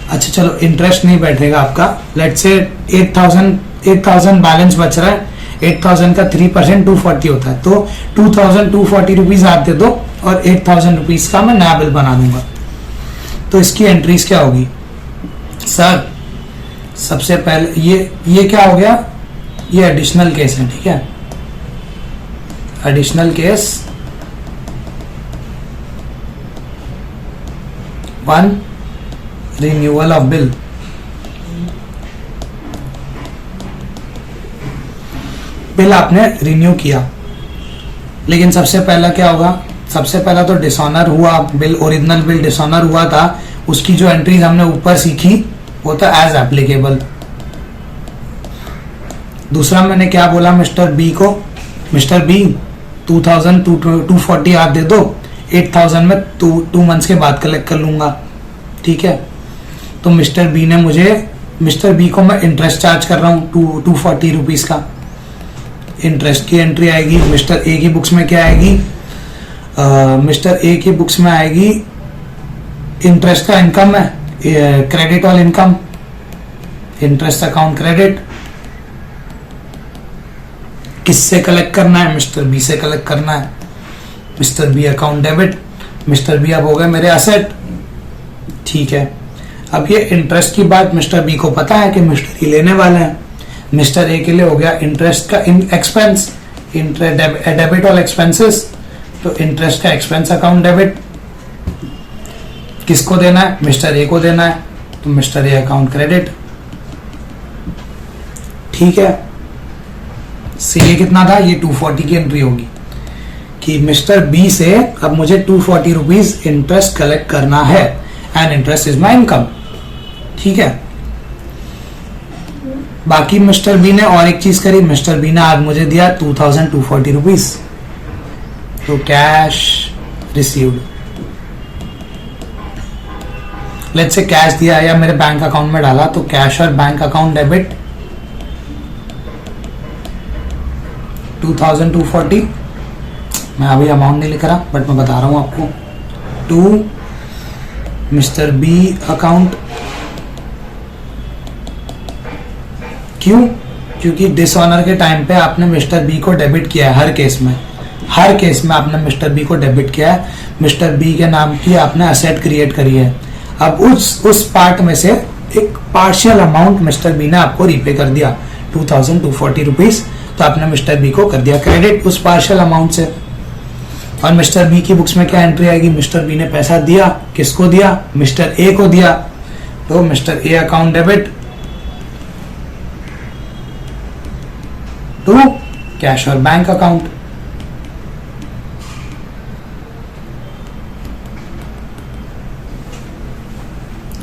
अच्छा चलो, इंटरेस्ट नहीं बैठेगा आपका, लेट्स से 8,000 बैलेंस बच रहा है, 8,000 का 3% 240 होता है, तो 2,240 रुपीज आप दे दो और 8,000 रुपीज का मैं नया बिल बना दूंगा। तो इसकी एंट्रीज क्या होगी सर? सबसे पहले ये क्या हो गया, ये एडिशनल केस है, ठीक है, additional case 1, renewal of bill. Bill आपने रिन्यू किया, लेकिन सबसे पहला क्या होगा, सबसे पहला तो डिसऑनर हुआ बिल, ओरिजिनल बिल डिसऑनर हुआ था, उसकी जो एंट्रीज हमने ऊपर सीखी वो था एज एप्लीकेबल। दूसरा मैंने क्या बोला मिस्टर बी को, मिस्टर बी 2,240 आप दे दो, 8,000 में 2 मंथ्स के बाद कलेक्ट कर लूंगा, ठीक है। तो मिस्टर बी ने मुझे, मिस्टर बी को मैं इंटरेस्ट चार्ज कर रहा हूँ 240 रुपीज का, इंटरेस्ट की एंट्री आएगी। मिस्टर ए की बुक्स में क्या आएगी, मिस्टर ए की बुक्स में आएगी इंटरेस्ट का इनकम है, credit all income, interest account credit. किससे कलेक्ट करना है, मिस्टर बी से कलेक्ट करना है, mister B account debit, mister B अब हो गए मेरे एसेट, ठीक है। अब ये इंटरेस्ट की बात मिस्टर बी को पता है कि मिस्टर ई लेने वाले हैं, मिस्टर ए के लिए हो गया इंटरेस्ट का एक्सपेंस, डेबिट ऑल एक्सपेंसेस, तो इंटरेस्ट का एक्सपेंस अकाउंट डेबिट, किसको देना है? मिस्टर ए को देना है, तो मिस्टर ए अकाउंट क्रेडिट। ठीक है, से ये कितना था? ये 240 की एंट्री होगी कि मिस्टर बी से अब मुझे 240 रुपीज इंटरेस्ट कलेक्ट करना है and interest is my income. ठीक है, बाकी मिस्टर बी ने और एक चीज करी, मिस्टर बी ने आज मुझे दिया 2240 रुपीज, तो cash received. Let's say cash दिया या मेरे बैंक अकाउंट में डाला, तो कैश और बैंक अकाउंट डेबिट 2240। मैं अभी अमाउंट नहीं लिख रहा बट मैं बता रहा हूं आपको, टू मिस्टर बी अकाउंट। क्यों? क्योंकि डिसऑनर के टाइम पे आपने मिस्टर बी को डेबिट किया है। हर केस में आपने मिस्टर बी को डेबिट किया है, मिस्टर बी के नाम की आपने असेट क्रिएट करी है। अब उस पार्ट में से एक पार्शियल अमाउंट मिस्टर बी ने आपको रीपे कर दिया 2240 रुपीज, तो आपने मिस्टर बी को कर दिया क्रेडिट उस पार्शियल अमाउंट से। और मिस्टर बी की बुक्स में क्या एंट्री आएगी? मिस्टर बी ने पैसा दिया, किसको दिया? मिस्टर ए को दिया, तो mister A account debit to cash और बैंक अकाउंट।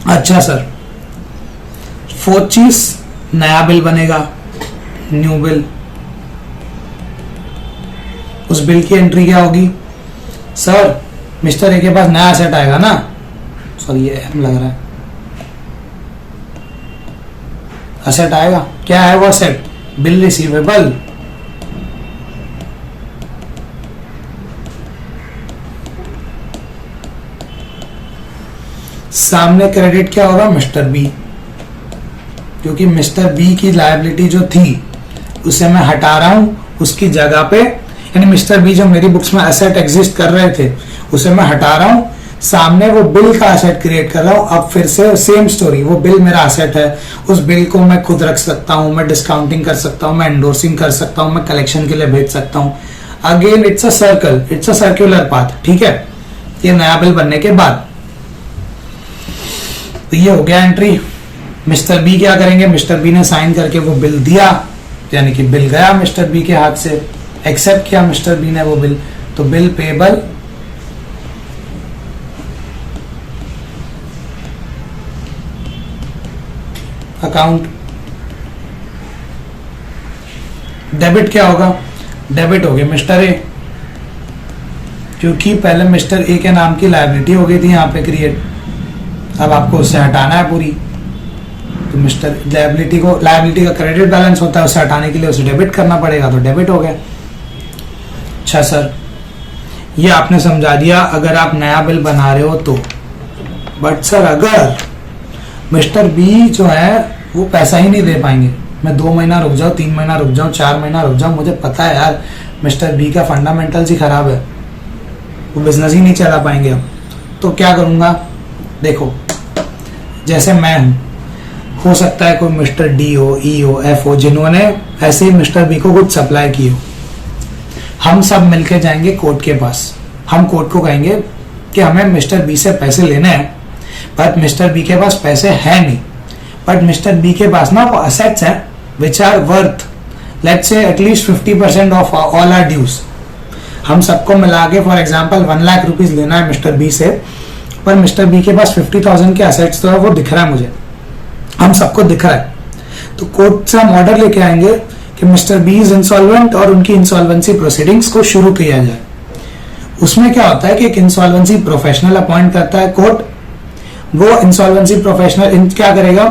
अच्छा सर, फोर्थ चीज, नया बिल बनेगा, न्यू बिल। उस बिल की एंट्री क्या होगी? सर मिस्टर ए के पास नया सेट आएगा ना, सॉरी ये एम लग रहा है, असेट आएगा। क्या है वो सेट? Bill receivable. सामने क्रेडिट क्या होगा? मिस्टर बी, क्योंकि मिस्टर बी की लायबिलिटी जो थी उसे मैं हटा रहा हूं, उसकी जगह पे यानी मिस्टर बी जो मेरी बुक्स में एसेट एग्जिस्ट कर रहे थे उसे मैं हटा रहा हूं, सामने वो बिल का एसेट क्रिएट कर रहा हूं। अब फिर से सेम स्टोरी, वो बिल मेरा एसेट है, उस बिल को मैं खुद रख सकता हूं, मैं डिस्काउंटिंग कर सकता हूं, मैं एंडोर्सिंग कर सकता हूं, मैं कलेक्शन के लिए भेज सकता हूं। Again it's a circle, it's a circular path. ठीक है, ये नया बिल बनने के बाद तो ये हो गया एंट्री। मिस्टर बी क्या करेंगे? मिस्टर बी ने साइन करके वो बिल दिया, यानी कि बिल गया मिस्टर बी के हाथ से, एक्सेप्ट किया मिस्टर बी ने वो बिल, तो बिल पेबल अकाउंट। डेबिट क्या होगा? डेबिट हो गया मिस्टर ए, क्योंकि पहले मिस्टर ए के नाम की लायबिलिटी हो गई थी यहाँ पे क्रिएट, अब आपको उससे हटाना है पूरी, तो मिस्टर लायबिलिटी का क्रेडिट बैलेंस होता है, उसे हटाने के लिए उसे डेबिट करना पड़ेगा, तो डेबिट हो गया। अच्छा सर, ये आपने समझा दिया अगर आप नया बिल बना रहे हो तो। बट सर अगर मिस्टर बी जो है वो पैसा ही नहीं दे पाएंगे, मैं 2 महीना रुक जाऊँ, 3 महीना रुक जाऊँ, 4 महीना रुक जाऊँ, मुझे पता है यार मिस्टर बी का फंडामेंटल्स ही खराब है, वो बिजनेस ही नहीं चला पाएंगे, अब तो क्या करूँगा? देखो जैसे मैं हूं, हो सकता है कोई मिस्टर डी हो, ई हो, एफ हो, जिन्होंने ऐसे ही मिस्टर बी को कुछ सप्लाई की हो। हम सब मिलके जाएंगे कोर्ट के पास, हम कोर्ट को कहेंगे कि हमें मिस्टर बी से पैसे लेने हैं, बट मिस्टर बी के पास पैसे है नहीं, बट मिस्टर बी के पास ना वो असेट्स हैं which are worth let's say at least 50% of all our dues. हम सबको मिला के फॉर एग्जाम्पल 1 लाख रुपीज लेना है मिस्टर बी से, पर मिस्टर बी के पास 50,000 के असेट्स तो है, वो दिख रहा है मुझे, हम सबको दिख रहा है, तो कोर्ट से हम ऑर्डर लेके आएंगे कि मिस्टर बी इज इंसॉल्वेंट और उनकी इंसॉल्वेंसी प्रोसीडिंग्स को शुरू किया जाए। उसमें क्या होता है कि एक इंसॉल्वेंसी प्रोफेशनल अपॉइंट करता है कोर्ट, वो इंसॉल्वेंसी प्रोफेशनल क्या करेगा?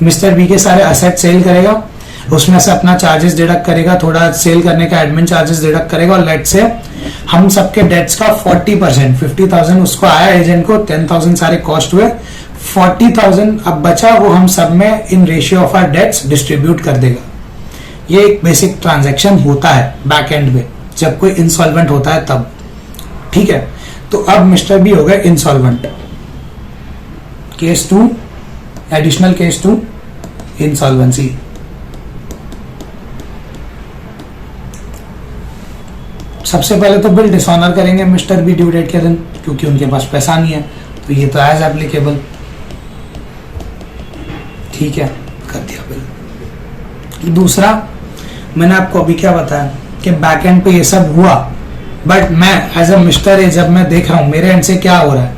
मिस्टर बी के सारे असेट सेल करेगा, उसमें से अपना चार्जेस डिडक्ट करेगा, थोड़ा सेल करने का एडमिन चार्जेस डिडक्ट करेगा, और लेट से हम सबके डेट्स का 40%, 50,000 उसको आया एजेंट को, 10,000 सारे कॉस्ट हुए, 40,000 अब बचा, वो हम सब में in ratio of our debts distribute कर देगा। ये एक बेसिक ट्रांजैक्शन होता है बैक एंड में जब कोई इंसॉल्वेंट होता है तब। ठीक है, तो अब मिस्टर बी हो गए insolvent. Case 2, additional case 2, insolvency. सबसे पहले तो बिल डिसऑनर करेंगे मिस्टर बी ड्यू डेट के दिन, क्योंकि उनके पास पैसा नहीं है, तो ये तो एज एप्लीकेबल, ठीक है, कर दिया बिल। दूसरा, मैंने आपको अभी क्या बताया कि बैक एंड पे ये सब हुआ, बट मैं एज अ मिस्टर ए जब मैं देख रहा हूं मेरे एंड से क्या हो रहा है,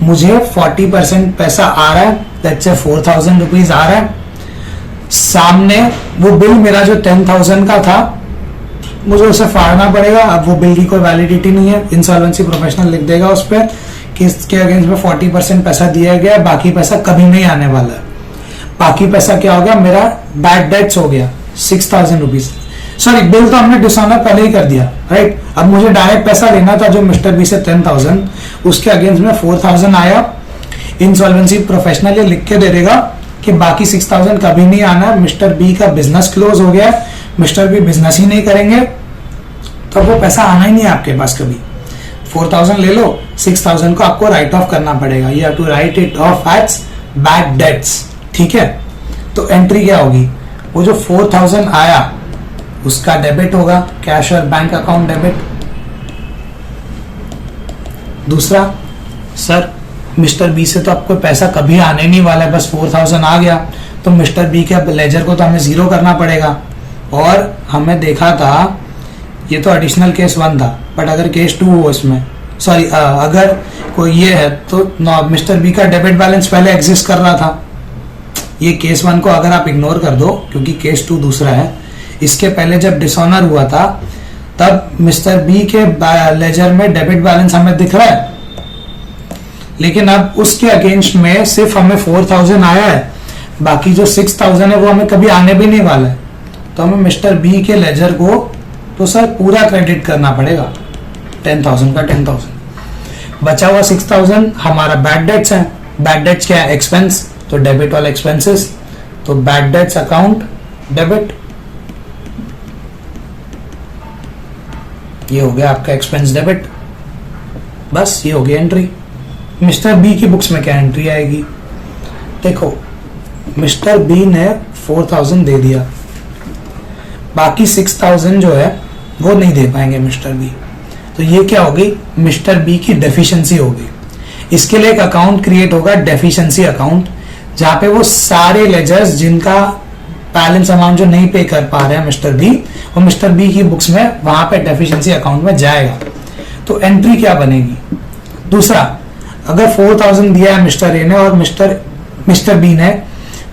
मुझे 40% पैसा आ रहा है, लेट्स से 4,000 रुपीज आ रहा है, सामने वो बिल मेरा जो 10,000 का था मुझे उसे फाड़ना पड़ेगा। अब वो बिल की कोई वैलिडिटी नहीं है, इंसॉल्वेंसी प्रोफेशनल लिख देगा उस पर कि इसके अगेंस्ट में 40% पैसा दिया गया, बाकी पैसा कभी नहीं आने वाला है। बाकी पैसा क्या हो गया, मेरा बैड डेट्स हो गया 6,000 रुपीज। सॉरी, बिल तो हमने डिसऑनर पहले ही कर दिया, राइट। अब मुझे डायरेक्ट पैसा लेना था जो मिस्टर बी से 10,000, उसके अगेंस्ट में 4,000 आया। इंसॉल्वेंसी प्रोफेशनल ये लिख के दे देगा कि बाकी 6,000 कभी नहीं आना, मिस्टर बी का बिजनेस क्लोज हो गया, मिस्टर बी बिजनेस ही नहीं करेंगे, तो वो पैसा आना ही नहीं है आपके पास कभी। 4,000 ले लो, 6,000 को आपको राइट ऑफ करना पड़ेगा, you have to write it off as bad debts, ठीक है। तो एंट्री क्या होगी, वो जो 4,000 आया उसका डेबिट होगा, कैश और बैंक अकाउंट डेबिट। दूसरा, सर मिस्टर बी से तो आपको पैसा कभी आने नहीं वाला है, बस 4,000 आ गया, तो मिस्टर बी के लेजर को तो हमें जीरो करना पड़ेगा। और हमें देखा था, ये तो एडिशनल केस 1 था, बट अगर केस 2 हो इसमें, सॉरी अगर कोई ये है तो मिस्टर बी का डेबिट बैलेंस पहले एग्जिस्ट कर रहा था। ये केस 1 को अगर आप इग्नोर कर दो क्योंकि केस 2 दूसरा है, इसके पहले जब डिसऑनर हुआ था तब मिस्टर बी के लेजर में डेबिट बैलेंस हमें दिख रहा है, लेकिन अब उसके अगेंस्ट में सिर्फ हमें 4,000 आया है, बाकी जो 6,000 है वो हमें कभी आने भी नहीं वाला है। तो हमें मिस्टर बी के लेजर को तो सर पूरा क्रेडिट करना पड़ेगा, 10,000 का 10,000। बचा हुआ 6,000 हमारा बैड डेट्स है। बैड डेट्स क्या है, एक्सपेंस, तो डेबिट वाले एक्सपेंसेस, तो बैड डेट्स अकाउंट डेबिट, ये हो गया आपका एक्सपेंस डेबिट। बस ये हो गया एंट्री। मिस्टर बी की बुक्स में क्या एंट्री आएगी, देखो मिस्टर बी ने 4,000 दे दिया, बाकी 6,000 जो है वो नहीं दे पाएंगे मिस्टर बी, तो ये क्या होगी, मिस्टर बी की डेफिशिएंसी होगी। इसके लिए एक अकाउंट क्रिएट होगा, डेफिशिएंसी अकाउंट, जहां पे वो सारे लेजर्स जिनका बैलेंस अमाउंट जो नहीं पे कर पा रहे हैं मिस्टर बी, वो मिस्टर बी की बुक्स में वहां पे डेफिशिएंसी अकाउंट में जाएगा। तो एंट्री क्या बनेगी, दूसरा, अगर 4,000 दिया है मिस्टर ए ने और मिस्टर बी ने,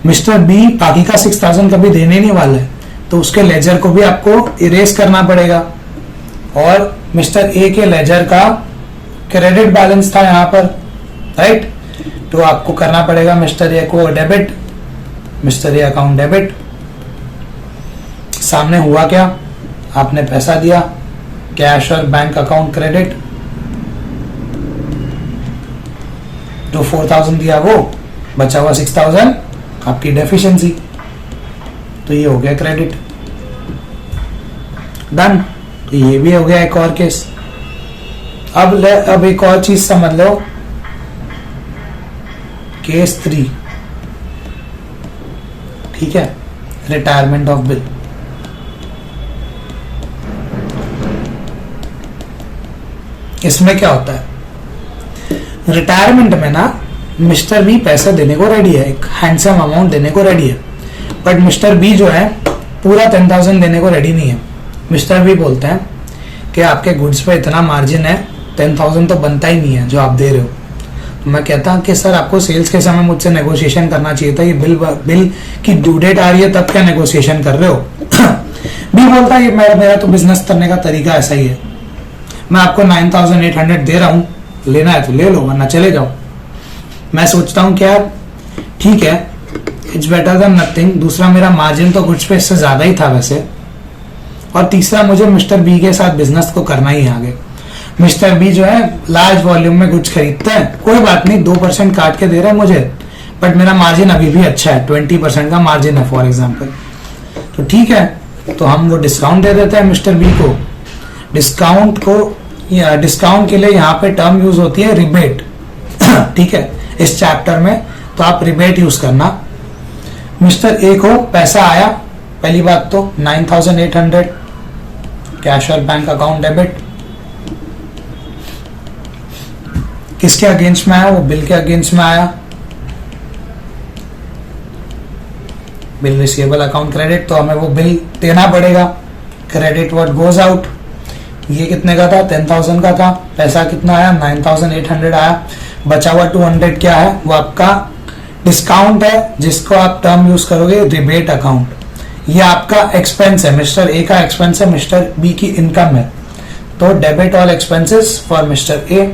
मिस्टर बी बाकी का 6,000 कभी देने नहीं वाला है, तो उसके लेजर को भी आपको इरेज करना पड़ेगा। और मिस्टर ए के लेजर का क्रेडिट बैलेंस था यहाँ पर, राइट, तो आपको करना पड़ेगा मिस्टर ए को debit, mister A account debit. सामने हुआ क्या, आपने पैसा दिया, कैश और बैंक अकाउंट क्रेडिट, जो 4,000 दिया वो, बचा हुआ 6,000 आपकी डेफिशिएंसी, तो ये हो गया क्रेडिट, डन। तो ये भी हो गया एक और केस। अब एक और चीज समझ लो, केस 3, ठीक है, रिटायरमेंट ऑफ बिल। इसमें क्या होता है, रिटायरमेंट में ना मिस्टर बी पैसे देने को रेडी है, एक हैंडसम अमाउंट देने को रेडी है, बट मिस्टर बी जो है पूरा 10,000 देने को रेडी नहीं है। मिस्टर बी बोलते हैं कि आपके गुड्स पे इतना मार्जिन है, 10,000 तो बनता ही नहीं है जो आप दे रहे हो। तो मैं कहता हूँ कि सर आपको सेल्स के समय मुझसे नेगोशिएशन करना चाहिए था, ये बिल की ड्यू डेट आ रही है तब क्या नेगोशिएशन कर रहे हो। बी बोलता है मेरा तो बिजनेस करने का तरीका ऐसा ही है, मैं आपको 9,800 दे रहा हूँ, लेना है तो ले लो वरना चले जाओ। मैं सोचता हूँ क्या, ठीक है, इट्स बेटर देन नथिंग। दूसरा, मेरा मार्जिन तो गुड्स पे इससे ज्यादा ही था वैसे, और तीसरा, मुझे मिस्टर बी के साथ बिजनेस को करना ही है आगे। मिस्टर बी जो है लार्ज वॉल्यूम में गुड्स खरीदता है, कोई बात नहीं 2% काट के दे रहा है मुझे, बट मेरा मार्जिन अभी भी अच्छा है, 20% का मार्जिन है फॉर एग्जाम्पल, तो ठीक है, तो हम वो डिस्काउंट दे देते हैं मिस्टर बी को। डिस्काउंट के लिए यहाँ पे टर्म यूज होती है रिबेट, ठीक है, इस चैप्टर में, तो आप रिबेट यूज करना। मिस्टर ए को पैसा आया, पहली बात तो 9,800 कैश और बैंक अकाउंट डेबिट, किसके अगेंस्ट में आया, वो बिल के अगेंस्ट में आया, बिल रिसीवेबल अकाउंट क्रेडिट, तो हमें वो बिल देना पड़ेगा। क्रेडिट व्हाट गोज आउट, ये कितने का था, 10,000 का था, पैसा कितना आया, 9,800 आया, बचा हुआ 200 क्या है, वो आपका डिस्काउंट है, जिसको आप टर्म यूज करोगे रिबेट अकाउंट। ये आपका एक्सपेंस है, मिस्टर ए का एक्सपेंस है, मिस्टर बी की इनकम है, तो debit all expenses for mister A.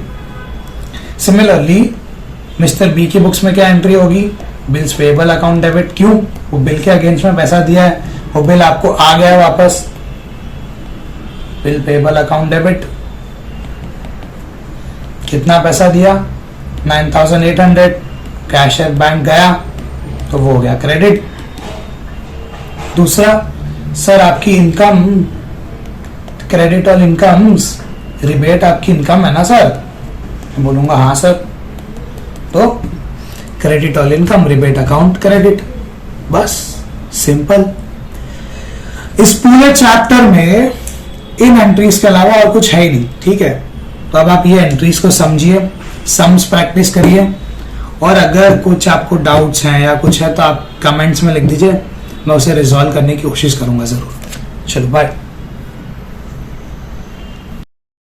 Similarly mister B की बुक्स में क्या एंट्री होगी, बिल्स पेएबल अकाउंट डेबिट, क्यों, वो बिल के अगेंस्ट में पैसा दिया है, वो बिल आपको आ गया है वापस, बिल पेएबल अकाउंट डेबिट, कितना पैसा दिया, 9,800, कैशियर बैंक गया तो वो हो गया क्रेडिट। दूसरा, सर आपकी income, credit all incomes, rebate आपकी इनकम है ना सर, मैं बोलूंगा हाँ सर, तो credit all income rebate account credit, बस सिंपल। इस पूरे चैप्टर में इन एंट्रीज के अलावा और कुछ है ही नहीं, ठीक है। तो अब आप ये एंट्रीज को समझिए, सम्स प्रैक्टिस करिए, और अगर कुछ आपको डाउट्स हैं या कुछ है तो आप कमेंट्स में लिख दीजिए, मैं उसे रिजॉल्व करने की कोशिश करूंगा जरूर। चलो बाय।